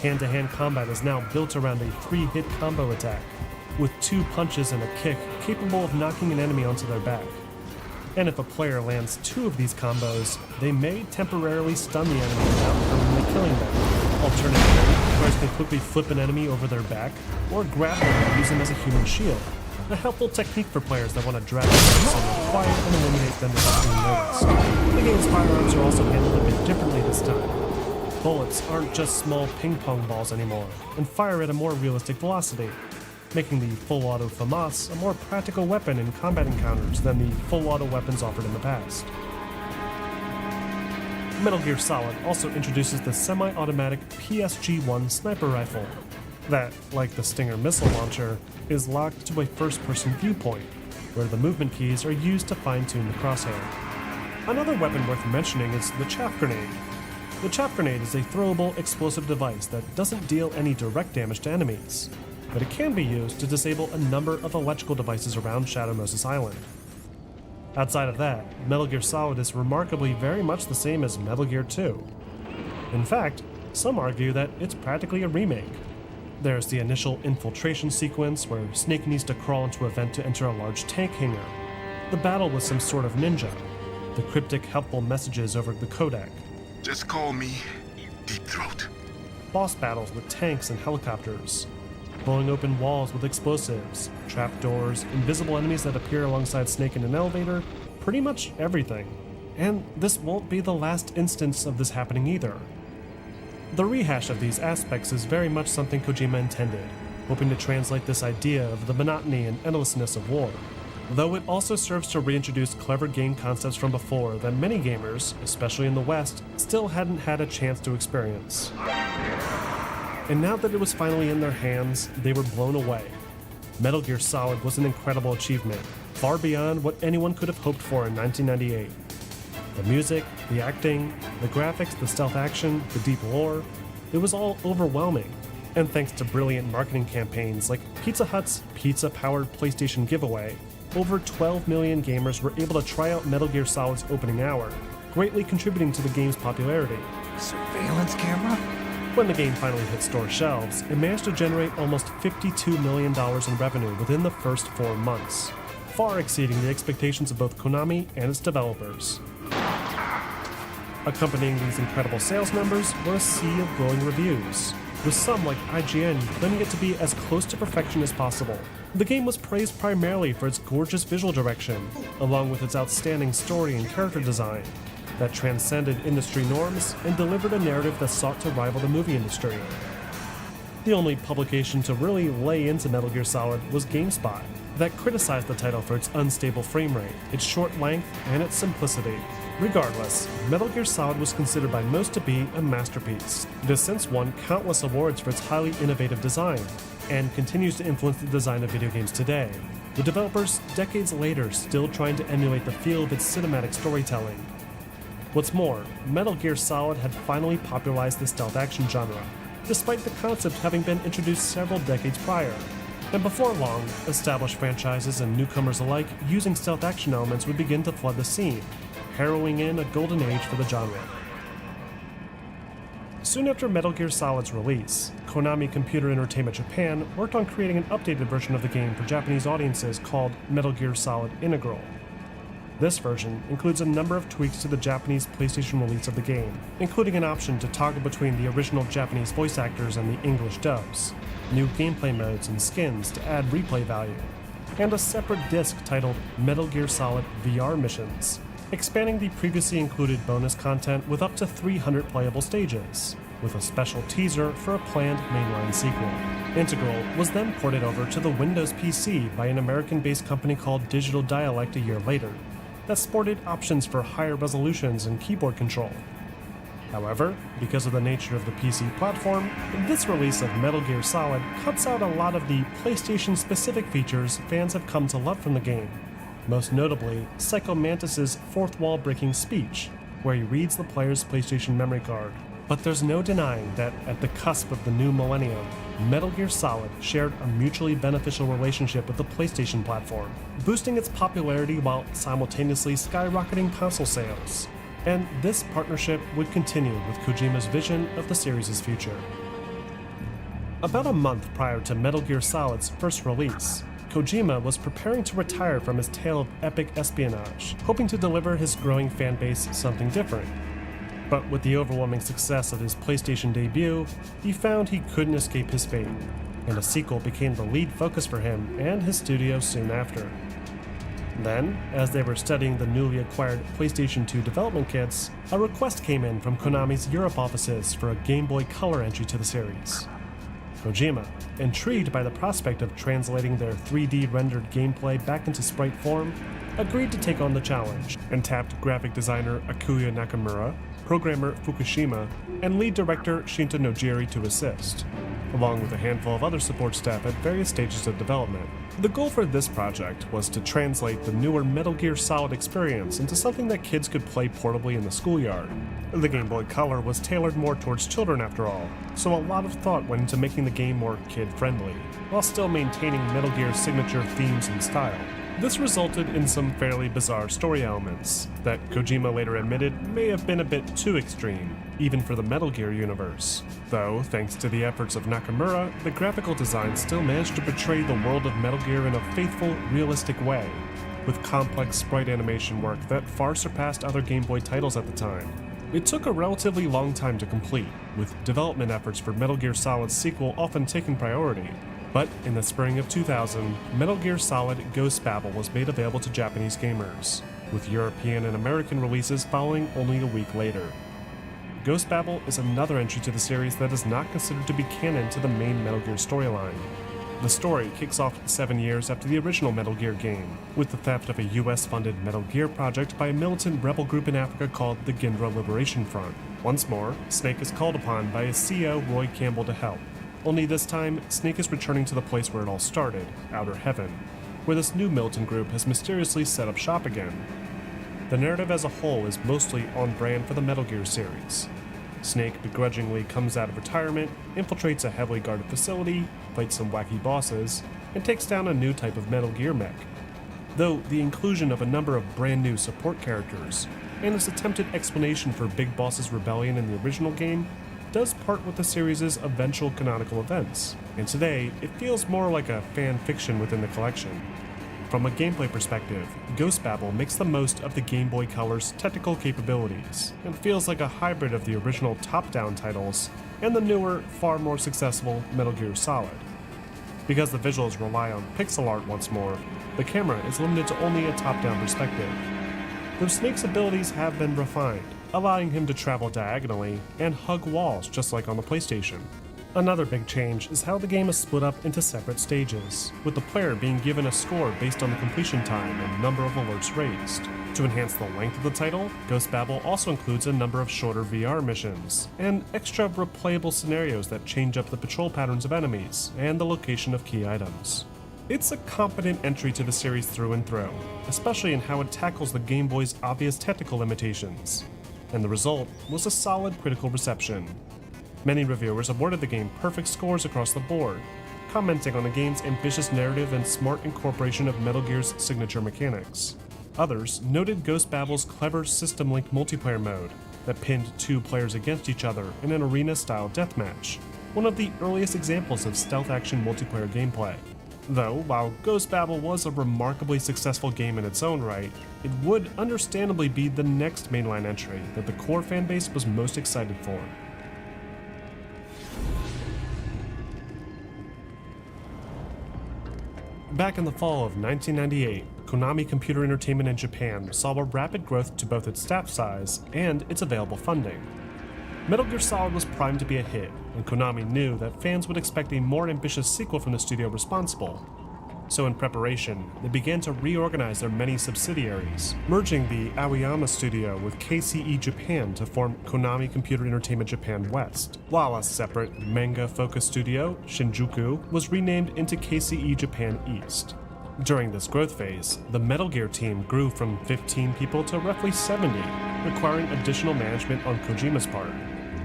S11: Hand-to-hand combat is now built around a 3-hit combo attack, with 2 punches and a kick capable of knocking an enemy onto their back. And if a player lands 2 of these combos, they may temporarily stun the enemy without permanently killing them. Alternatively, players can quickly flip an enemy over their back, or grab them and use them as a human shield, a helpful technique for players that want to drag them somewhere quiet and eliminate them without being noticed. The game's firearms are also handled a bit differently this time. Bullets aren't just small ping-pong balls anymore, and fire at a more realistic velocity, making the full-auto FAMAS a more practical weapon in combat encounters than the full-auto weapons offered in the past. Metal Gear Solid also introduces the semi-automatic PSG-1 sniper rifle that, like the Stinger missile launcher, is locked to a first-person viewpoint, where the movement keys are used to fine-tune the crosshair. Another weapon worth mentioning is the chaff grenade. The chaff grenade is a throwable explosive device that doesn't deal any direct damage to enemies, but it can be used to disable a number of electrical devices around Shadow Moses Island. Outside of that, Metal Gear Solid is remarkably very much the same as Metal Gear 2. In fact, some argue that it's practically a remake. There's the initial infiltration sequence where Snake needs to crawl into a vent to enter a large tank hangar, the battle with some sort of ninja, the cryptic helpful messages over the codec.
S5: Just call me Deep Throat.
S11: Boss battles with tanks and helicopters, blowing open walls with explosives, trapdoors, invisible enemies that appear alongside Snake in an elevator, pretty much everything. And this won't be the last instance of this happening either. The rehash of these aspects is very much something Kojima intended, hoping to translate this idea of the monotony and endlessness of war, though it also serves to reintroduce clever game concepts from before that many gamers, especially in the West, still hadn't had a chance to experience. And now that it was finally in their hands, they were blown away, Metal Gear Solid was an incredible achievement, far beyond what anyone could have hoped for in 1998. The music, the acting, the graphics, the stealth action, the deep lore, it was all overwhelming. And thanks to brilliant marketing campaigns like Pizza Hut's pizza-powered PlayStation giveaway, over 12 million gamers were able to try out Metal Gear Solid's opening hour, greatly contributing to the game's popularity.
S15: Surveillance camera?
S11: When the game finally hit store shelves, it managed to generate almost $52 million in revenue within the first 4 months, far exceeding the expectations of both Konami and its developers. Accompanying these incredible sales numbers were a sea of glowing reviews, with some like IGN claiming it to be as close to perfection as possible. The game was praised primarily for its gorgeous visual direction, along with its outstanding story and character design that transcended industry norms and delivered a narrative that sought to rival the movie industry. The only publication to really lay into Metal Gear Solid was GameSpot, that criticized the title for its unstable frame rate, its short length, and its simplicity. Regardless, Metal Gear Solid was considered by most to be a masterpiece. It has since won countless awards for its highly innovative design, and continues to influence the design of video games today, with developers decades later still trying to emulate the feel of its cinematic storytelling. What's more, Metal Gear Solid had finally popularized the stealth action genre, despite the concept having been introduced several decades prior. And before long, established franchises and newcomers alike using stealth action elements would begin to flood the scene, heralding in a golden age for the genre. Soon after Metal Gear Solid's release, Konami Computer Entertainment Japan worked on creating an updated version of the game for Japanese audiences called Metal Gear Solid Integral. This version includes a number of tweaks to the Japanese PlayStation release of the game, including an option to toggle between the original Japanese voice actors and the English dubs, new gameplay modes and skins to add replay value, and a separate disc titled Metal Gear Solid VR Missions, expanding the previously included bonus content with up to 300 playable stages, with a special teaser for a planned mainline sequel. Integral was then ported over to the Windows PC by an American-based company called Digital Dialect a year later, that sported options for higher resolutions and keyboard control. However, because of the nature of the PC platform, this release of Metal Gear Solid cuts out a lot of the PlayStation-specific features fans have come to love from the game, most notably Psycho Mantis's fourth wall-breaking speech, where he reads the player's PlayStation memory card. But there's no denying that at the cusp of the new millennium, Metal Gear Solid shared a mutually beneficial relationship with the PlayStation platform, boosting its popularity while simultaneously skyrocketing console sales. And this partnership would continue with Kojima's vision of the series' future. About a month prior to Metal Gear Solid's first release, Kojima was preparing to retire from his tale of epic espionage, hoping to deliver his growing fanbase something different. But with the overwhelming success of his PlayStation debut, he found he couldn't escape his fate, and a sequel became the lead focus for him and his studio soon after. Then, as they were studying the newly acquired PlayStation 2 development kits, a request came in from Konami's Europe offices for a Game Boy Color entry to the series. Kojima, intrigued by the prospect of translating their 3D rendered gameplay back into sprite form, agreed to take on the challenge, and tapped graphic designer Akuya Nakamura, programmer Fukushima, and lead director Shinta Nojiri to assist, along with a handful of other support staff at various stages of development. The goal for this project was to translate the newer Metal Gear Solid experience into something that kids could play portably in the schoolyard. The Game Boy Color was tailored more towards children after all, so a lot of thought went into making the game more kid-friendly, while still maintaining Metal Gear's signature themes and style. This resulted in some fairly bizarre story elements that Kojima later admitted may have been a bit too extreme, even for the Metal Gear universe. Though, thanks to the efforts of Nakamura, the graphical design still managed to portray the world of Metal Gear in a faithful, realistic way, with complex sprite animation work that far surpassed other Game Boy titles at the time. It took a relatively long time to complete, with development efforts for Metal Gear Solid's sequel often taking priority. But in the spring of 2000, Metal Gear Solid Ghost Babel was made available to Japanese gamers, with European and American releases following only a week later. Ghost Babel is another entry to the series that is not considered to be canon to the main Metal Gear storyline. The story kicks off 7 years after the original Metal Gear game, with the theft of a US-funded Metal Gear project by a militant rebel group in Africa called the Gindra Liberation Front. Once more, Snake is called upon by his CEO Roy Campbell to help, only this time, Snake is returning to the place where it all started, Outer Heaven, where this new militant group has mysteriously set up shop again. The narrative as a whole is mostly on brand for the Metal Gear series. Snake begrudgingly comes out of retirement, infiltrates a heavily guarded facility, fights some wacky bosses, and takes down a new type of Metal Gear mech. Though the inclusion of a number of brand new support characters, and its attempted explanation for Big Boss's rebellion in the original game, does part with the series' eventual canonical events, and today it feels more like a fan fiction within the collection. From a gameplay perspective, Ghost Babel makes the most of the Game Boy Color's technical capabilities, and feels like a hybrid of the original top-down titles and the newer, far more successful Metal Gear Solid. Because the visuals rely on pixel art once more, the camera is limited to only a top-down perspective. Though Snake's abilities have been refined, allowing him to travel diagonally and hug walls just like on the PlayStation. Another big change is how the game is split up into separate stages, with the player being given a score based on the completion time and number of alerts raised. To enhance the length of the title, Ghost Babel also includes a number of shorter VR missions, and extra replayable scenarios that change up the patrol patterns of enemies and the location of key items. It's a competent entry to the series through and through, especially in how it tackles the Game Boy's obvious technical limitations, and the result was a solid critical reception. Many reviewers awarded the game perfect scores across the board, commenting on the game's ambitious narrative and smart incorporation of Metal Gear's signature mechanics. Others noted Ghost Babel's clever system-linked multiplayer mode that pinned two players against each other in an arena-style deathmatch, one of the earliest examples of stealth action multiplayer gameplay. Though, while Ghost Babel was a remarkably successful game in its own right, it would understandably be the next mainline entry that the core fanbase was most excited for. Back in the fall of 1998, Konami Computer Entertainment in Japan saw a rapid growth to both its staff size and its available funding. Metal Gear Solid was primed to be a hit, and Konami knew that fans would expect a more ambitious sequel from the studio responsible. So in preparation, they began to reorganize their many subsidiaries, merging the Aoyama studio with KCE Japan to form Konami Computer Entertainment Japan West, while a separate manga-focused studio, Shinjuku, was renamed into KCE Japan East. During this growth phase, the Metal Gear team grew from 15 people to roughly 70, requiring additional management on Kojima's part.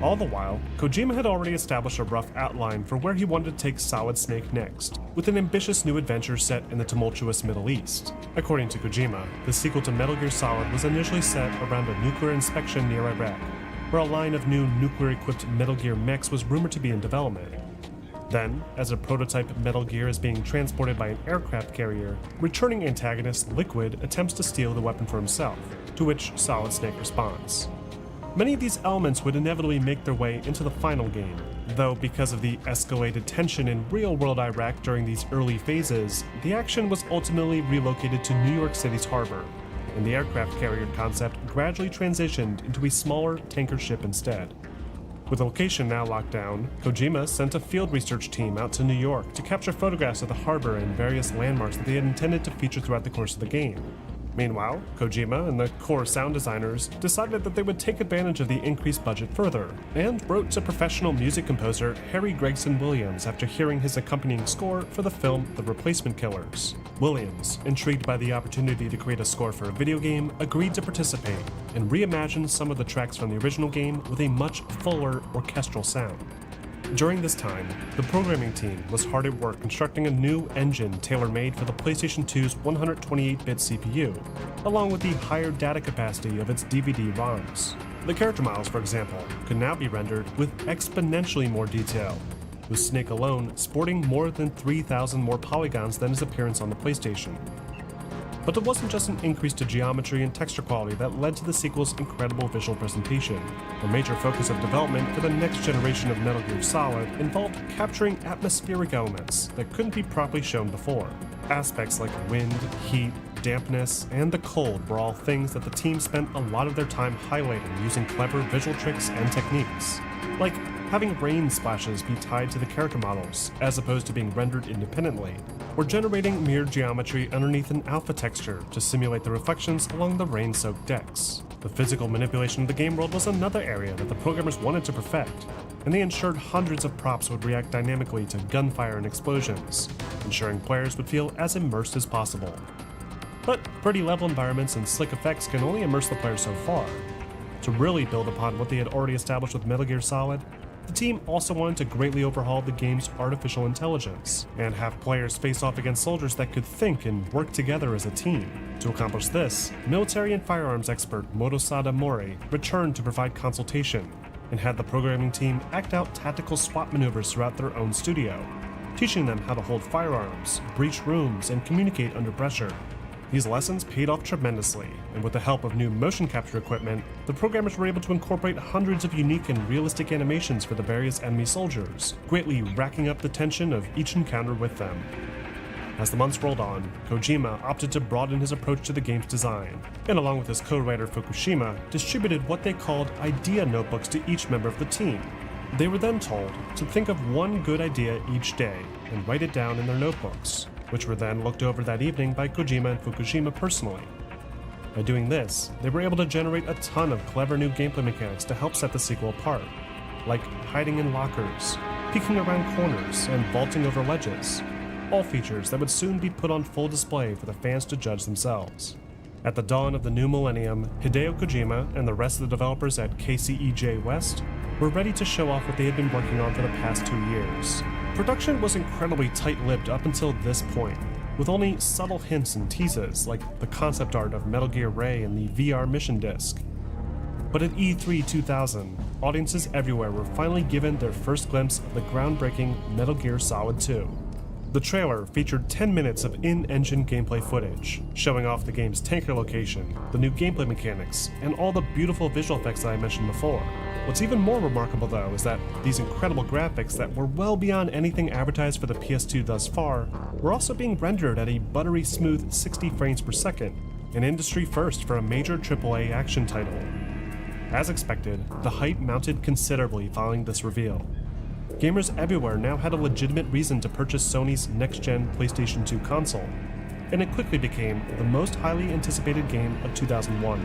S11: All the while, Kojima had already established a rough outline for where he wanted to take Solid Snake next, with an ambitious new adventure set in the tumultuous Middle East. According to Kojima, the sequel to Metal Gear Solid was initially set around a nuclear inspection near Iraq, where a line of new nuclear-equipped Metal Gear mechs was rumored to be in development. Then, as a prototype Metal Gear is being transported by an aircraft carrier, returning antagonist Liquid attempts to steal the weapon for himself, to which Solid Snake responds. Many of these elements would inevitably make their way into the final game, though because of the escalated tension in real-world Iraq during these early phases, the action was ultimately relocated to New York City's harbor, and the aircraft carrier concept gradually transitioned into a smaller tanker ship instead. With the location now locked down, Kojima sent a field research team out to New York to capture photographs of the harbor and various landmarks that they had intended to feature throughout the course of the game. Meanwhile, Kojima and the core sound designers decided that they would take advantage of the increased budget further, and wrote to professional music composer Harry Gregson Williams after hearing his accompanying score for the film The Replacement Killers. Williams, intrigued by the opportunity to create a score for a video game, agreed to participate, and reimagined some of the tracks from the original game with a much fuller orchestral sound. During this time, the programming team was hard at work constructing a new engine tailor-made for the PlayStation 2's 128-bit CPU, along with the higher data capacity of its DVD-ROMs. The character models, for example, could now be rendered with exponentially more detail, with Snake alone sporting more than 3,000 more polygons than his appearance on the PlayStation. But it wasn't just an increase to geometry and texture quality that led to the sequel's incredible visual presentation. A major focus of development for the next generation of Metal Gear Solid involved capturing atmospheric elements that couldn't be properly shown before. Aspects like wind, heat, dampness, and the cold were all things that the team spent a lot of their time highlighting using clever visual tricks and techniques. Like having rain splashes be tied to the character models as opposed to being rendered independently, or generating mirrored geometry underneath an alpha texture to simulate the reflections along the rain-soaked decks. The physical manipulation of the game world was another area that the programmers wanted to perfect, and they ensured hundreds of props would react dynamically to gunfire and explosions, ensuring players would feel as immersed as possible. But pretty level environments and slick effects can only immerse the player so far. To really build upon what they had already established with Metal Gear Solid, the team also wanted to greatly overhaul the game's artificial intelligence, and have players face off against soldiers that could think and work together as a team. To accomplish this, military and firearms expert Motosada Mori returned to provide consultation, and had the programming team act out tactical SWAT maneuvers throughout their own studio, teaching them how to hold firearms, breach rooms, and communicate under pressure. These lessons paid off tremendously, and with the help of new motion capture equipment, the programmers were able to incorporate hundreds of unique and realistic animations for the various enemy soldiers, greatly racking up the tension of each encounter with them. As the months rolled on, Kojima opted to broaden his approach to the game's design, and along with his co-writer Fukushima, distributed what they called idea notebooks to each member of the team. They were then told to think of one good idea each day and write it down in their notebooks, which were then looked over that evening by Kojima and Fukushima personally. By doing this, they were able to generate a ton of clever new gameplay mechanics to help set the sequel apart, like hiding in lockers, peeking around corners, and vaulting over ledges, all features that would soon be put on full display for the fans to judge themselves. At the dawn of the new millennium, Hideo Kojima and the rest of the developers at KCEJ West were ready to show off what they had been working on for the past 2 years. Production was incredibly tight-lipped up until this point, with only subtle hints and teases like the concept art of Metal Gear Ray and the VR mission disc. But at E3 2000, audiences everywhere were finally given their first glimpse of the groundbreaking Metal Gear Solid 2. The trailer featured 10 minutes of in-engine gameplay footage, showing off the game's tanker location, the new gameplay mechanics, and all the beautiful visual effects that I mentioned before. What's even more remarkable though is that these incredible graphics that were well beyond anything advertised for the PS2 thus far were also being rendered at a buttery smooth 60 frames per second, an industry first for a major AAA action title. As expected, the hype mounted considerably following this reveal. Gamers everywhere now had a legitimate reason to purchase Sony's next-gen PlayStation 2 console, and it quickly became the most highly anticipated game of 2001.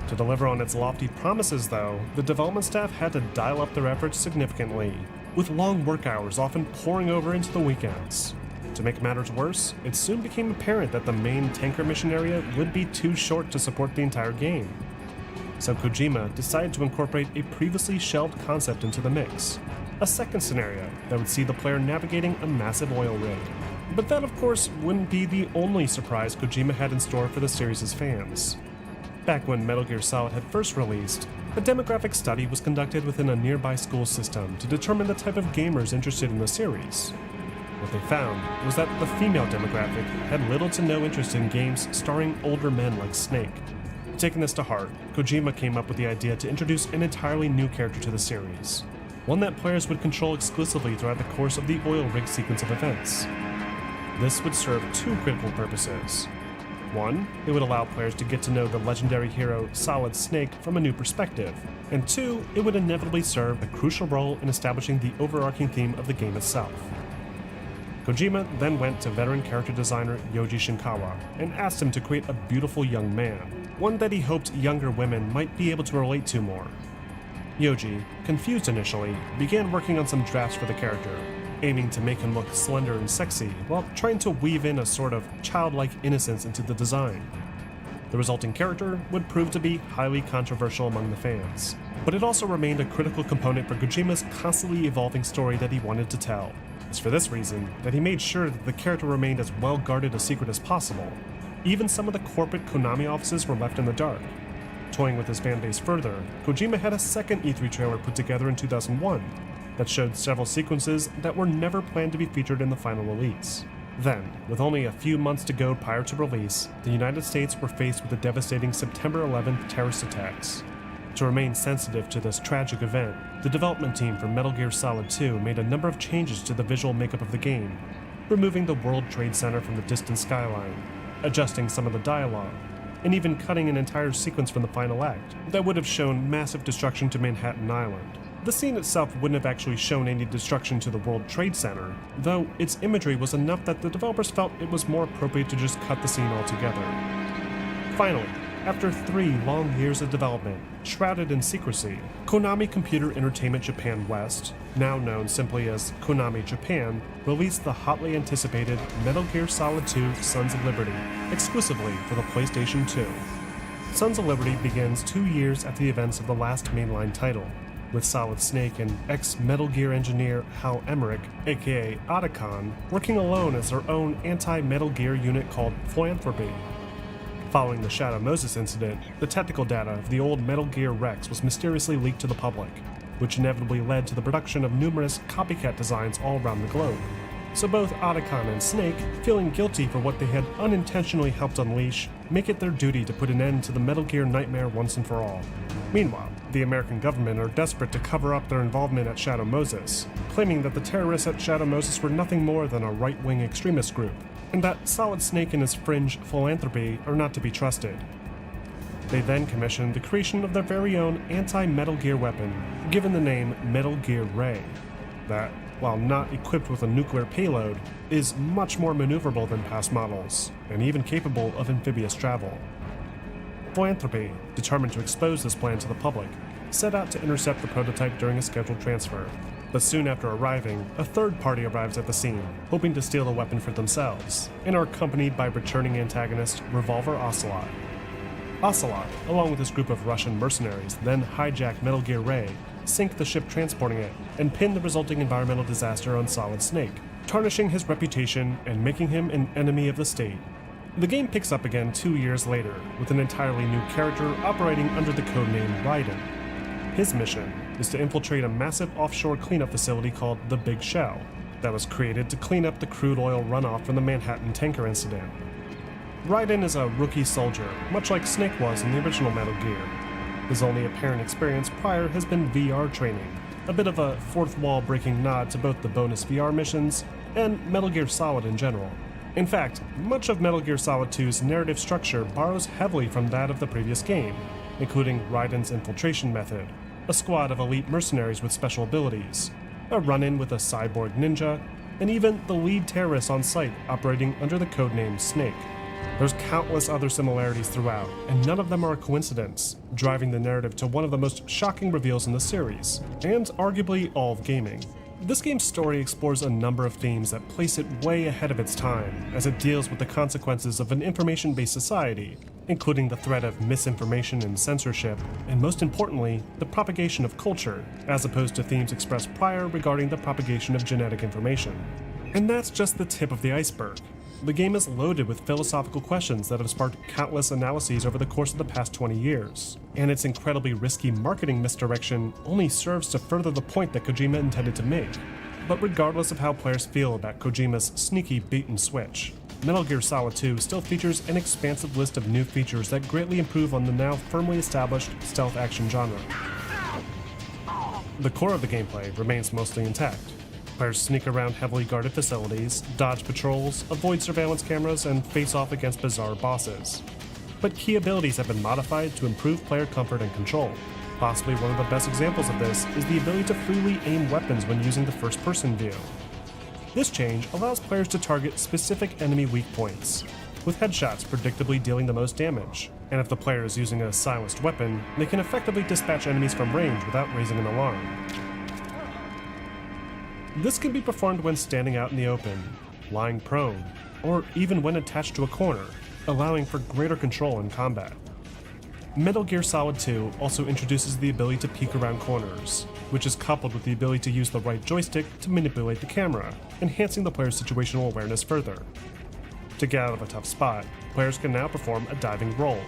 S11: To deliver on its lofty promises though, the development staff had to dial up their efforts significantly, with long work hours often pouring over into the weekends. To make matters worse, it soon became apparent that the main tanker mission area would be too short to support the entire game. So Kojima decided to incorporate a previously shelved concept into the mix, a second scenario that would see the player navigating a massive oil rig. But that of course wouldn't be the only surprise Kojima had in store for the series' fans. Back when Metal Gear Solid had first released, a demographic study was conducted within a nearby school system to determine the type of gamers interested in the series. What they found was that the female demographic had little to no interest in games starring older men like Snake. Taking this to heart, Kojima came up with the idea to introduce an entirely new character to the series, one that players would control exclusively throughout the course of the oil rig sequence of events. This would serve two critical purposes. One, it would allow players to get to know the legendary hero Solid Snake from a new perspective, and two, it would inevitably serve a crucial role in establishing the overarching theme of the game itself. Kojima then went to veteran character designer Yoji Shinkawa and asked him to create a beautiful young man, one that he hoped younger women might be able to relate to more. Yoji, confused initially, began working on some drafts for the character, aiming to make him look slender and sexy while trying to weave in a sort of childlike innocence into the design. The resulting character would prove to be highly controversial among the fans, but it also remained a critical component for Kojima's constantly evolving story that he wanted to tell. It's for this reason that he made sure that the character remained as well guarded a secret as possible. Even some of the corporate Konami offices were left in the dark. Toying with his fanbase further, Kojima had a second E3 trailer put together in 2001 that showed several sequences that were never planned to be featured in the final release. Then, with only a few months to go prior to release, the United States were faced with the devastating September 11th terrorist attacks. To remain sensitive to this tragic event, the development team for Metal Gear Solid 2 made a number of changes to the visual makeup of the game, removing the World Trade Center from the distant skyline, adjusting some of the dialogue, and even cutting an entire sequence from the final act that would have shown massive destruction to Manhattan Island. The scene itself wouldn't have actually shown any destruction to the World Trade Center, though its imagery was enough that the developers felt it was more appropriate to just cut the scene altogether. Finally, after 3 long years of development, shrouded in secrecy, Konami Computer Entertainment Japan West, now known simply as Konami Japan, released the hotly anticipated Metal Gear Solid 2 Sons of Liberty exclusively for the PlayStation 2. Sons of Liberty begins 2 years after the events of the last mainline title, with Solid Snake and ex-Metal Gear engineer Hal Emmerich, aka Otacon, working alone as their own anti-Metal Gear unit called Philanthropy. Following the Shadow Moses incident, the technical data of the old Metal Gear Rex was mysteriously leaked to the public, which inevitably led to the production of numerous copycat designs all around the globe. So both Otacon and Snake, feeling guilty for what they had unintentionally helped unleash, make it their duty to put an end to the Metal Gear nightmare once and for all. Meanwhile, the American government are desperate to cover up their involvement at Shadow Moses, claiming that the terrorists at Shadow Moses were nothing more than a right-wing extremist group, and that Solid Snake and his fringe Philanthropy are not to be trusted. They then commissioned the creation of their very own anti-Metal Gear weapon, given the name Metal Gear Ray, that, while not equipped with a nuclear payload, is much more maneuverable than past models, and even capable of amphibious travel. Philanthropy, determined to expose this plan to the public, set out to intercept the prototype during a scheduled transfer. But soon after arriving, a third party arrives at the scene, hoping to steal the weapon for themselves, and are accompanied by returning antagonist Revolver Ocelot. Ocelot, along with his group of Russian mercenaries, then hijack Metal Gear Ray, sink the ship transporting it, and pin the resulting environmental disaster on Solid Snake, tarnishing his reputation and making him an enemy of the state. The game picks up again 2 years later, with an entirely new character operating under the codename Raiden. His mission is to infiltrate a massive offshore cleanup facility called the Big Shell, that was created to clean up the crude oil runoff from the Manhattan tanker incident. Raiden is a rookie soldier, much like Snake was in the original Metal Gear. His only apparent experience prior has been VR training, a bit of a fourth wall breaking nod to both the bonus VR missions and Metal Gear Solid in general. In fact, much of Metal Gear Solid 2's narrative structure borrows heavily from that of the previous game, including Raiden's infiltration method, a squad of elite mercenaries with special abilities, a run-in with a cyborg ninja, and even the lead terrorist on site operating under the codename Snake. There's countless other similarities throughout, and none of them are a coincidence, driving the narrative to one of the most shocking reveals in the series, and arguably all of gaming. This game's story explores a number of themes that place it way ahead of its time, as it deals with the consequences of an information-based society, including the threat of misinformation and censorship, and most importantly, the propagation of culture, as opposed to themes expressed prior regarding the propagation of genetic information. And that's just the tip of the iceberg. The game is loaded with philosophical questions that have sparked countless analyses over the course of the past 20 years, and its incredibly risky marketing misdirection only serves to further the point that Kojima intended to make. But regardless of how players feel about Kojima's sneaky bait and switch, Metal Gear Solid 2 still features an expansive list of new features that greatly improve on the now firmly established stealth action genre. The core of the gameplay remains mostly intact. Players sneak around heavily guarded facilities, dodge patrols, avoid surveillance cameras, and face off against bizarre bosses. But key abilities have been modified to improve player comfort and control. Possibly one of the best examples of this is the ability to freely aim weapons when using the first-person view. This change allows players to target specific enemy weak points, with headshots predictably dealing the most damage, and if the player is using a silenced weapon, they can effectively dispatch enemies from range without raising an alarm. This can be performed when standing out in the open, lying prone, or even when attached to a corner, allowing for greater control in combat. Metal Gear Solid 2 also introduces the ability to peek around corners, which is coupled with the ability to use the right joystick to manipulate the camera, enhancing the player's situational awareness further. To get out of a tough spot, players can now perform a diving roll,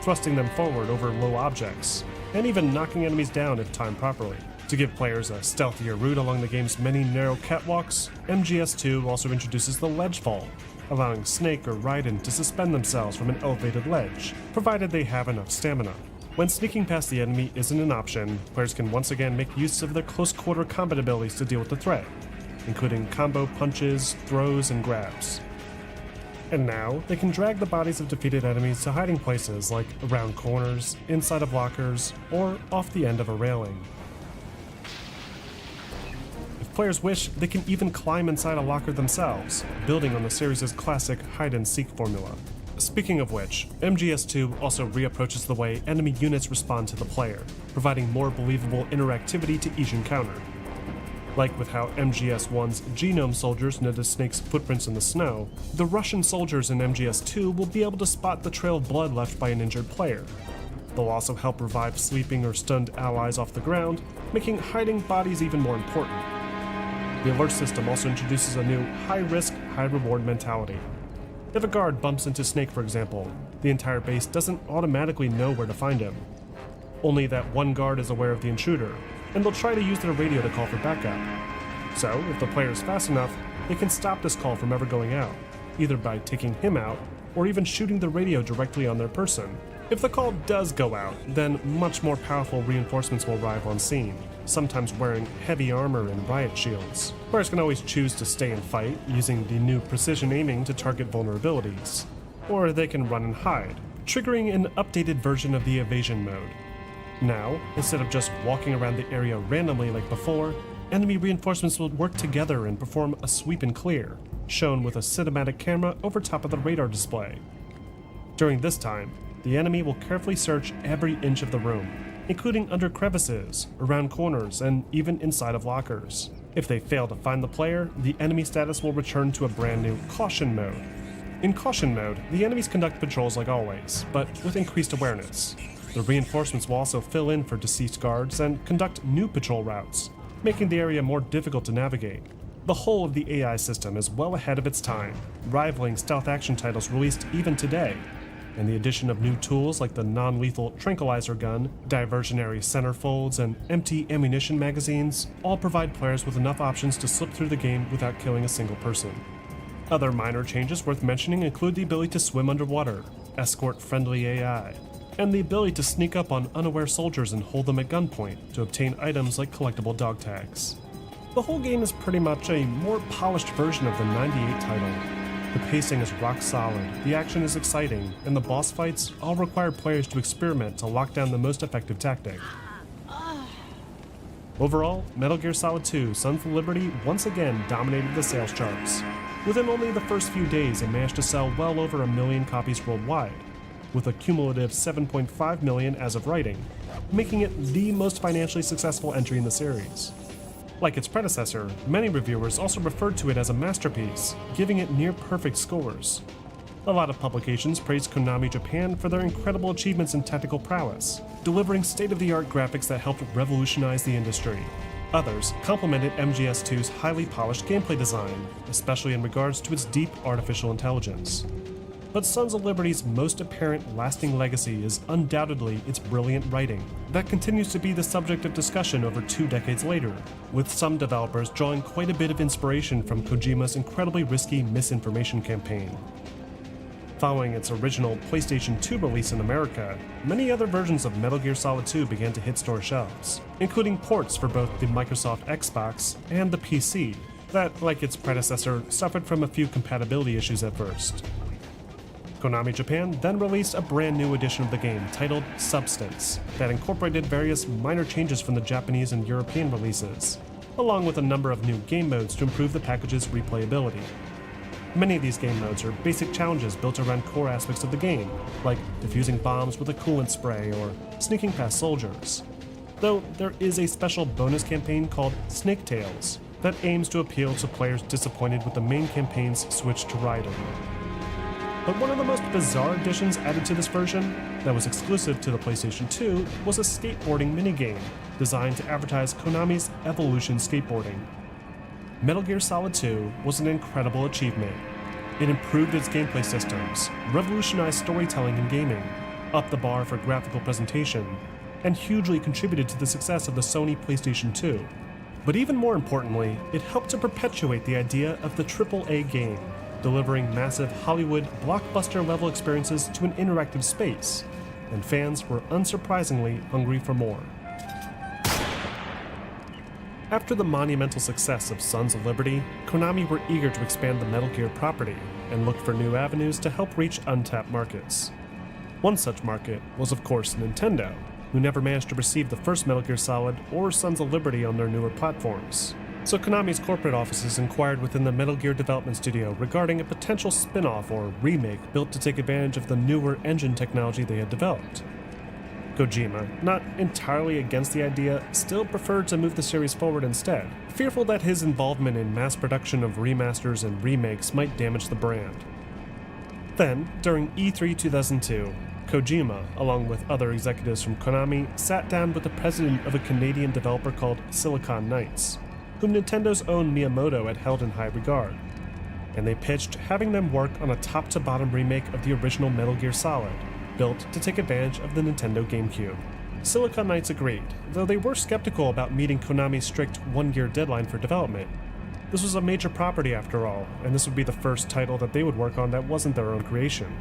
S11: thrusting them forward over low objects, and even knocking enemies down if timed properly. To give players a stealthier route along the game's many narrow catwalks, MGS2 also introduces the ledge fall, allowing Snake or Raiden to suspend themselves from an elevated ledge, provided they have enough stamina. When sneaking past the enemy isn't an option, players can once again make use of their close-quarter combat abilities to deal with the threat, including combo punches, throws, and grabs. And now, they can drag the bodies of defeated enemies to hiding places like around corners, inside of lockers, or off the end of a railing. players wish, they can even climb inside a locker themselves, building on the series' classic hide-and-seek formula. Speaking of which, MGS2 also reapproaches the way enemy units respond to the player, providing more believable interactivity to each encounter. Like with how MGS1's genome soldiers noticed Snake's footprints in the snow, the Russian soldiers in MGS2 will be able to spot the trail of blood left by an injured player. They'll also help revive sleeping or stunned allies off the ground, making hiding bodies even more important. The alert system also introduces a new high-risk, high-reward mentality. If a guard bumps into Snake, for example, the entire base doesn't automatically know where to find him. Only that one guard is aware of the intruder, and they'll try to use their radio to call for backup. So, if the player is fast enough, they can stop this call from ever going out, either by taking him out, or even shooting the radio directly on their person. If the call does go out, then much more powerful reinforcements will arrive on scene, sometimes wearing heavy armor and riot shields. Players can always choose to stay and fight, using the new precision aiming to target vulnerabilities. Or they can run and hide, triggering an updated version of the evasion mode. Now, instead of just walking around the area randomly like before, enemy reinforcements will work together and perform a sweep and clear, shown with a cinematic camera over top of the radar display. During this time, the enemy will carefully search every inch of the room, including under crevices, around corners, and even inside of lockers. If they fail to find the player, the enemy status will return to a brand new Caution mode. In Caution mode, the enemies conduct patrols like always, but with increased awareness. The reinforcements will also fill in for deceased guards and conduct new patrol routes, making the area more difficult to navigate. The whole of the AI system is well ahead of its time, rivaling stealth action titles released even today, and the addition of new tools like the non-lethal tranquilizer gun, diversionary centerfolds, and empty ammunition magazines all provide players with enough options to slip through the game without killing a single person. Other minor changes worth mentioning include the ability to swim underwater, escort friendly AI, and the ability to sneak up on unaware soldiers and hold them at gunpoint to obtain items like collectible dog tags. The whole game is pretty much a more polished version of the '98 title. The pacing is rock solid, the action is exciting, and the boss fights all require players to experiment to lock down the most effective tactic. Overall, Metal Gear Solid 2 Sons of Liberty once again dominated the sales charts. Within only the first few days, it managed to sell well over 1 million copies worldwide, with a cumulative 7.5 million as of writing, making it the most financially successful entry in the series. Like its predecessor, many reviewers also referred to it as a masterpiece, giving it near-perfect scores. A lot of publications praised Konami Japan for their incredible achievements in technical prowess, delivering state-of-the-art graphics that helped revolutionize the industry. Others complimented MGS2's highly polished gameplay design, especially in regards to its deep artificial intelligence. But Sons of Liberty's most apparent lasting legacy is undoubtedly its brilliant writing, that continues to be the subject of discussion over 2 decades later, with some developers drawing quite a bit of inspiration from Kojima's incredibly risky misinformation campaign. Following its original PlayStation 2 release in America, many other versions of Metal Gear Solid 2 began to hit store shelves, including ports for both the Microsoft Xbox and the PC, that, like its predecessor, suffered from a few compatibility issues at first. Konami Japan then released a brand new edition of the game titled Substance that incorporated various minor changes from the Japanese and European releases, along with a number of new game modes to improve the package's replayability. Many of these game modes are basic challenges built around core aspects of the game, like defusing bombs with a coolant spray or sneaking past soldiers. Though there is a special bonus campaign called Snake Tales that aims to appeal to players disappointed with the main campaign's switch to Raiden. But one of the most bizarre additions added to this version, that was exclusive to the PlayStation 2, was a skateboarding minigame designed to advertise Konami's Evolution skateboarding. Metal Gear Solid 2 was an incredible achievement. It improved its gameplay systems, revolutionized storytelling in gaming, upped the bar for graphical presentation, and hugely contributed to the success of the Sony PlayStation 2. But even more importantly, it helped to perpetuate the idea of the AAA game, delivering massive Hollywood blockbuster-level experiences to an interactive space, and fans were unsurprisingly hungry for more. After the monumental success of Sons of Liberty, Konami were eager to expand the Metal Gear property and look for new avenues to help reach untapped markets. One such market was of course Nintendo, who never managed to receive the first Metal Gear Solid or Sons of Liberty on their newer platforms. So Konami's corporate offices inquired within the Metal Gear development studio regarding a potential spin-off or remake built to take advantage of the newer engine technology they had developed. Kojima, not entirely against the idea, still preferred to move the series forward instead, fearful that his involvement in mass production of remasters and remakes might damage the brand. Then, during E3 2002, Kojima, along with other executives from Konami, sat down with the president of a Canadian developer called Silicon Knights, whom Nintendo's own Miyamoto had held in high regard, and they pitched having them work on a top-to-bottom remake of the original Metal Gear Solid, built to take advantage of the Nintendo GameCube. Silicon Knights agreed, though they were skeptical about meeting Konami's strict one-year deadline for development. This was a major property after all, and this would be the first title that they would work on that wasn't their own creation.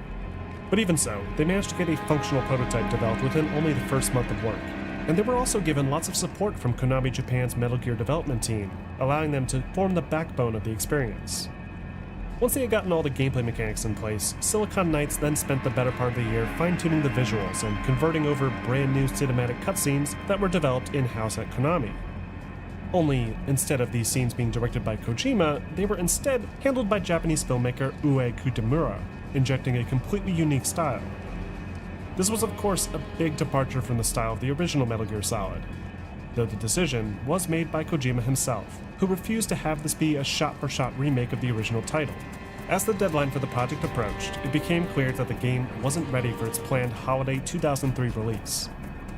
S11: But even so, they managed to get a functional prototype developed within only the first month of work. And they were also given lots of support from Konami Japan's Metal Gear development team, allowing them to form the backbone of the experience. Once they had gotten all the gameplay mechanics in place, Silicon Knights then spent the better part of the year fine-tuning the visuals and converting over brand new cinematic cutscenes that were developed in-house at Konami. Only, instead of these scenes being directed by Kojima, they were instead handled by Japanese filmmaker Ue Kutamura, injecting a completely unique style. This was of course a big departure from the style of the original Metal Gear Solid, though the decision was made by Kojima himself, who refused to have this be a shot-for-shot remake of the original title. As the deadline for the project approached, it became clear that the game wasn't ready for its planned holiday 2003 release.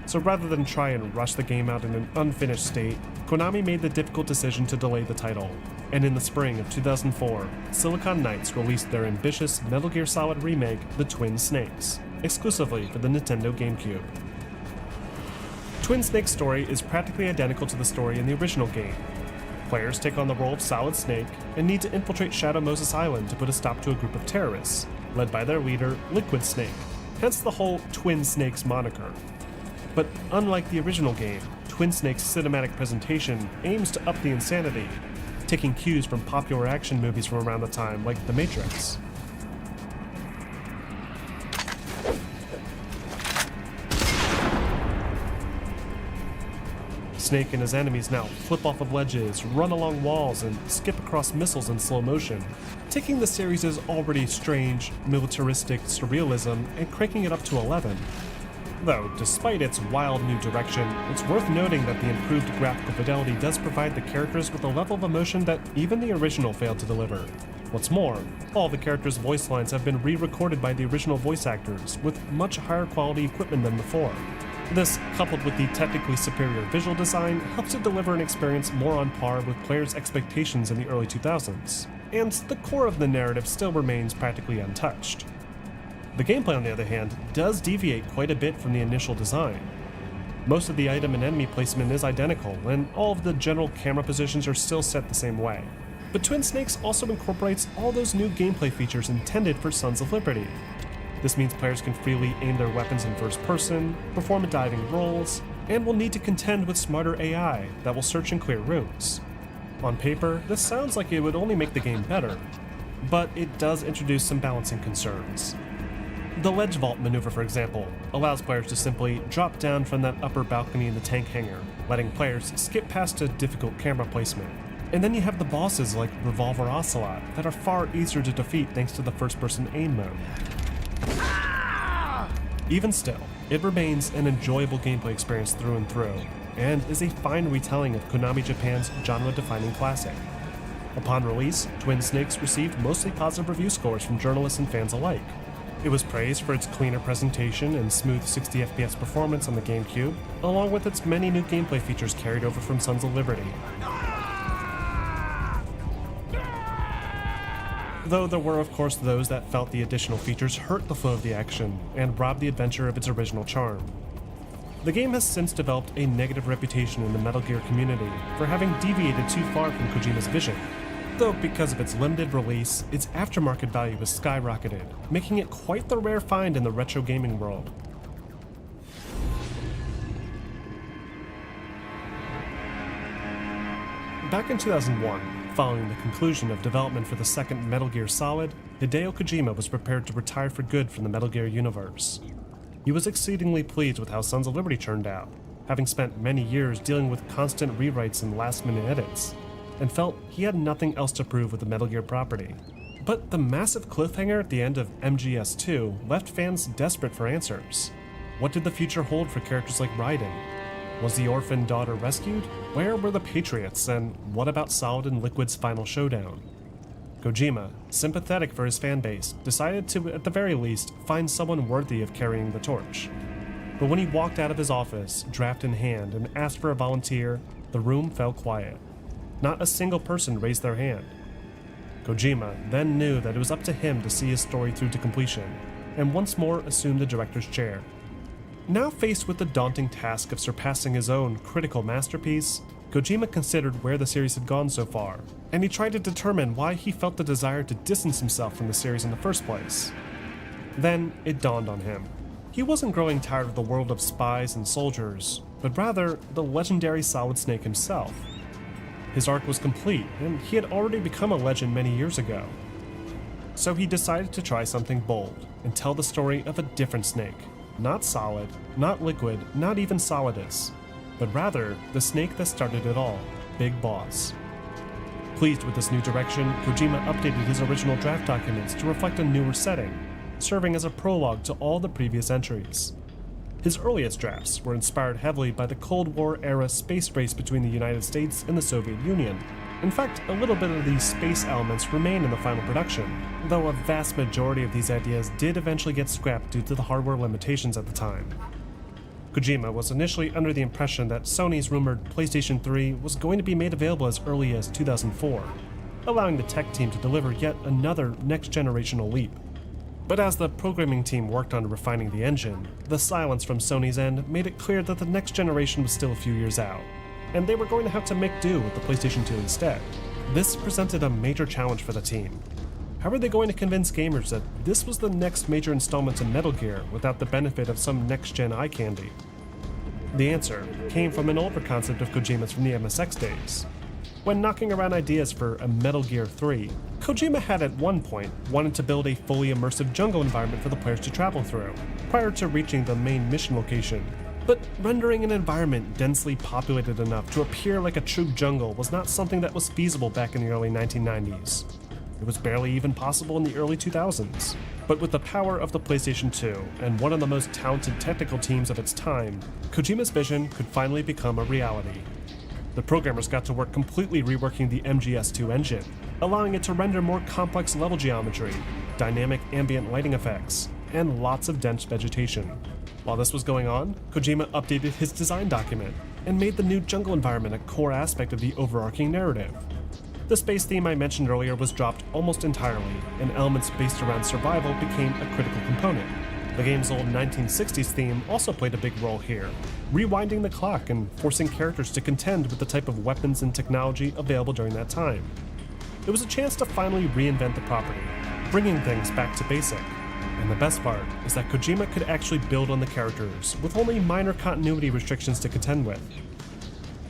S11: So rather than try and rush the game out in an unfinished state, Konami made the difficult decision to delay the title, and in the spring of 2004, Silicon Knights released their ambitious Metal Gear Solid remake, The Twin Snakes, exclusively for the Nintendo GameCube. Twin Snake's story is practically identical to the story in the original game. Players take on the role of Solid Snake and need to infiltrate Shadow Moses Island to put a stop to a group of terrorists, led by their leader, Liquid Snake, hence the whole Twin Snakes moniker. But unlike the original game, Twin Snake's cinematic presentation aims to up the insanity, taking cues from popular action movies from around the time like The Matrix. Snake and his enemies now flip off of ledges, run along walls, and skip across missiles in slow motion, taking the series' already strange, militaristic surrealism and cranking it up to 11. Though, despite its wild new direction, it's worth noting that the improved graphical fidelity does provide the characters with a level of emotion that even the original failed to deliver. What's more, all the characters' voice lines have been re-recorded by the original voice actors, with much higher quality equipment than before. This, coupled with the technically superior visual design, helps it deliver an experience more on par with players' expectations in the early 2000s, and the core of the narrative still remains practically untouched. The gameplay, on the other hand, does deviate quite a bit from the initial design. Most of the item and enemy placement is identical, and all of the general camera positions are still set the same way. But Twin Snakes also incorporates all those new gameplay features intended for Sons of Liberty. This means players can freely aim their weapons in first person, perform diving rolls, and will need to contend with smarter AI that will search and clear rooms. On paper, this sounds like it would only make the game better, but it does introduce some balancing concerns. The ledge vault maneuver, for example, allows players to simply drop down from that upper balcony in the tank hangar, letting players skip past a difficult camera placement. And then you have the bosses like Revolver Ocelot that are far easier to defeat thanks to the first-person aim mode. Even still, it remains an enjoyable gameplay experience through and through, and is a fine retelling of Konami Japan's genre-defining classic. Upon release, Twin Snakes received mostly positive review scores from journalists and fans alike. It was praised for its cleaner presentation and smooth 60 FPS performance on the GameCube, along with its many new gameplay features carried over from Sons of Liberty. Though there were of course those that felt the additional features hurt the flow of the action and robbed the adventure of its original charm. The game has since developed a negative reputation in the Metal Gear community for having deviated too far from Kojima's vision. Though because of its limited release, its aftermarket value has skyrocketed, making it quite the rare find in the retro gaming world. Back in 2001, following the conclusion of development for the second Metal Gear Solid, Hideo Kojima was prepared to retire for good from the Metal Gear universe. He was exceedingly pleased with how Sons of Liberty turned out, having spent many years dealing with constant rewrites and last-minute edits. and felt he had nothing else to prove with the Metal Gear property. But the massive cliffhanger at the end of MGS2 left fans desperate for answers. What did the future hold for characters like Raiden? Was the orphan daughter rescued? Where were the Patriots, and what about Solid and Liquid's final showdown? Kojima, sympathetic for his fanbase, decided to, at the very least, find someone worthy of carrying the torch. But when he walked out of his office, draft in hand, and asked for a volunteer, the room fell quiet. Not a single person raised their hand. Kojima then knew that it was up to him to see his story through to completion, and once more assumed the director's chair. Now faced with the daunting task of surpassing his own critical masterpiece, Kojima considered where the series had gone so far, and he tried to determine why he felt the desire to distance himself from the series in the first place. Then it dawned on him. He wasn't growing tired of the world of spies and soldiers, but rather the legendary Solid Snake himself. His arc was complete, and he had already become a legend many years ago. So he decided to try something bold and tell the story of a different Snake. Not Solid, not Liquid, not even Solidus, but rather the snake that started it all, Big Boss. Pleased with this new direction, Kojima updated his original draft documents to reflect a newer setting, serving as a prologue to all the previous entries. His earliest drafts were inspired heavily by the Cold War-era space race between the United States and the Soviet Union. In fact, a little bit of these space elements remain in the final production, though a vast majority of these ideas did eventually get scrapped due to the hardware limitations at the time. Kojima was initially under the impression that Sony's rumored PlayStation 3 was going to be made available as early as 2004, allowing the tech team to deliver yet another next-generational leap. But as the programming team worked on refining the engine, the silence from Sony's end made it clear that the next generation was still a few years out, and they were going to have to make do with the PlayStation 2 instead. This presented a major challenge for the team. How were they going to convince gamers that this was the next major installment in Metal Gear without the benefit of some next-gen eye candy? The answer came from an older concept of Kojima's from the MSX days. When knocking around ideas for a Metal Gear 3, Kojima had at one point wanted to build a fully immersive jungle environment for the players to travel through, prior to reaching the main mission location. But rendering an environment densely populated enough to appear like a true jungle was not something that was feasible back in the early 1990s. It was barely even possible in the early 2000s. But with the power of the PlayStation 2 and one of the most talented technical teams of its time, Kojima's vision could finally become a reality. The programmers got to work completely reworking the MGS2 engine, allowing it to render more complex level geometry, dynamic ambient lighting effects, and lots of dense vegetation. While this was going on, Kojima updated his design document and made the new jungle environment a core aspect of the overarching narrative. The space theme I mentioned earlier was dropped almost entirely, and elements based around survival became a critical component. The game's old 1960s theme also played a big role here, rewinding the clock and forcing characters to contend with the type of weapons and technology available during that time. It was a chance to finally reinvent the property, bringing things back to basic. And the best part is that Kojima could actually build on the characters, with only minor continuity restrictions to contend with.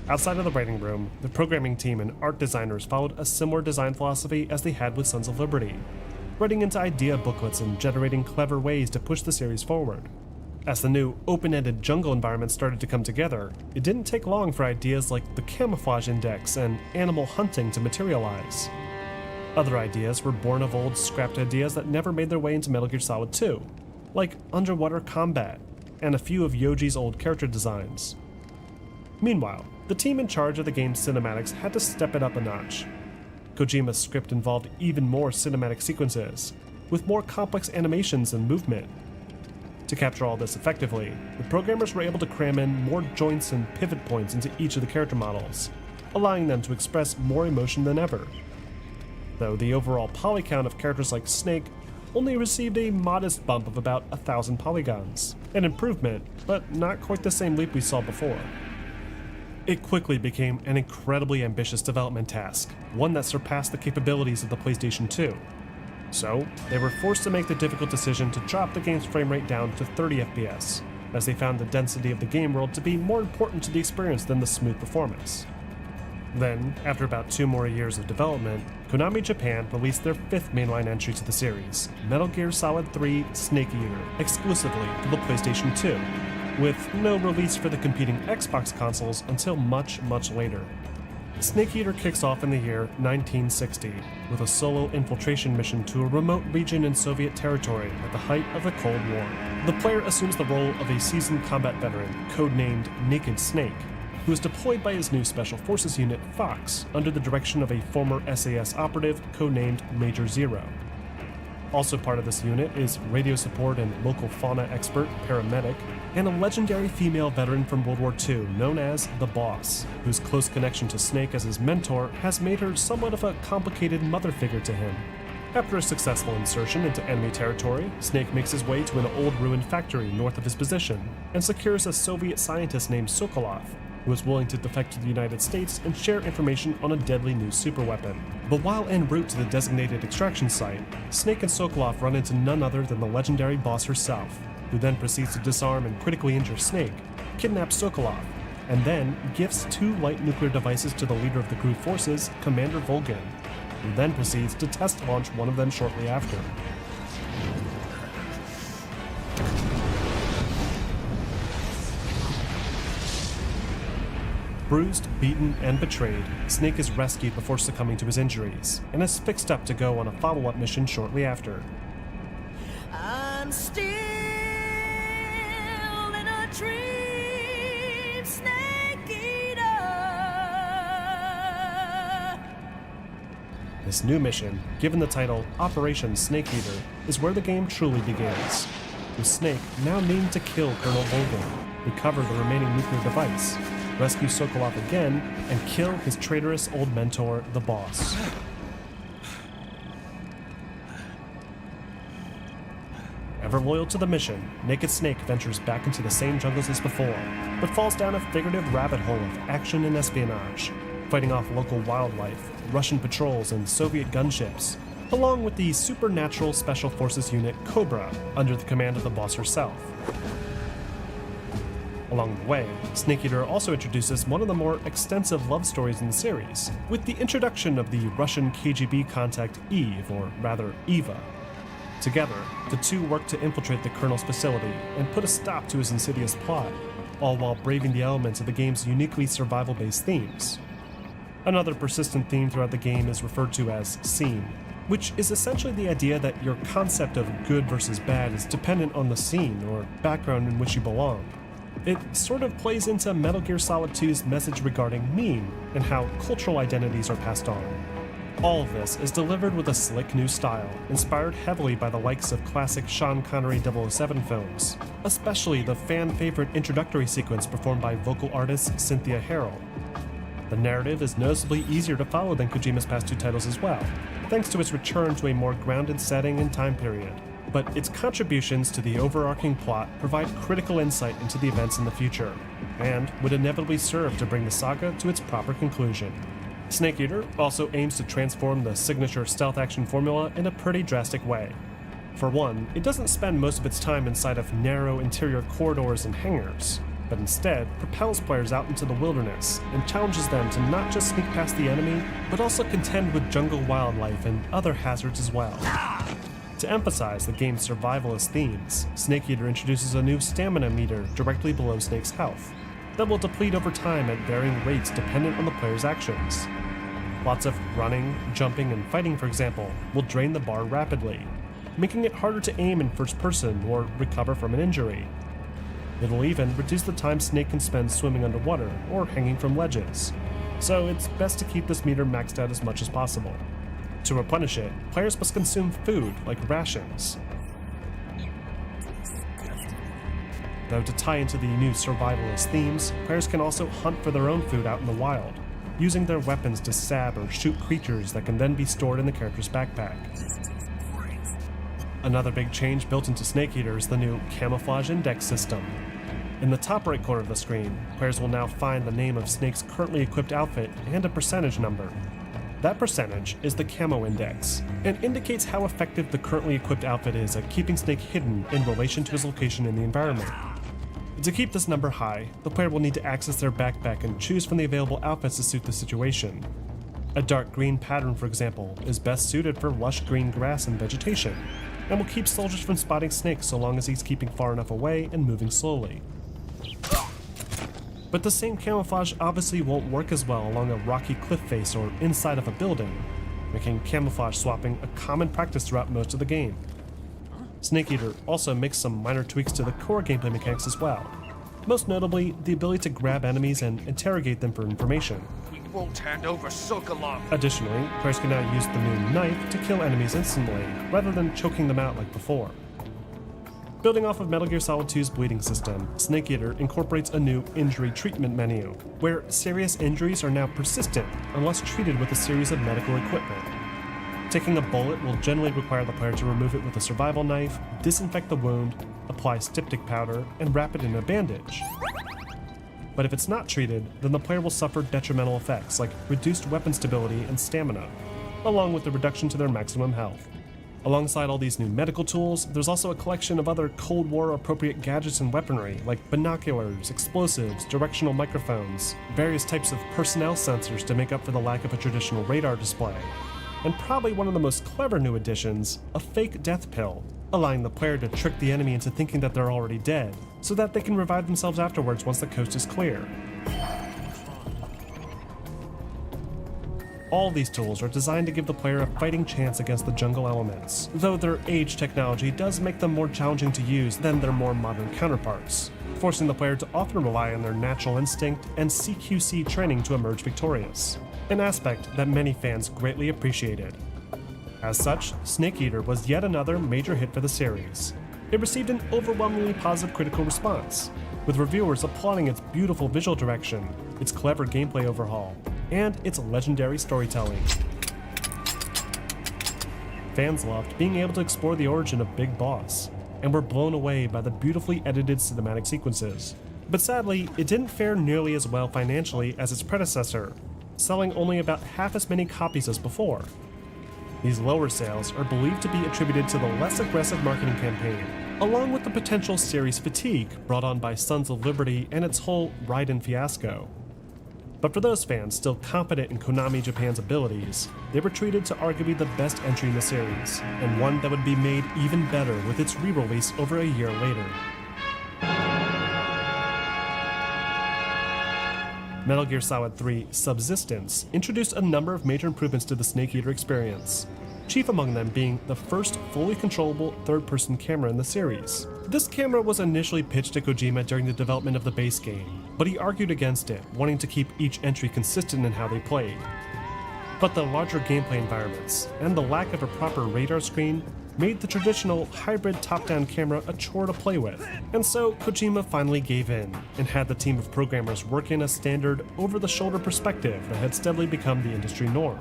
S11: Outside of the writing room, the programming team and art designers followed a similar design philosophy as they had with Sons of Liberty, writing into idea booklets and generating clever ways to push the series forward. As the new open-ended jungle environment started to come together, it didn't take long for ideas like the camouflage index and animal hunting to materialize. Other ideas were born of old scrapped ideas that never made their way into Metal Gear Solid 2, like underwater combat, and a few of Yoji's old character designs. Meanwhile, the team in charge of the game's cinematics had to step it up a notch. Kojima's script involved even more cinematic sequences, with more complex animations and movement. To capture all this effectively, the programmers were able to cram in more joints and pivot points into each of the character models, allowing them to express more emotion than ever. Though the overall poly count of characters like Snake only received a modest bump of about 1,000 polygons, an improvement, but not quite the same leap we saw before. It quickly became an incredibly ambitious development task, one that surpassed the capabilities of the PlayStation 2. So, they were forced to make the difficult decision to drop the game's frame rate down to 30 FPS, as they found the density of the game world to be more important to the experience than the smooth performance. Then, after about 2 more years of development, Konami Japan released their 5th mainline entry to the series, Metal Gear Solid 3 Snake Eater, exclusively for the PlayStation 2, with no release for the competing Xbox consoles until much, much later. Snake Eater kicks off in the year 1960 with a solo infiltration mission to a remote region in Soviet territory at the height of the Cold War. The player assumes the role of a seasoned combat veteran, codenamed Naked Snake, who is deployed by his new Special Forces unit, Fox, under the direction of a former SAS operative codenamed Major Zero. Also part of this unit is radio support and local fauna expert, Paramedic, and a legendary female veteran from World War II known as the Boss, whose close connection to Snake as his mentor has made her somewhat of a complicated mother figure to him. After a successful insertion into enemy territory, Snake makes his way to an old ruined factory north of his position and secures a Soviet scientist named Sokolov, who is willing to defect to the United States and share information on a deadly new superweapon. But while en route to the designated extraction site, Snake and Sokolov run into none other than the legendary Boss herself, who then proceeds to disarm and critically injure Snake, kidnap Sokolov, and then gifts 2 light nuclear devices to the leader of the crewed forces, Commander Volgin, who then proceeds to test launch one of them shortly after. Bruised, beaten, and betrayed, Snake is rescued before succumbing to his injuries, and is fixed up to go on a follow-up mission shortly after.
S6: I'm still in a dream, Snake Eater.
S11: This new mission, given the title Operation Snake Eater, is where the game truly begins, with Snake now needing to kill Colonel Volgin, recover the remaining nuclear device, rescue Sokolov again, and kill his traitorous old mentor, the Boss. Ever loyal to the mission, Naked Snake ventures back into the same jungles as before, but falls down a figurative rabbit hole of action and espionage, fighting off local wildlife, Russian patrols, and Soviet gunships, along with the supernatural Special Forces unit Cobra under the command of the Boss herself. Along the way, Snake Eater also introduces one of the more extensive love stories in the series, with the introduction of the Russian KGB contact Eve, or rather Eva. Together, the two work to infiltrate the Colonel's facility and put a stop to his insidious plot, all while braving the elements of the game's uniquely survival-based themes. Another persistent theme throughout the game is referred to as scene, which is essentially the idea that your concept of good versus bad is dependent on the scene or background in which you belong. It sort of plays into Metal Gear Solid 2's message regarding meme and how cultural identities are passed on. All of this is delivered with a slick new style, inspired heavily by the likes of classic Sean Connery 007 films, especially the fan-favorite introductory sequence performed by vocal artist Cynthia Harrell. The narrative is noticeably easier to follow than Kojima's past 2 titles as well, thanks to its return to a more grounded setting and time period. But its contributions to the overarching plot provide critical insight into the events in the future, and would inevitably serve to bring the saga to its proper conclusion. Snake Eater also aims to transform the signature stealth action formula in a pretty drastic way. For one, it doesn't spend most of its time inside of narrow interior corridors and hangars, but instead propels players out into the wilderness and challenges them to not just sneak past the enemy, but also contend with jungle wildlife and other hazards as well. To emphasize the game's survivalist themes, Snake Eater introduces a new stamina meter directly below Snake's health that will deplete over time at varying rates dependent on the player's actions. Lots of running, jumping, and fighting, for example, will drain the bar rapidly, making it harder to aim in first person or recover from an injury. It'll even reduce the time Snake can spend swimming underwater or hanging from ledges, so it's best to keep this meter maxed out as much as possible. To replenish it, players must consume food, like rations. Though to tie into the new survivalist themes, players can also hunt for their own food out in the wild, using their weapons to stab or shoot creatures that can then be stored in the character's backpack. Another big change built into Snake Eater is the new camouflage index system. In the top right corner of the screen, players will now find the name of Snake's currently equipped outfit and a percentage number. That percentage is the camo index, and indicates how effective the currently equipped outfit is at keeping Snake hidden in relation to his location in the environment. To keep this number high, the player will need to access their backpack and choose from the available outfits to suit the situation. A dark green pattern, for example, is best suited for lush green grass and vegetation, and will keep soldiers from spotting Snake so long as he's keeping far enough away and moving slowly. But the same camouflage obviously won't work as well along a rocky cliff face or inside of a building, making camouflage swapping a common practice throughout most of the game. Snake Eater also makes some minor tweaks to the core gameplay mechanics as well, most notably the ability to grab enemies and interrogate them for information.
S13: We won't hand over Sokolov.
S11: Additionally, players can now use the new knife to kill enemies instantly, rather than choking them out like before. Building off of Metal Gear Solid 2's bleeding system, Snake Eater incorporates a new injury treatment menu, where serious injuries are now persistent unless treated with a series of medical equipment. Taking a bullet will generally require the player to remove it with a survival knife, disinfect the wound, apply styptic powder, and wrap it in a bandage. But if it's not treated, then the player will suffer detrimental effects like reduced weapon stability and stamina, along with the reduction to their maximum health. Alongside all these new medical tools, there's also a collection of other Cold War appropriate gadgets and weaponry like binoculars, explosives, directional microphones, various types of personnel sensors to make up for the lack of a traditional radar display, and probably one of the most clever new additions, a fake death pill, allowing the player to trick the enemy into thinking that they're already dead, so that they can revive themselves afterwards once the coast is clear. All these tools are designed to give the player a fighting chance against the jungle elements, though their age technology does make them more challenging to use than their more modern counterparts, forcing the player to often rely on their natural instinct and CQC training to emerge victorious, an aspect that many fans greatly appreciated. As such, Snake Eater was yet another major hit for the series. It received an overwhelmingly positive critical response, with reviewers applauding its beautiful visual direction, its clever gameplay overhaul, and its legendary storytelling. Fans loved being able to explore the origin of Big Boss, and were blown away by the beautifully edited cinematic sequences. But sadly, it didn't fare nearly as well financially as its predecessor, selling only about half as many copies as before. These lower sales are believed to be attributed to the less aggressive marketing campaign, along with the potential series fatigue brought on by Sons of Liberty and its whole Raiden fiasco. But for those fans still confident in Konami Japan's abilities, they were treated to arguably the best entry in the series, and one that would be made even better with its re-release over a year later. Metal Gear Solid 3 Subsistence introduced a number of major improvements to the Snake Eater experience, chief among them being the first fully controllable third-person camera in the series. This camera was initially pitched to Kojima during the development of the base game, but he argued against it, wanting to keep each entry consistent in how they played. But the larger gameplay environments, and the lack of a proper radar screen, made the traditional hybrid top-down camera a chore to play with, and so Kojima finally gave in, and had the team of programmers work in a standard over-the-shoulder perspective that had steadily become the industry norm.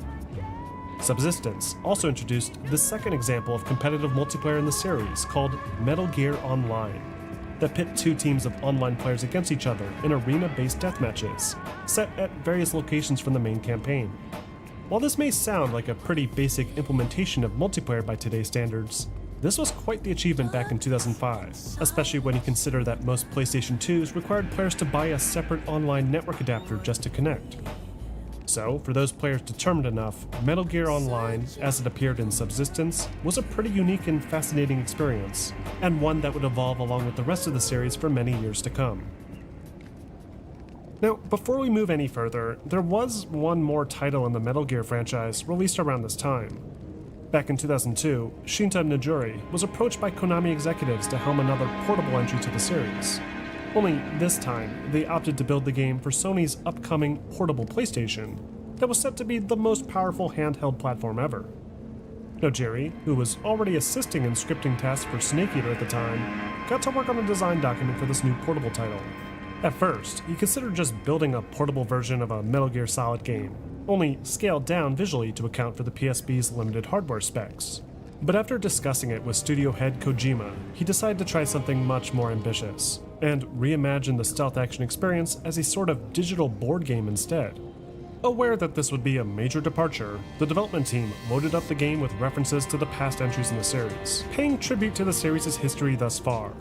S11: Subsistence also introduced the second example of competitive multiplayer in the series, called Metal Gear Online, that pit two teams of online players against each other in arena-based deathmatches, set at various locations from the main campaign. While this may sound like a pretty basic implementation of multiplayer by today's standards, this was quite the achievement back in 2005, especially when you consider that most PlayStation 2s required players to buy a separate online network adapter just to connect. So, for those players determined enough, Metal Gear Online, as it appeared in Subsistence, was a pretty unique and fascinating experience, and one that would evolve along with the rest of the series for many years to come. Now, before we move any further, there was one more title in the Metal Gear franchise released around this time. Back in 2002, Shinta Nijuri was approached by Konami executives to helm another portable entry to the series. Only this time, they opted to build the game for Sony's upcoming portable PlayStation that was set to be the most powerful handheld platform ever. Nojiri, who was already assisting in scripting tasks for Snake Eater at the time, got to work on a design document for this new portable title. At first, he considered just building a portable version of a Metal Gear Solid game, only scaled down visually to account for the PSP's limited hardware specs. But after discussing it with studio head Kojima, he decided to try something much more ambitious, and reimagine the stealth action experience as a sort of digital board game instead. Aware that this would be a major departure, the development team loaded up the game with references to the past entries in the series, paying tribute to the series' history thus far.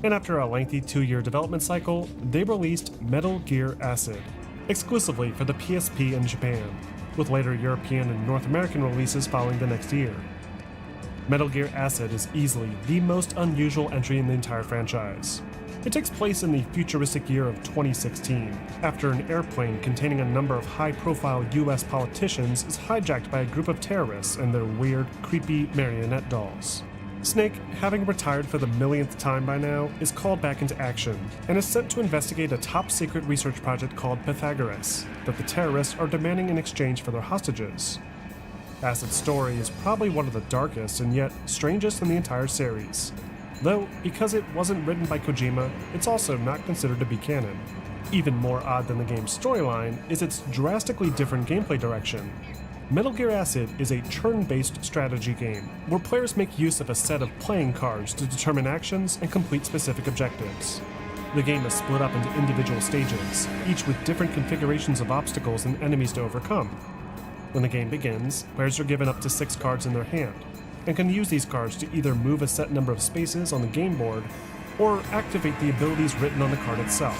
S11: And after a lengthy 2-year development cycle, they released Metal Gear Acid, exclusively for the PSP in Japan, with later European and North American releases following the next year. Metal Gear Acid is easily the most unusual entry in the entire franchise. It takes place in the futuristic year of 2016, after an airplane containing a number of high-profile US politicians is hijacked by a group of terrorists and their weird, creepy marionette dolls. Snake, having retired for the millionth time by now, is called back into action and is sent to investigate a top-secret research project called Pythagoras that the terrorists are demanding in exchange for their hostages. Acid's story is probably one of the darkest and yet strangest in the entire series. Though, because it wasn't written by Kojima, it's also not considered to be canon. Even more odd than the game's storyline is its drastically different gameplay direction. Metal Gear Acid is a turn-based strategy game, where players make use of a set of playing cards to determine actions and complete specific objectives. The game is split up into individual stages, each with different configurations of obstacles and enemies to overcome. When the game begins, players are given up to 6 cards in their hand, and can use these cards to either move a set number of spaces on the game board, or activate the abilities written on the card itself.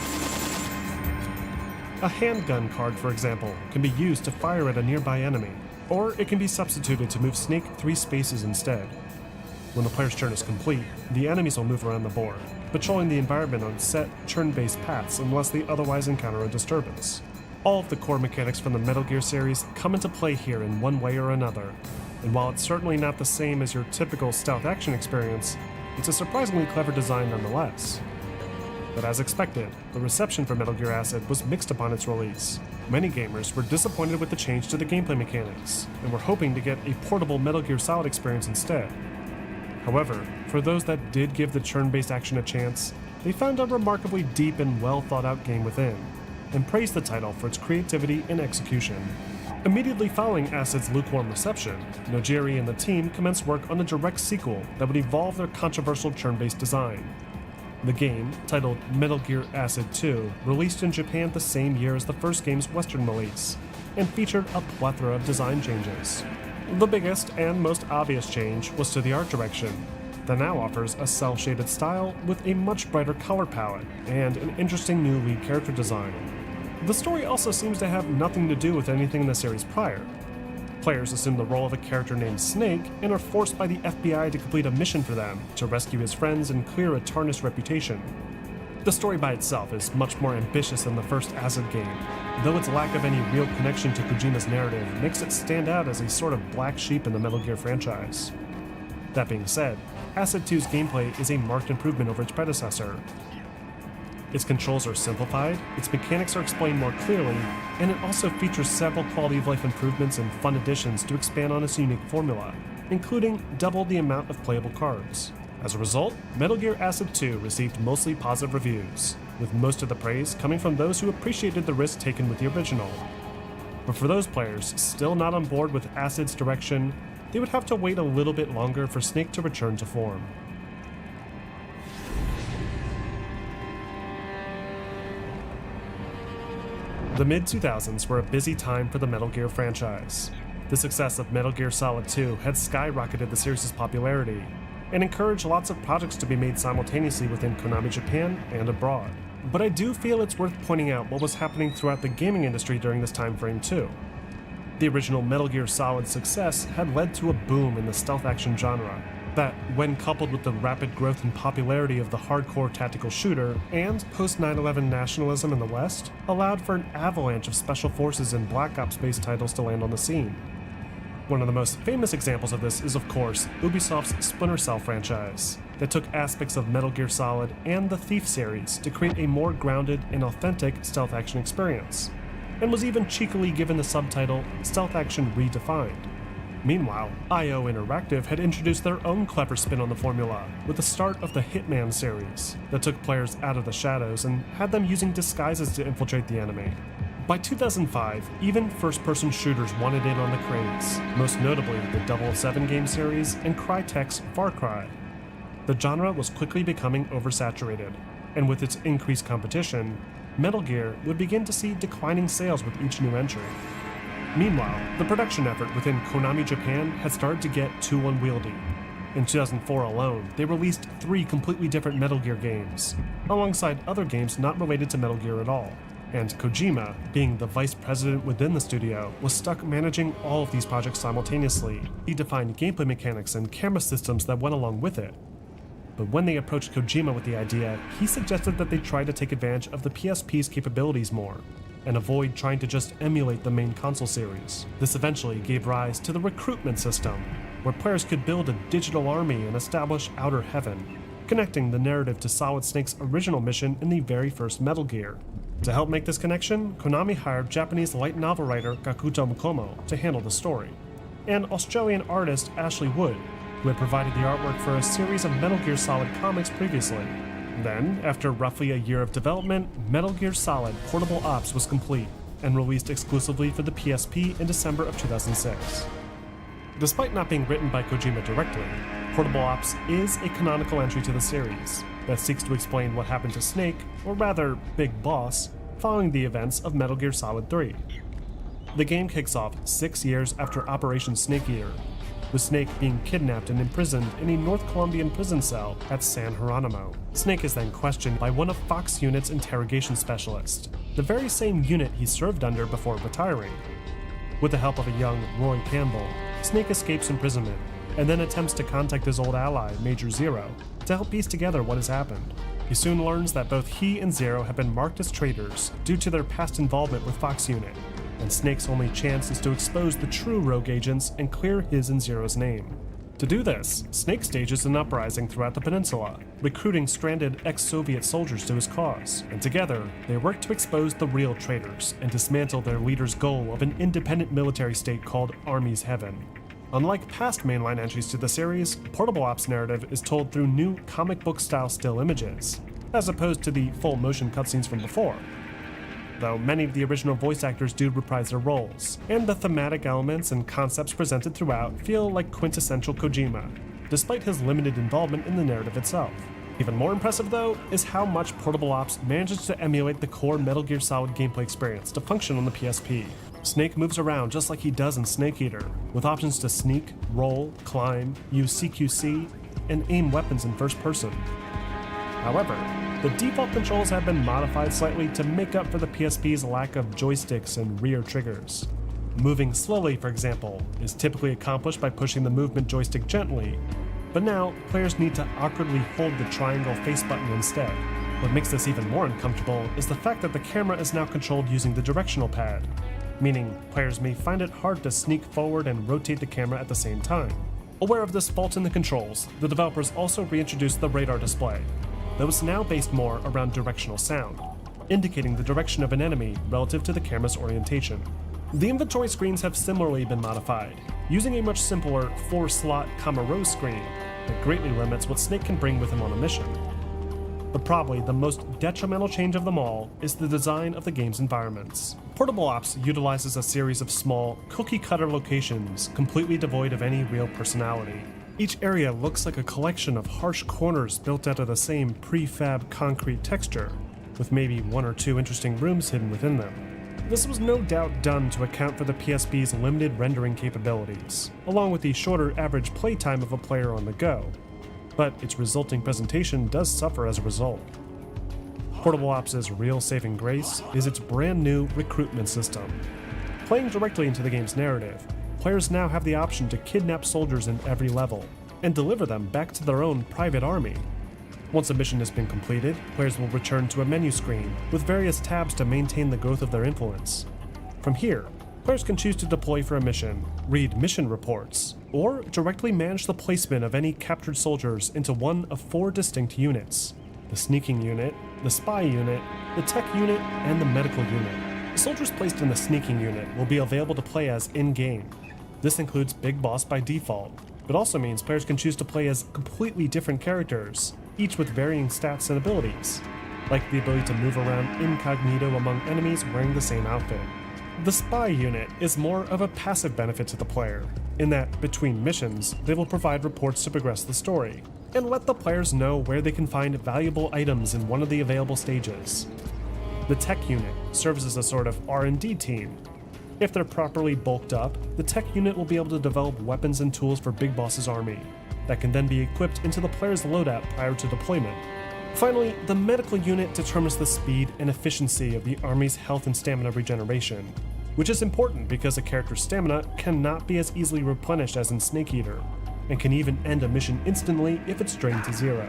S11: A handgun card, for example, can be used to fire at a nearby enemy, or it can be substituted to move Snake 3 spaces instead. When the player's turn is complete, the enemies will move around the board, patrolling the environment on set, turn-based paths unless they otherwise encounter a disturbance. All of the core mechanics from the Metal Gear series come into play here in one way or another, and while it's certainly not the same as your typical stealth action experience, it's a surprisingly clever design nonetheless. But as expected, the reception for Metal Gear Acid was mixed upon its release. Many gamers were disappointed with the change to the gameplay mechanics, and were hoping to get a portable Metal Gear Solid experience instead. However, for those that did give the turn-based action a chance, they found a remarkably deep and well-thought-out game within, and praised the title for its creativity and execution. Immediately following Acid's lukewarm reception, Nojiri and the team commenced work on a direct sequel that would evolve their controversial turn-based design. The game, titled Metal Gear Acid 2, released in Japan the same year as the first game's Western release, and featured a plethora of design changes. The biggest and most obvious change was to the art direction, that now offers a cel-shaded style with a much brighter color palette and an interesting new lead character design. The story also seems to have nothing to do with anything in the series prior. Players assume the role of a character named Snake and are forced by the FBI to complete a mission for them to rescue his friends and clear a tarnished reputation. The story by itself is much more ambitious than the first Acid game, though its lack of any real connection to Kojima's narrative makes it stand out as a sort of black sheep in the Metal Gear franchise. That being said, Acid 2's gameplay is a marked improvement over its predecessor. Its controls are simplified, its mechanics are explained more clearly, and it also features several quality-of-life improvements and fun additions to expand on its unique formula, including double the amount of playable cards. As a result, Metal Gear Acid 2 received mostly positive reviews, with most of the praise coming from those who appreciated the risk taken with the original. But for those players still not on board with Acid's direction, they would have to wait a little bit longer for Snake to return to form. The mid-2000s were a busy time for the Metal Gear franchise. The success of Metal Gear Solid 2 had skyrocketed the series' popularity, and encouraged lots of projects to be made simultaneously within Konami Japan and abroad. But I do feel it's worth pointing out what was happening throughout the gaming industry during this time frame too. The original Metal Gear Solid success had led to a boom in the stealth action genre, that, when coupled with the rapid growth and popularity of the hardcore tactical shooter and post-9/11 nationalism in the West, allowed for an avalanche of Special Forces and Black Ops-based titles to land on the scene. One of the most famous examples of this is, of course, Ubisoft's Splinter Cell franchise, that took aspects of Metal Gear Solid and the Thief series to create a more grounded and authentic stealth action experience, and was even cheekily given the subtitle Stealth Action Redefined. Meanwhile, IO Interactive had introduced their own clever spin on the formula with the start of the Hitman series that took players out of the shadows and had them using disguises to infiltrate the enemy. By 2005, even first-person shooters wanted in on the craze, most notably the 007 game series and Crytek's Far Cry. The genre was quickly becoming oversaturated, and with its increased competition, Metal Gear would begin to see declining sales with each new entry. Meanwhile, the production effort within Konami Japan had started to get too unwieldy. In 2004 alone, they released 3 completely different Metal Gear games, alongside other games not related to Metal Gear at all. And Kojima, being the vice president within the studio, was stuck managing all of these projects simultaneously. He defined gameplay mechanics and camera systems that went along with it. but when they approached Kojima with the idea, he suggested that they try to take advantage of the PSP's capabilities more, and avoid trying to just emulate the main console series. This eventually gave rise to the recruitment system, where players could build a digital army and establish Outer Heaven, connecting the narrative to Solid Snake's original mission in the very first Metal Gear. To help make this connection, Konami hired Japanese light novel writer Gakuto Mukomo to handle the story, and Australian artist Ashley Wood, who had provided the artwork for a series of Metal Gear Solid comics previously. Then, after roughly a year of development, Metal Gear Solid Portable Ops was complete and released exclusively for the PSP in December of 2006. Despite not being written by Kojima directly, Portable Ops is a canonical entry to the series that seeks to explain what happened to Snake, or rather Big Boss, following the events of Metal Gear Solid 3. The game kicks off 6 years after Operation Snake Eater, with Snake being kidnapped and imprisoned in a North Colombian prison cell at San Geronimo. Snake is then questioned by one of Fox Unit's interrogation specialists, the very same unit he served under before retiring. With the help of a young Roy Campbell, Snake escapes imprisonment and then attempts to contact his old ally, Major Zero, to help piece together what has happened. He soon learns that both he and Zero have been marked as traitors due to their past involvement with Fox Unit, and Snake's only chance is to expose the true rogue agents and clear his and Zero's name. To do this, Snake stages an uprising throughout the peninsula, recruiting stranded ex-Soviet soldiers to his cause, and together, they work to expose the real traitors and dismantle their leader's goal of an independent military state called Army's Heaven. Unlike past mainline entries to the series, Portable Ops' narrative is told through new comic book-style still images, as opposed to the full motion cutscenes from before. Though many of the original voice actors do reprise their roles, and the thematic elements and concepts presented throughout feel like quintessential Kojima, despite his limited involvement in the narrative itself. Even more impressive, though, is how much Portable Ops manages to emulate the core Metal Gear Solid gameplay experience to function on the PSP. Snake moves around just like he does in Snake Eater, with options to sneak, roll, climb, use CQC, and aim weapons in first person. However, the default controls have been modified slightly to make up for the PSP's lack of joysticks and rear triggers. Moving slowly, for example, is typically accomplished by pushing the movement joystick gently, but now players need to awkwardly hold the triangle face button instead. What makes this even more uncomfortable is the fact that the camera is now controlled using the directional pad, meaning players may find it hard to sneak forward and rotate the camera at the same time. Aware of this fault in the controls, the developers also reintroduced the radar display, that was now based more around directional sound, indicating the direction of an enemy relative to the camera's orientation. The inventory screens have similarly been modified, using a much simpler 4-slot, row screen that greatly limits what Snake can bring with him on a mission. But probably the most detrimental change of them all is the design of the game's environments. Portable Ops utilizes a series of small, cookie-cutter locations completely devoid of any real personality. Each area looks like a collection of harsh corners built out of the same prefab concrete texture, with maybe 1 or 2 interesting rooms hidden within them. This was no doubt done to account for the PSP's limited rendering capabilities, along with the shorter average playtime of a player on the go, but its resulting presentation does suffer as a result. Portable Ops' real saving grace is its brand new recruitment system. Playing directly into the game's narrative, players now have the option to kidnap soldiers in every level, and deliver them back to their own private army. Once a mission has been completed, players will return to a menu screen with various tabs to maintain the growth of their influence. From here, players can choose to deploy for a mission, read mission reports, or directly manage the placement of any captured soldiers into one of 4 distinct units: the sneaking unit, the spy unit, the tech unit, and the medical unit. The soldiers placed in the sneaking unit will be available to play as in-game. This includes Big Boss by default, but also means players can choose to play as completely different characters, each with varying stats and abilities, like the ability to move around incognito among enemies wearing the same outfit. The spy unit is more of a passive benefit to the player, in that between missions, they will provide reports to progress the story, and let the players know where they can find valuable items in one of the available stages. The tech unit serves as a sort of R&D team. If they're properly bulked up, the tech unit will be able to develop weapons and tools for Big Boss's army, that can then be equipped into the player's loadout prior to deployment. Finally, the medical unit determines the speed and efficiency of the army's health and stamina regeneration, which is important because a character's stamina cannot be as easily replenished as in Snake Eater. and can even end a mission instantly if it's drained to zero.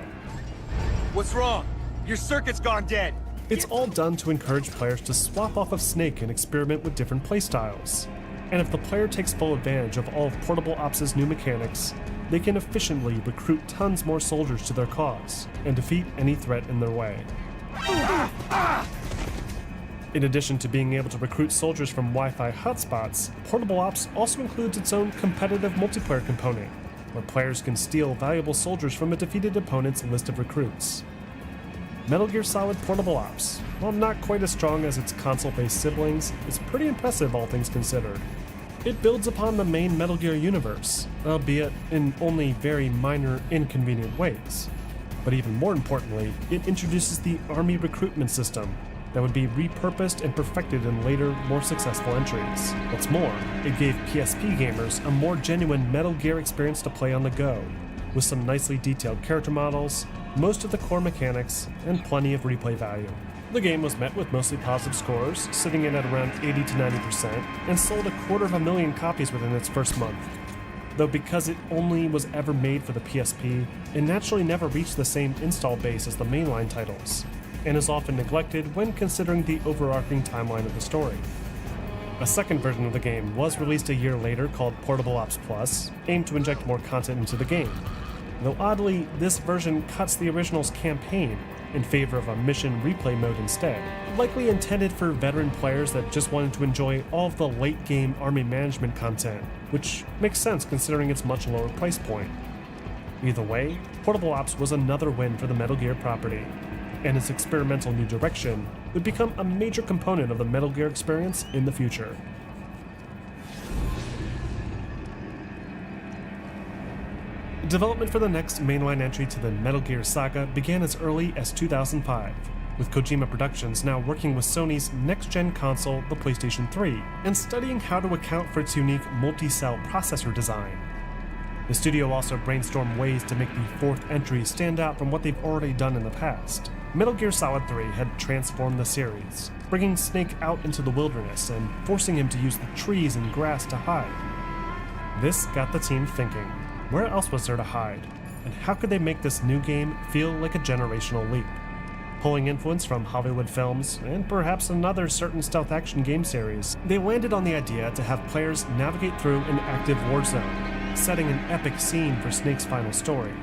S12: What's wrong? Your circuit's gone dead.
S11: It's all done to encourage players to swap off of Snake and experiment with different playstyles. And if the player takes full advantage of all of Portable Ops' new mechanics, they can efficiently recruit tons more soldiers to their cause and defeat any threat in their way. In addition to being able to recruit soldiers from Wi-Fi hotspots, Portable Ops also includes its own competitive multiplayer component, where players can steal valuable soldiers from a defeated opponent's list of recruits. Metal Gear Solid Portable Ops, while not quite as strong as its console-based siblings, is pretty impressive all things considered. It builds upon the main Metal Gear universe, albeit in only very minor, inconvenient ways. But even more importantly, it introduces the Army recruitment system that would be repurposed and perfected in later, more successful entries. What's more, it gave PSP gamers a more genuine Metal Gear experience to play on the go, with some nicely detailed character models, most of the core mechanics, and plenty of replay value. The game was met with mostly positive scores, sitting in at around 80 to 90%, and sold 250,000 copies within its first month. Though because it only was ever made for the PSP, it naturally never reached the same install base as the mainline titles, and is often neglected when considering the overarching timeline of the story. A second version of the game was released a year later called Portable Ops Plus, aimed to inject more content into the game, though oddly, this version cuts the original's campaign in favor of a mission replay mode instead, likely intended for veteran players that just wanted to enjoy all of the late-game army management content, which makes sense considering its much lower price point. Either way, Portable Ops was another win for the Metal Gear property, and its experimental new direction would become a major component of the Metal Gear experience in the future. Development for the next mainline entry to the Metal Gear saga began as early as 2005, with Kojima Productions now working with Sony's next-gen console, the PlayStation 3, and studying how to account for its unique multi-cell processor design. The studio also brainstormed ways to make the fourth entry stand out from what they've already done in the past. Metal Gear Solid 3 had transformed the series, bringing Snake out into the wilderness and forcing him to use the trees and grass to hide. This got the team thinking. Where else was there to hide? And how could they make this new game feel like a generational leap? Pulling influence from Hollywood films, and perhaps another certain stealth action game series, they landed on the idea to have players navigate through an active war zone, setting an epic scene for Snake's final story.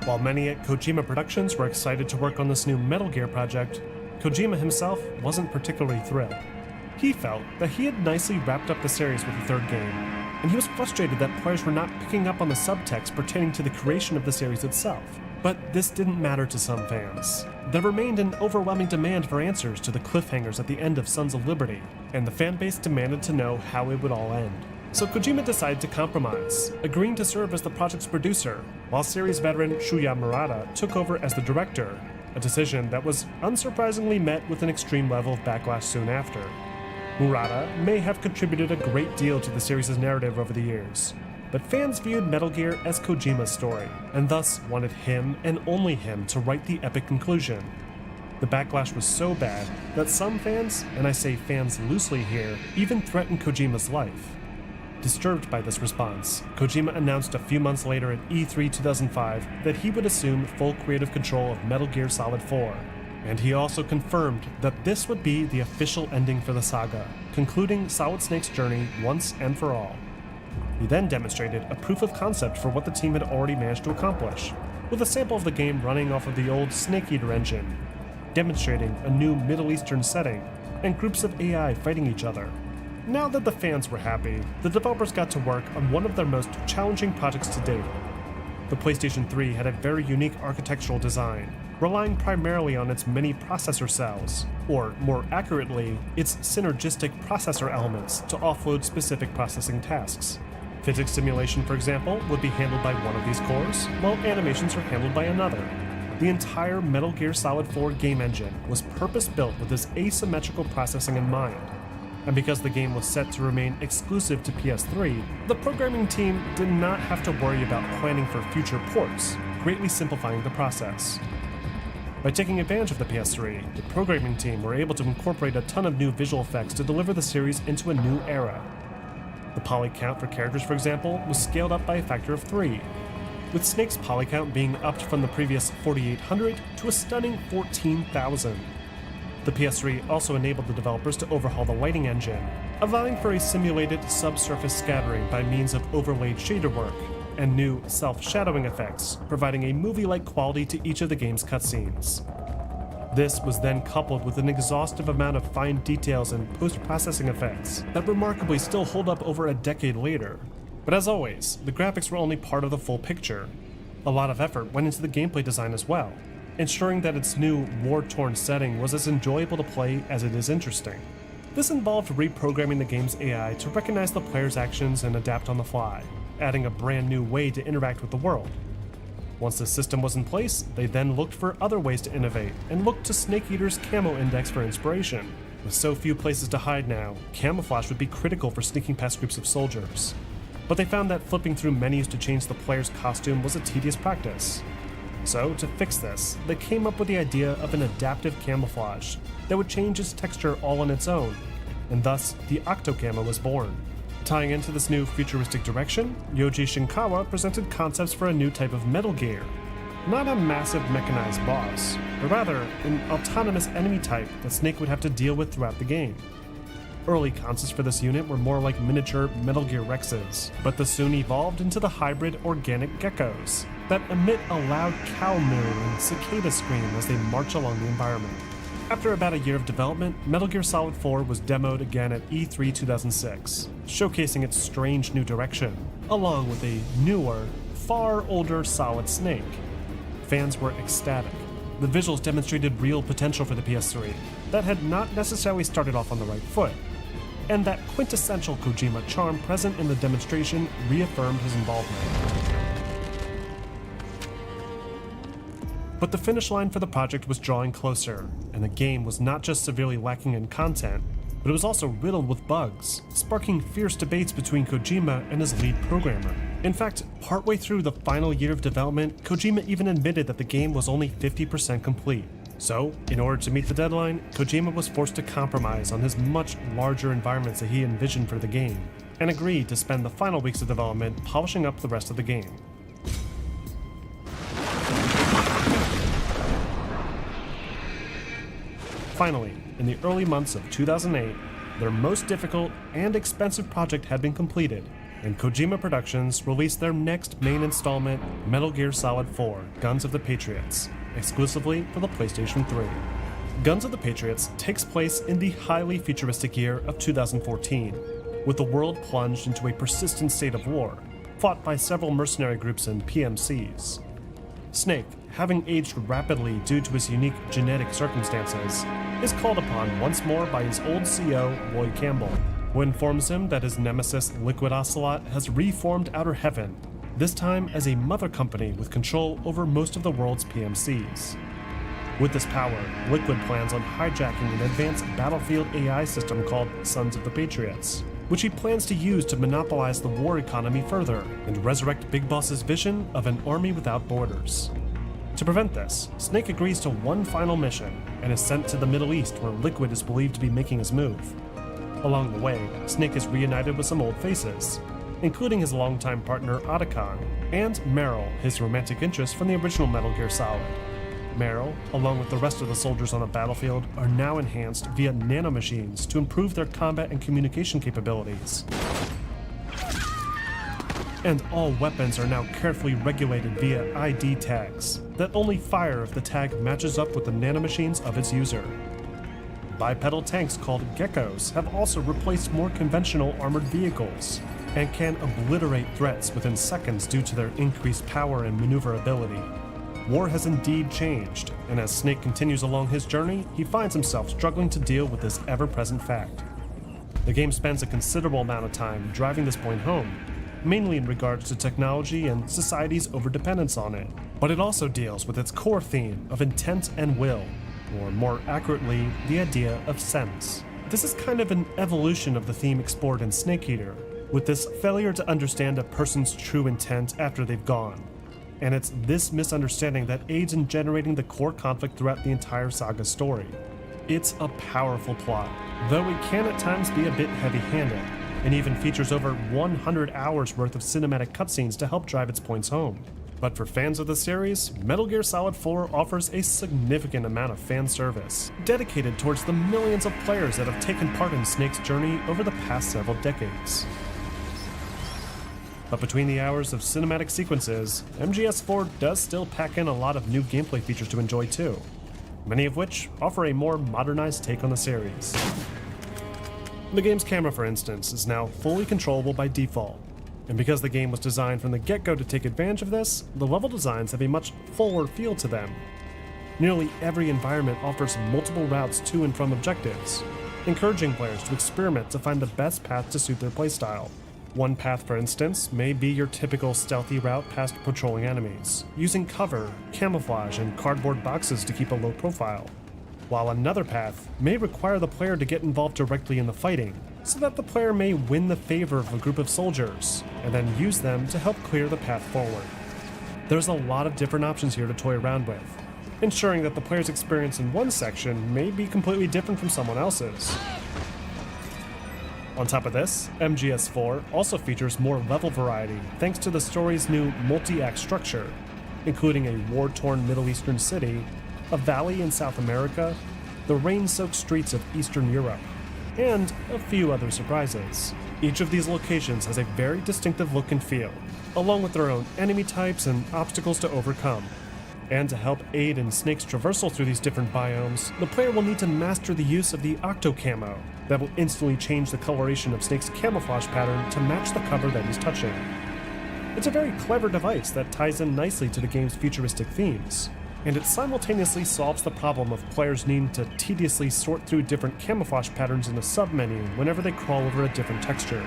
S11: While many at Kojima Productions were excited to work on this new Metal Gear project, Kojima himself wasn't particularly thrilled. He felt that he had nicely wrapped up the series with the third game, and he was frustrated that players were not picking up on the subtext pertaining to the creation of the series itself. But this didn't matter to some fans. There remained an overwhelming demand for answers to the cliffhangers at the end of Sons of Liberty, and the fanbase demanded to know how it would all end. So Kojima decided to compromise, agreeing to serve as the project's producer, while series veteran Shuya Murata took over as the director, a decision that was unsurprisingly met with an extreme level of backlash soon after. Murata may have contributed a great deal to the series' narrative over the years, but fans viewed Metal Gear as Kojima's story, and thus wanted him and only him to write the epic conclusion. The backlash was so bad that some fans, and I say fans loosely here, even threatened Kojima's life. Disturbed by this response, Kojima announced a few months later at E3 2005 that he would assume full creative control of Metal Gear Solid 4. And he also confirmed that this would be the official ending for the saga, concluding Solid Snake's journey once and for all. He then demonstrated a proof of concept for what the team had already managed to accomplish, with a sample of the game running off of the old Snake Eater engine, demonstrating a new Middle Eastern setting and groups of AI fighting each other. Now that the fans were happy, the developers got to work on one of their most challenging projects to date. The PlayStation 3 had a very unique architectural design, relying primarily on its many processor cells, or more accurately, its synergistic processor elements to offload specific processing tasks. Physics simulation, for example, would be handled by one of these cores, while animations are handled by another. The entire Metal Gear Solid 4 game engine was purpose-built with this asymmetrical processing in mind. And because the game was set to remain exclusive to PS3, the programming team did not have to worry about planning for future ports, greatly simplifying the process. By taking advantage of the PS3, the programming team were able to incorporate a ton of new visual effects to deliver the series into a new era. The poly count for characters, for example, was scaled up by a factor of 3, with Snake's poly count being upped from the previous 4,800 to a stunning 14,000. The PS3 also enabled the developers to overhaul the lighting engine, allowing for a simulated subsurface scattering by means of overlaid shader work, and new self-shadowing effects, providing a movie-like quality to each of the game's cutscenes. This was then coupled with an exhaustive amount of fine details and post-processing effects that remarkably still hold up over a decade later. But as always, the graphics were only part of the full picture. A lot of effort went into the gameplay design as well, ensuring that its new war-torn setting was as enjoyable to play as it is interesting. This involved reprogramming the game's AI to recognize the player's actions and adapt on the fly, adding a brand new way to interact with the world. Once the system was in place, they then looked for other ways to innovate and looked to Snake Eater's camo index for inspiration. With so few places to hide now, camouflage would be critical for sneaking past groups of soldiers. But they found that flipping through menus to change the player's costume was a tedious practice. So, to fix this, they came up with the idea of an adaptive camouflage that would change its texture all on its own, and thus the Octocamo was born. Tying into this new futuristic direction, Yoji Shinkawa presented concepts for a new type of Metal Gear. Not a massive mechanized boss, but rather an autonomous enemy type that Snake would have to deal with throughout the game. Early concepts for this unit were more like miniature Metal Gear Rexes, but this soon evolved into the hybrid organic geckos that emit a loud cow moo and cicada scream as they march along the environment. After about a year of development, Metal Gear Solid 4 was demoed again at E3 2006, showcasing its strange new direction, along with a newer, far older Solid Snake. Fans were ecstatic. The visuals demonstrated real potential for the PS3 that had not necessarily started off on the right foot, and that quintessential Kojima charm present in the demonstration reaffirmed his involvement. But the finish line for the project was drawing closer, and the game was not just severely lacking in content, but it was also riddled with bugs, sparking fierce debates between Kojima and his lead programmer. In fact, partway through the final year of development, Kojima even admitted that the game was only 50% complete. So, in order to meet the deadline, Kojima was forced to compromise on his much larger environments that he envisioned for the game, and agreed to spend the final weeks of development polishing up the rest of the game. Finally, in the early months of 2008, their most difficult and expensive project had been completed, and Kojima Productions released their next main installment, Metal Gear Solid 4: Guns of the Patriots, exclusively for the PlayStation 3. Guns of the Patriots takes place in the highly futuristic year of 2014, with the world plunged into a persistent state of war, fought by several mercenary groups and PMCs. Snake, having aged rapidly due to his unique genetic circumstances, is called upon once more by his old CO, Roy Campbell, who informs him that his nemesis Liquid Ocelot has reformed Outer Heaven, this time as a mother company with control over most of the world's PMCs. With this power, Liquid plans on hijacking an advanced battlefield AI system called Sons of the Patriots, which he plans to use to monopolize the war economy further and resurrect Big Boss's vision of an army without borders. To prevent this, Snake agrees to one final mission and is sent to the Middle East, where Liquid is believed to be making his move. Along the way, Snake is reunited with some old faces, including his longtime partner Otacon, and Meryl, his romantic interest from the original Metal Gear Solid. Meryl, along with the rest of the soldiers on the battlefield, are now enhanced via nanomachines to improve their combat and communication capabilities. And all weapons are now carefully regulated via ID tags that only fire if the tag matches up with the nanomachines of its user. Bipedal tanks called Geckos have also replaced more conventional armored vehicles and can obliterate threats within seconds due to their increased power and maneuverability. War has indeed changed, and as Snake continues along his journey, he finds himself struggling to deal with this ever-present fact. The game spends a considerable amount of time driving this point home, mainly in regards to technology and society's overdependence on it, but it also deals with its core theme of intent and will, or more accurately, the idea of sense. This is kind of an evolution of the theme explored in Snake Eater, with this failure to understand a person's true intent after they've gone. And it's this misunderstanding that aids in generating the core conflict throughout the entire saga's story. It's a powerful plot, though it can at times be a bit heavy-handed, and even features over 100 hours worth of cinematic cutscenes to help drive its points home. But for fans of the series, Metal Gear Solid 4 offers a significant amount of fan service, dedicated towards the millions of players that have taken part in Snake's journey over the past several decades. But between the hours of cinematic sequences, MGS4 does still pack in a lot of new gameplay features to enjoy too, many of which offer a more modernized take on the series. The game's camera, for instance, is now fully controllable by default, and because the game was designed from the get-go to take advantage of this, the level designs have a much fuller feel to them. Nearly every environment offers multiple routes to and from objectives, encouraging players to experiment to find the best path to suit their playstyle. One path, for instance, may be your typical stealthy route past patrolling enemies, using cover, camouflage, and cardboard boxes to keep a low profile, while another path may require the player to get involved directly in the fighting, so that the player may win the favor of a group of soldiers, and then use them to help clear the path forward. There's a lot of different options here to toy around with, ensuring that the player's experience in one section may be completely different from someone else's. On top of this, MGS4 also features more level variety thanks to the story's new multi-act structure, including a war-torn Middle Eastern city, a valley in South America, the rain-soaked streets of Eastern Europe, and a few other surprises. Each of these locations has a very distinctive look and feel, along with their own enemy types and obstacles to overcome. And to help aid in Snake's traversal through these different biomes, the player will need to master the use of the Octo Camo that will instantly change the coloration of Snake's camouflage pattern to match the cover that he's touching. It's a very clever device that ties in nicely to the game's futuristic themes, and it simultaneously solves the problem of players needing to tediously sort through different camouflage patterns in the sub-menu whenever they crawl over a different texture.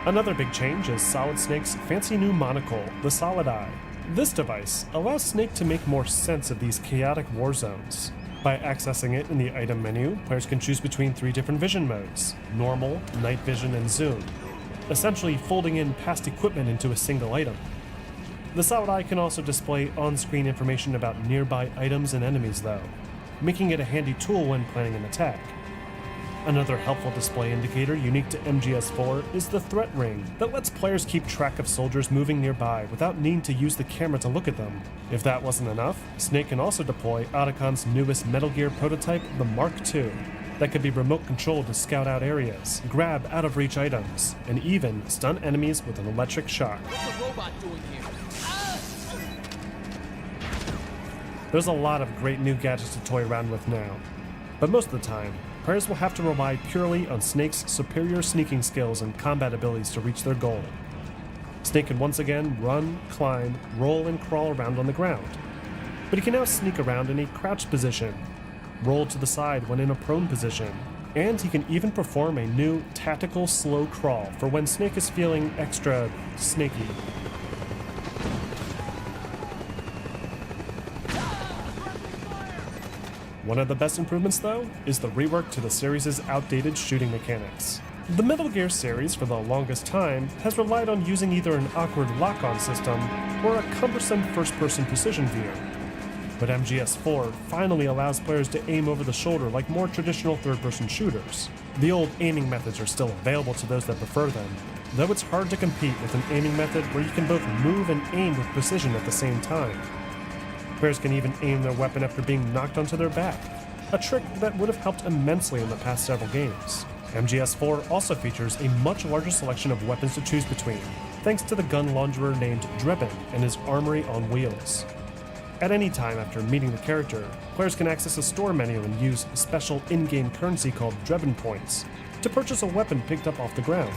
S11: Another big change is Solid Snake's fancy new monocle, the Solid Eye. This device allows Snake to make more sense of these chaotic war zones. By accessing it in the item menu, players can choose between 3 different vision modes: normal, night vision, and zoom, essentially folding in past equipment into a single item. The Solid Eye can also display on-screen information about nearby items and enemies though, making it a handy tool when planning an attack. Another helpful display indicator unique to MGS4 is the threat ring that lets players keep track of soldiers moving nearby without needing to use the camera to look at them. If that wasn't enough, Snake can also deploy Otacon's newest Metal Gear prototype, the Mark II, that could be remote controlled to scout out areas, grab out-of-reach items, and even stun enemies with an electric shock.
S6: What's the robot doing here?
S11: There's a lot of great new gadgets to toy around with now, but most of the time, players will have to rely purely on Snake's superior sneaking skills and combat abilities to reach their goal. Snake can once again run, climb, roll, and crawl around on the ground, but he can now sneak around in a crouched position, roll to the side when in a prone position, and he can even perform a new tactical slow crawl for when Snake is feeling extra snaky. One of the best improvements, though, is the rework to the series' outdated shooting mechanics. The Metal Gear series, for the longest time, has relied on using either an awkward lock-on system or a cumbersome first-person precision view. But MGS4 finally allows players to aim over the shoulder like more traditional third-person shooters. The old aiming methods are still available to those that prefer them, though it's hard to compete with an aiming method where you can both move and aim with precision at the same time. Players can even aim their weapon after being knocked onto their back, a trick that would have helped immensely in the past several games. MGS4 also features a much larger selection of weapons to choose between, thanks to the gun launderer named Drebin and his armory on wheels. At any time after meeting the character, players can access a store menu and use special in-game currency called Drebin points to purchase a weapon picked up off the ground.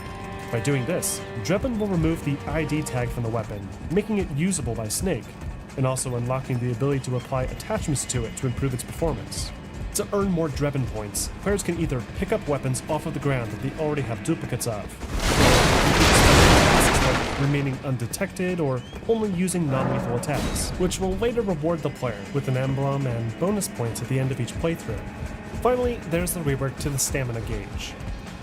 S11: By doing this, Drebin will remove the ID tag from the weapon, making it usable by Snake, and also unlocking the ability to apply attachments to it to improve its performance. To earn more Drebin points, players can either pick up weapons off of the ground that they already have duplicates of, like remaining undetected or only using non-lethal attacks, which will later reward the player with an emblem and bonus points at the end of each playthrough. Finally, there's the rework to the stamina gauge.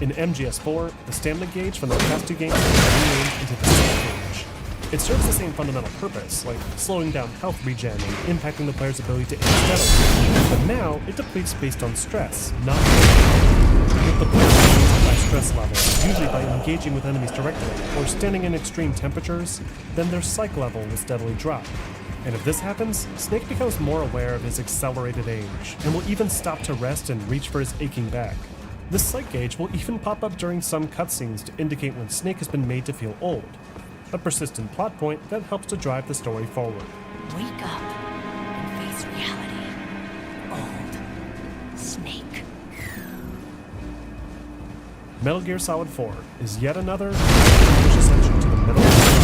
S11: In MGS4, the stamina gauge from the past 2 games is renamed into the stamina gauge. It serves the same fundamental purpose, like slowing down health regen and impacting the player's ability to aim steadily, but now it depletes based on stress, not with the player by stress level, usually by engaging with enemies directly or standing in extreme temperatures, then their psych level will steadily drop. And if this happens, Snake becomes more aware of his accelerated age, and will even stop to rest and reach for his aching back. This psych gauge will even pop up during some cutscenes to indicate when Snake has been made to feel old, a persistent plot point that helps to drive the story forward.
S14: Wake up and face reality. Old Snake.
S11: Metal Gear Solid 4 is yet another ambitious entry to the Metal Gear saga.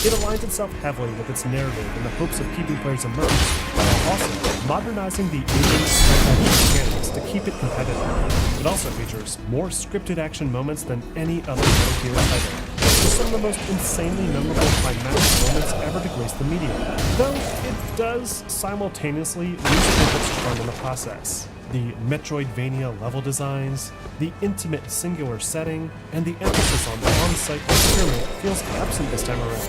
S11: It aligns itself heavily with its narrative in the hopes of keeping players immersed, while also modernizing the aging stealth action mechanics to keep it competitive. It also features more scripted action moments than any other Metal Gear title, with some of the most insanely memorable climactic moments ever to grace the medium, though it does simultaneously lose a bit of its charm in the process. The Metroidvania level designs, the intimate singular setting, and the emphasis on on-site experiment feels absent this time around,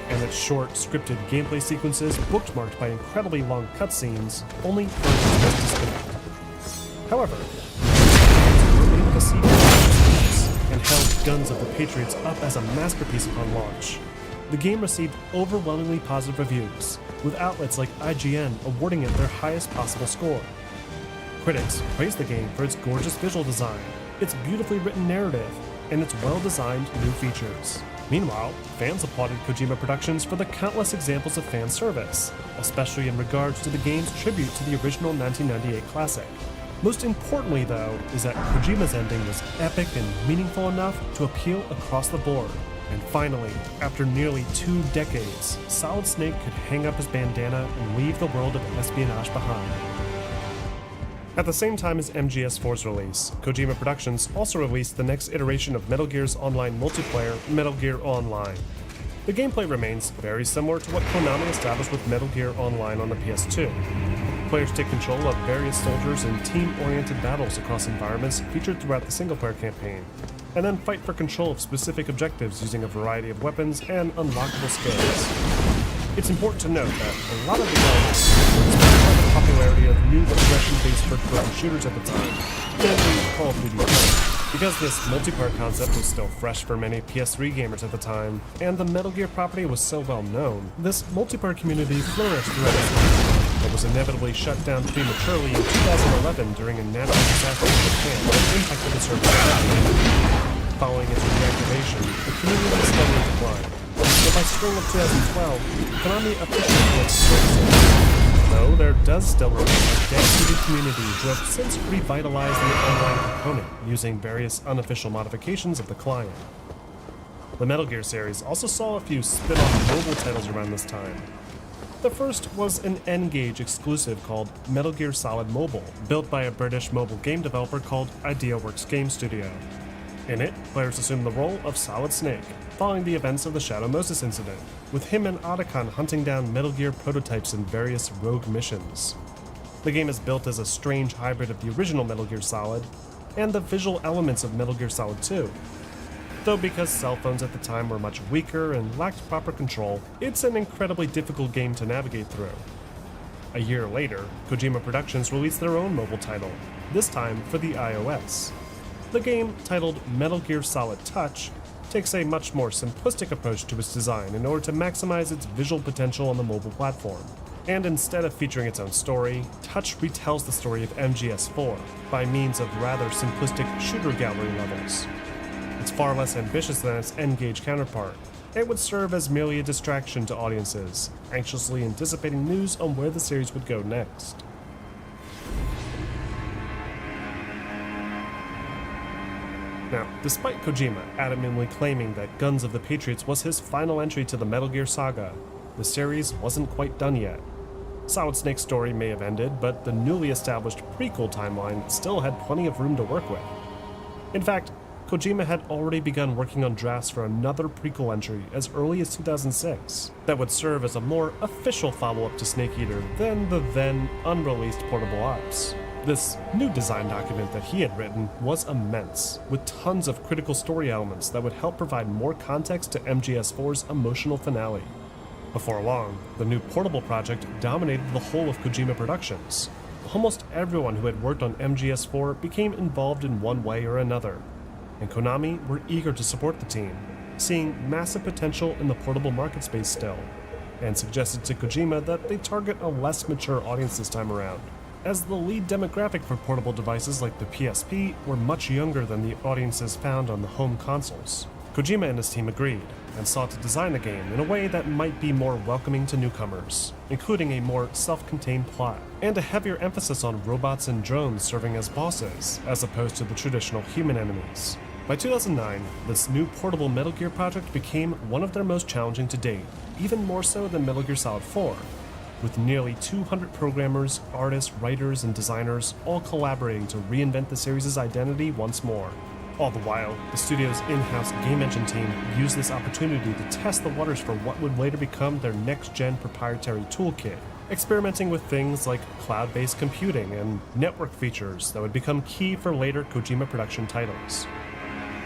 S11: and its short, scripted gameplay sequences bookmarked by incredibly long cutscenes only further this disconnect. However, were able to see and held Guns of the Patriots up as a masterpiece upon launch. The game received overwhelmingly positive reviews, with outlets like IGN awarding it their highest possible score. Critics praised the game for its gorgeous visual design, its beautifully written narrative, and its well-designed new features. Meanwhile, fans applauded Kojima Productions for the countless examples of fan service, especially in regards to the game's tribute to the original 1998 classic. Most importantly, though, is that Kojima's ending was epic and meaningful enough to appeal across the board. And finally, after nearly 2 decades, Solid Snake could hang up his bandana and leave the world of espionage behind. At the same time as MGS4's release, Kojima Productions also released the next iteration of Metal Gear's online multiplayer, Metal Gear Online. The gameplay remains very similar to what Konami established with Metal Gear Online on the PS2. Players take control of various soldiers in team-oriented battles across environments featured throughout the single-player campaign, and then fight for control of specific objectives using a variety of weapons and unlockable skills. It's important to note that a lot of the elements were inspired by the popularity of new aggression-based first-person shooters at the time, namely Call of Duty 2. Because this multiplayer concept was still fresh for many PS3 gamers at the time, and the Metal Gear property was so well known, this multiplayer community flourished throughout its history, but was inevitably shut down prematurely in 2011 during a natural disaster in Japan that impacted the server. Following its reactivation, the community steadily declined. But by spring of 2012, Konami officially quit services. Though there does still remain a dedicated community who have since revitalized the online component using various unofficial modifications of the client. The Metal Gear series also saw a few spin-off mobile titles around this time. The first was an N-Gage exclusive called Metal Gear Solid Mobile, built by a British mobile game developer called IdeaWorks Game Studio. In it, players assume the role of Solid Snake, following the events of the Shadow Moses incident, with him and Otacon hunting down Metal Gear prototypes in various rogue missions. The game is built as a strange hybrid of the original Metal Gear Solid and the visual elements of Metal Gear Solid 2. Though because cell phones at the time were much weaker and lacked proper control, it's an incredibly difficult game to navigate through. A year later, Kojima Productions released their own mobile title, this time for the iOS. The game, titled Metal Gear Solid Touch, takes a much more simplistic approach to its design in order to maximize its visual potential on the mobile platform. And instead of featuring its own story, Touch retells the story of MGS4 by means of rather simplistic shooter gallery levels. It's far less ambitious than its N-Gage counterpart. It would serve as merely a distraction to audiences, anxiously anticipating news on where the series would go next. Now, despite Kojima adamantly claiming that Guns of the Patriots was his final entry to the Metal Gear saga, the series wasn't quite done yet. Solid Snake's story may have ended, but the newly established prequel timeline still had plenty of room to work with. In fact, Kojima had already begun working on drafts for another prequel entry as early as 2006 that would serve as a more official follow-up to Snake Eater than the then unreleased Portable Ops. This new design document that he had written was immense, with tons of critical story elements that would help provide more context to MGS4's emotional finale. Before long, the new Portable project dominated the whole of Kojima Productions. Almost everyone who had worked on MGS4 became involved in one way or another. and Konami were eager to support the team, seeing massive potential in the portable market space still, and suggested to Kojima that they target a less mature audience this time around, as the lead demographic for portable devices like the PSP were much younger than the audiences found on the home consoles. Kojima and his team agreed, and sought to design the game in a way that might be more welcoming to newcomers, including a more self-contained plot, and a heavier emphasis on robots and drones serving as bosses, as opposed to the traditional human enemies. By 2009, this new portable Metal Gear project became one of their most challenging to date, even more so than Metal Gear Solid 4, with nearly 200 programmers, artists, writers, and designers all collaborating to reinvent the series' identity once more. All the while, the studio's in-house game engine team used this opportunity to test the waters for what would later become their next-gen proprietary toolkit, experimenting with things like cloud-based computing and network features that would become key for later Kojima production titles.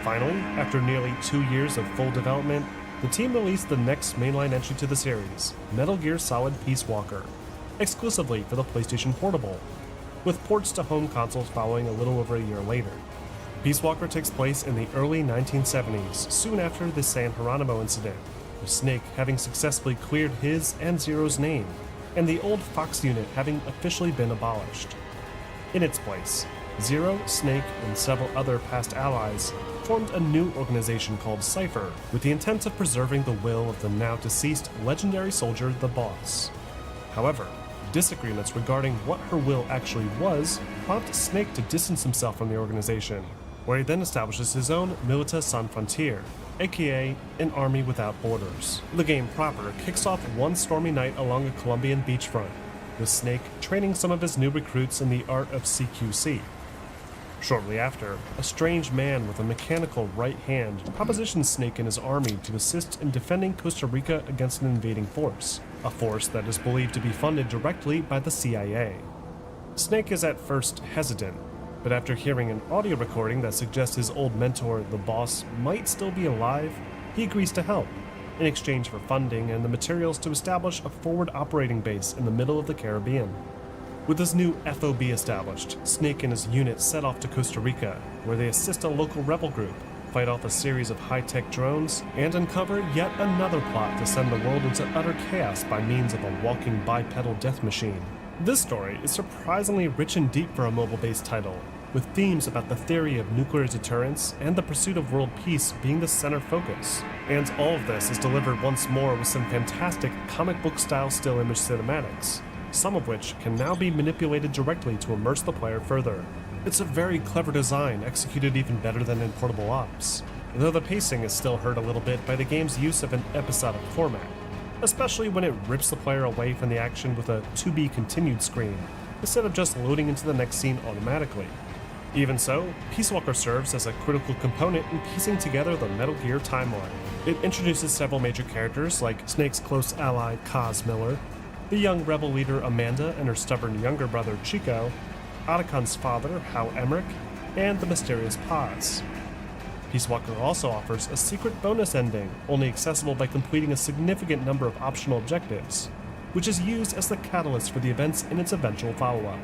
S11: Finally, after nearly 2 years of full development, the team released the next mainline entry to the series, Metal Gear Solid Peace Walker, exclusively for the PlayStation Portable, with ports to home consoles following a little over a year later. Peace Walker takes place in the early 1970s, soon after the San Geronimo incident, with Snake having successfully cleared his and Zero's name, and the old Fox unit having officially been abolished. In its place, Zero, Snake, and several other past allies formed a new organization called Cypher, with the intent of preserving the will of the now deceased legendary soldier, the Boss. However, disagreements regarding what her will actually was prompt Snake to distance himself from the organization, where he then establishes his own Milita Sans Frontier, aka an army without borders. The game proper kicks off one stormy night along a Colombian beachfront, with Snake training some of his new recruits in the art of CQC. Shortly after, a strange man with a mechanical right hand propositions Snake and his army to assist in defending Costa Rica against an invading force, a force that is believed to be funded directly by the CIA. Snake is at first hesitant, but after hearing an audio recording that suggests his old mentor, the Boss, might still be alive, he agrees to help, in exchange for funding and the materials to establish a forward operating base in the middle of the Caribbean. With this new FOB established, Snake and his unit set off to Costa Rica, where they assist a local rebel group, fight off a series of high-tech drones, and uncover yet another plot to send the world into utter chaos by means of a walking bipedal death machine. This story is surprisingly rich and deep for a mobile-based title, with themes about the theory of nuclear deterrence and the pursuit of world peace being the center focus. And all of this is delivered once more with some fantastic comic book-style still image cinematics, some of which can now be manipulated directly to immerse the player further. It's a very clever design, executed even better than in Portable Ops, though the pacing is still hurt a little bit by the game's use of an episodic format, especially when it rips the player away from the action with a to-be continued screen, instead of just loading into the next scene automatically. Even so, Peace Walker serves as a critical component in piecing together the Metal Gear timeline. It introduces several major characters like Snake's close ally Kaz Miller, the young rebel leader Amanda and her stubborn younger brother Chico, Otacon's father Hal Emmerich, and the mysterious Paz. Peace Walker also offers a secret bonus ending, only accessible by completing a significant number of optional objectives, which is used as the catalyst for the events in its eventual follow-up.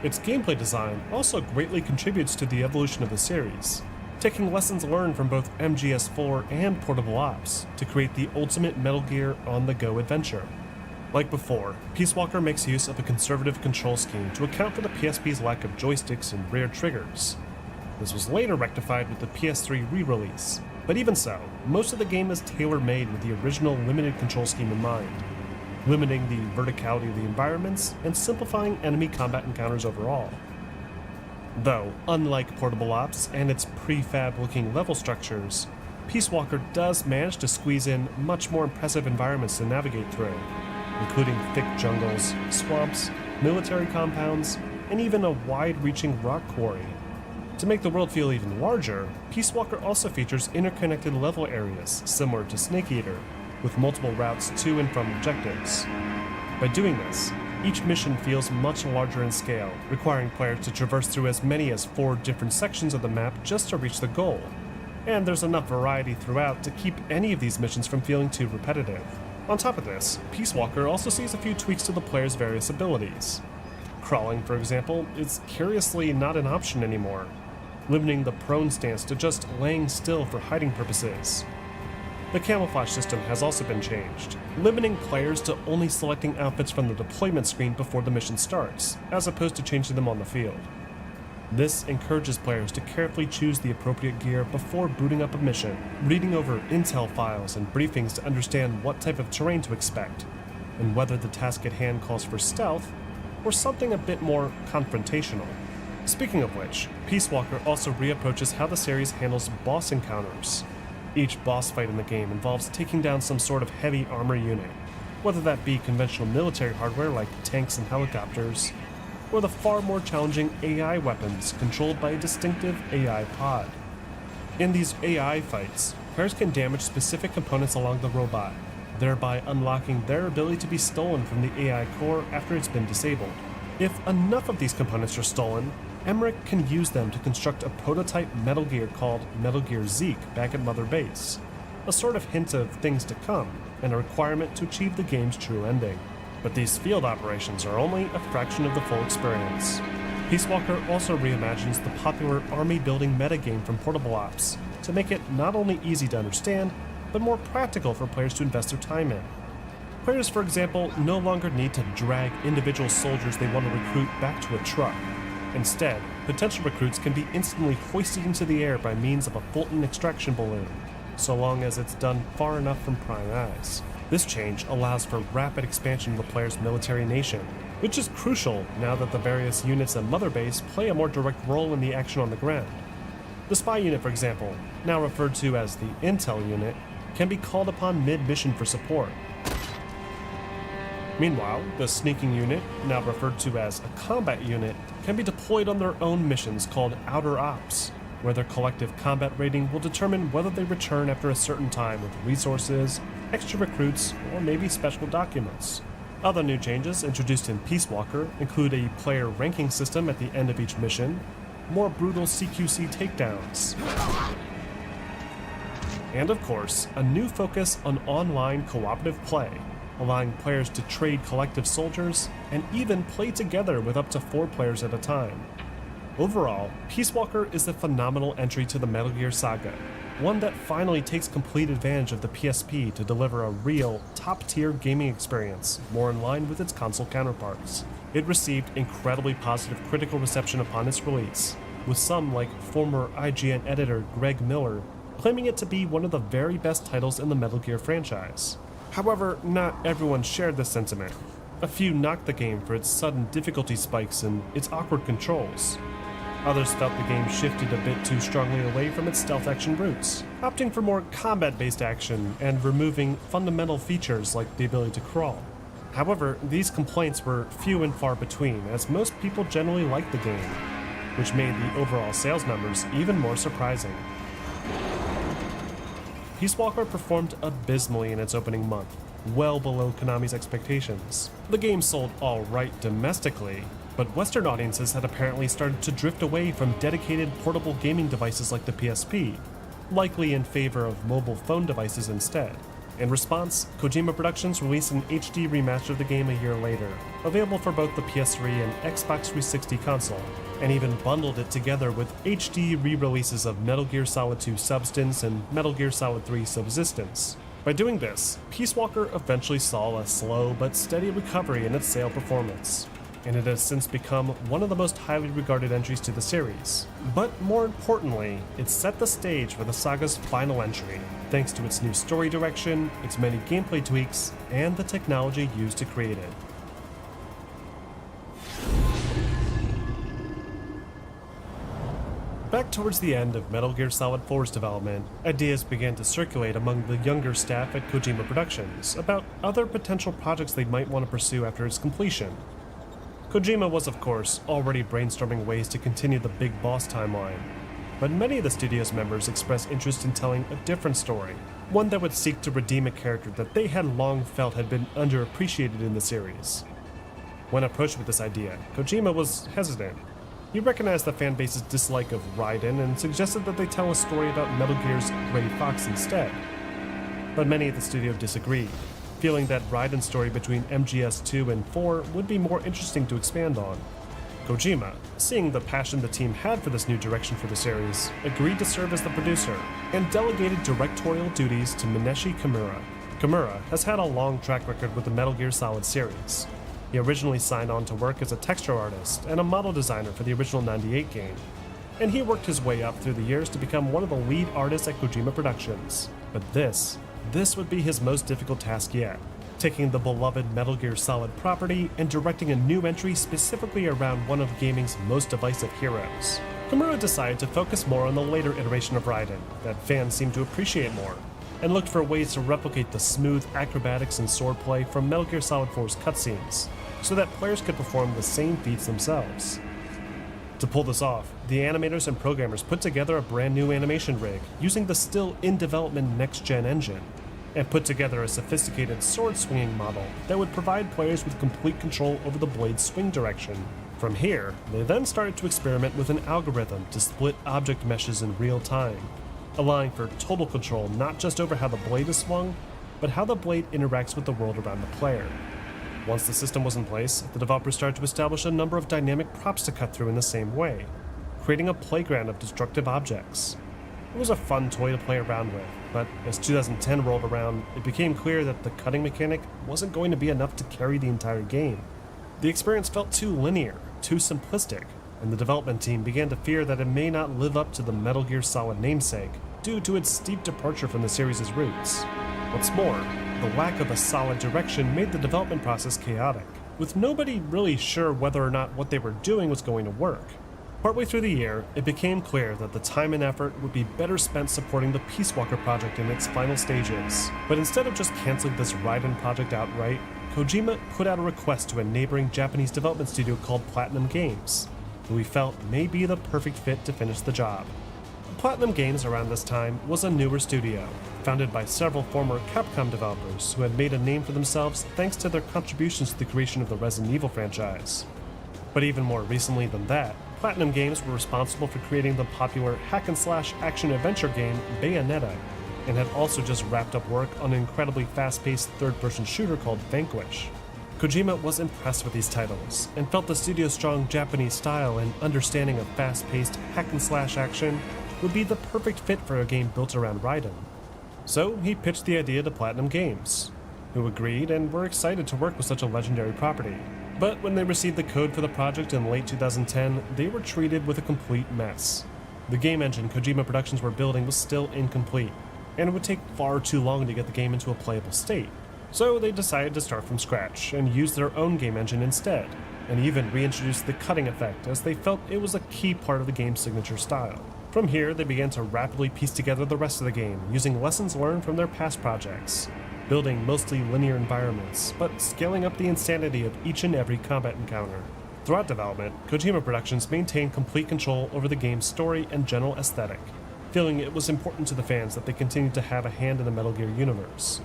S11: Its gameplay design also greatly contributes to the evolution of the series, taking lessons learned from both MGS4 and Portable Ops to create the ultimate Metal Gear on-the-go adventure. Like before, Peace Walker makes use of a conservative control scheme to account for the PSP's lack of joysticks and rear triggers. This was later rectified with the PS3 re-release, but even so, most of the game is tailor-made with the original limited control scheme in mind, limiting the verticality of the environments and simplifying enemy combat encounters overall. Though, unlike Portable Ops and its prefab-looking level structures, Peace Walker does manage to squeeze in much more impressive environments to navigate through, including thick jungles, swamps, military compounds, and even a wide-reaching rock quarry. To make the world feel even larger, Peace Walker also features interconnected level areas similar to Snake Eater, with multiple routes to and from objectives. By doing this, each mission feels much larger in scale, requiring players to traverse through as many as 4 different sections of the map just to reach the goal. And there's enough variety throughout to keep any of these missions from feeling too repetitive. On top of this, Peace Walker also sees a few tweaks to the player's various abilities. Crawling, for example, is curiously not an option anymore. limiting the prone stance to just laying still for hiding purposes. The camouflage system has also been changed, limiting players to only selecting outfits from the deployment screen before the mission starts, as opposed to changing them on the field. This encourages players to carefully choose the appropriate gear before booting up a mission, reading over intel files and briefings to understand what type of terrain to expect, and whether the task at hand calls for stealth or something a bit more confrontational. Speaking of which, Peace Walker also reapproaches how the series handles boss encounters. Each boss fight in the game involves taking down some sort of heavy armor unit, whether that be conventional military hardware like tanks and helicopters, or the far more challenging AI weapons controlled by a distinctive AI pod. In these AI fights, players can damage specific components along the robot, thereby unlocking their ability to be stolen from the AI core after it's been disabled. If enough of these components are stolen, Emmerich can use them to construct a prototype Metal Gear called Metal Gear Zeke back at Mother Base, a sort of hint of things to come, and a requirement to achieve the game's true ending. But these field operations are only a fraction of the full experience. Peace Walker also reimagines the popular army building metagame from Portable Ops to make it not only easy to understand, but more practical for players to invest their time in. Players, for example, no longer need to drag individual soldiers they want to recruit back to a truck. Instead, potential recruits can be instantly hoisted into the air by means of a Fulton extraction balloon, so long as it's done far enough from prying eyes. This change allows for rapid expansion of the player's military nation, which is crucial now that the various units at Mother Base play a more direct role in the action on the ground. The spy unit, for example, now referred to as the Intel unit, can be called upon mid-mission for support. Meanwhile, the sneaking unit, now referred to as a combat unit, can be deployed on their own missions called Outer Ops, where their collective combat rating will determine whether they return after a certain time with resources, extra recruits, or maybe special documents. Other new changes introduced in Peace Walker include a player ranking system at the end of each mission, more brutal CQC takedowns, and of course, a new focus on online cooperative play, allowing players to trade collective soldiers and even play together with up to 4 players at a time. Overall, Peace Walker is a phenomenal entry to the Metal Gear saga, one that finally takes complete advantage of the PSP to deliver a real, top-tier gaming experience more in line with its console counterparts. It received incredibly positive critical reception upon its release, with some like former IGN editor Greg Miller claiming it to be one of the very best titles in the Metal Gear franchise. However, not everyone shared this sentiment. A few knocked the game for its sudden difficulty spikes and its awkward controls. Others felt the game shifted a bit too strongly away from its stealth action roots, opting for more combat-based action and removing fundamental features like the ability to crawl. However, these complaints were few and far between, as most people generally liked the game, which made the overall sales numbers even more surprising. Peace Walker performed abysmally in its opening month, well below Konami's expectations. The game sold alright domestically, but Western audiences had apparently started to drift away from dedicated portable gaming devices like the PSP, likely in favor of mobile phone devices instead. In response, Kojima Productions released an HD remaster of the game a year later, available for both the PS3 and Xbox 360 console, and even bundled it together with HD re-releases of Metal Gear Solid 2 Substance and Metal Gear Solid 3 Subsistence. By doing this, Peace Walker eventually saw a slow but steady recovery in its sale performance, and it has since become one of the most highly regarded entries to the series. But more importantly, it set the stage for the saga's final entry, thanks to its new story direction, its many gameplay tweaks, and the technology used to create it. Back towards the end of Metal Gear Solid 4's development, ideas began to circulate among the younger staff at Kojima Productions about other potential projects they might want to pursue after its completion. Kojima was, of course, already brainstorming ways to continue the Big Boss timeline, but many of the studio's members expressed interest in telling a different story, one that would seek to redeem a character that they had long felt had been underappreciated in the series. When approached with this idea, Kojima was hesitant. He recognized the fanbase's dislike of Raiden and suggested that they tell a story about Metal Gear's Gray Fox instead. But many at the studio disagreed, feeling that Raiden's story between MGS2 and 4 would be more interesting to expand on. Kojima, seeing the passion the team had for this new direction for the series, agreed to serve as the producer and delegated directorial duties to Mineshi Kimura. Kimura has had a long track record with the Metal Gear Solid series. He originally signed on to work as a texture artist and a model designer for the original '98 game, and he worked his way up through the years to become one of the lead artists at Kojima Productions. But this would be his most difficult task yet, taking the beloved Metal Gear Solid property and directing a new entry specifically around one of gaming's most divisive heroes. Kimura decided to focus more on the later iteration of Raiden that fans seemed to appreciate more, and looked for ways to replicate the smooth acrobatics and swordplay from Metal Gear Solid 4's cutscenes, so that players could perform the same feats themselves. To pull this off, the animators and programmers put together a brand new animation rig using the still in development next-gen engine, and put together a sophisticated sword-swinging model that would provide players with complete control over the blade's swing direction. From here, they then started to experiment with an algorithm to split object meshes in real time, allowing for total control not just over how the blade is swung, but how the blade interacts with the world around the player. Once the system was in place, the developers started to establish a number of dynamic props to cut through in the same way, creating a playground of destructive objects. It was a fun toy to play around with, but as 2010 rolled around, it became clear that the cutting mechanic wasn't going to be enough to carry the entire game. The experience felt too linear, too simplistic, and the development team began to fear that it may not live up to the Metal Gear Solid namesake due to its steep departure from the series' roots. What's more, the lack of a solid direction made the development process chaotic, with nobody really sure whether or not what they were doing was going to work. Partway through the year, it became clear that the time and effort would be better spent supporting the Peace Walker project in its final stages. But instead of just canceling this Raiden project outright, Kojima put out a request to a neighboring Japanese development studio called Platinum Games, who he felt may be the perfect fit to finish the job. Platinum Games around this time was a newer studio, founded by several former Capcom developers who had made a name for themselves thanks to their contributions to the creation of the Resident Evil franchise. But even more recently than that, Platinum Games were responsible for creating the popular hack-and-slash action-adventure game Bayonetta, and had also just wrapped up work on an incredibly fast-paced third-person shooter called Vanquish. Kojima was impressed with these titles, and felt the studio's strong Japanese style and understanding of fast-paced hack-and-slash action would be the perfect fit for a game built around Raiden. So he pitched the idea to Platinum Games, who agreed and were excited to work with such a legendary property. But when they received the code for the project in late 2010, they were treated with a complete mess. The game engine Kojima Productions were building was still incomplete, and it would take far too long to get the game into a playable state. So they decided to start from scratch and use their own game engine instead, and even reintroduce the cutting effect as they felt it was a key part of the game's signature style. From here, they began to rapidly piece together the rest of the game, using lessons learned from their past projects, building mostly linear environments, but scaling up the insanity of each and every combat encounter. Throughout development, Kojima Productions maintained complete control over the game's story and general aesthetic, feeling it was important to the fans that they continued to have a hand in the Metal Gear universe.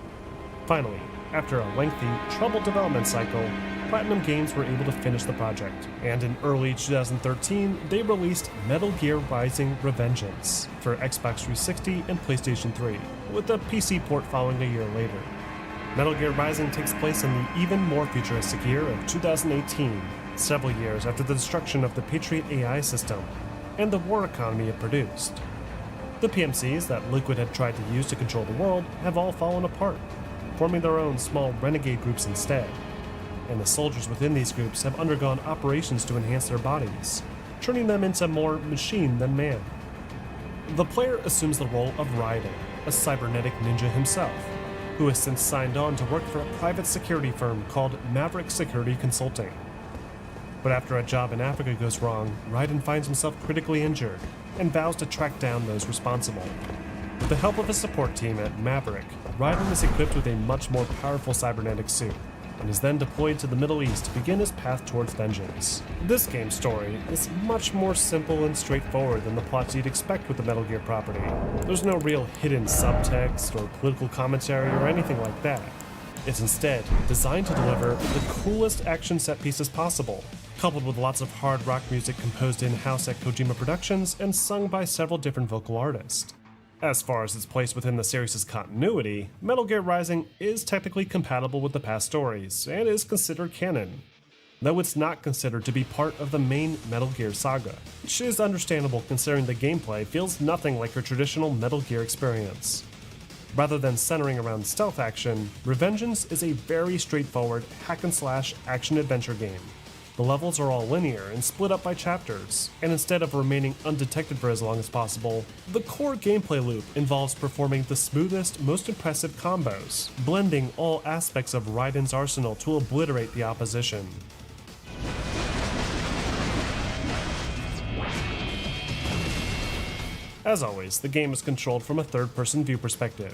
S11: Finally, after a lengthy, troubled development cycle, Platinum Games were able to finish the project, and in early 2013, they released Metal Gear Rising: Revengeance for Xbox 360 and PlayStation 3, with a PC port following a year later. Metal Gear Rising takes place in the even more futuristic year of 2018, several years after the destruction of the Patriot AI system and the war economy it produced. The PMCs that Liquid had tried to use to control the world have all fallen apart, forming their own small renegade groups instead, and the soldiers within these groups have undergone operations to enhance their bodies, turning them into more machine than man. The player assumes the role of Raiden, a cybernetic ninja himself, who has since signed on to work for a private security firm called Maverick Security Consulting. But after a job in Africa goes wrong, Raiden finds himself critically injured and vows to track down those responsible. With the help of his support team at Maverick, Raiden is equipped with a much more powerful cybernetic suit, and is then deployed to the Middle East to begin his path towards vengeance. This game's story is much more simple and straightforward than the plots you'd expect with the Metal Gear property. There's no real hidden subtext or political commentary or anything like that. It's instead designed to deliver the coolest action set pieces possible, coupled with lots of hard rock music composed in-house at Kojima Productions and sung by several different vocal artists. As far as its place within the series' continuity, Metal Gear Rising is technically compatible with the past stories, and is considered canon. though it's not considered to be part of the main Metal Gear saga, which is understandable considering the gameplay feels nothing like your traditional Metal Gear experience. Rather than centering around stealth action, Revengeance is a very straightforward hack-and-slash action-adventure game. The levels are all linear and split up by chapters, and instead of remaining undetected for as long as possible, the core gameplay loop involves performing the smoothest, most impressive combos, blending all aspects of Raiden's arsenal to obliterate the opposition. As always, the game is controlled from a third-person view perspective,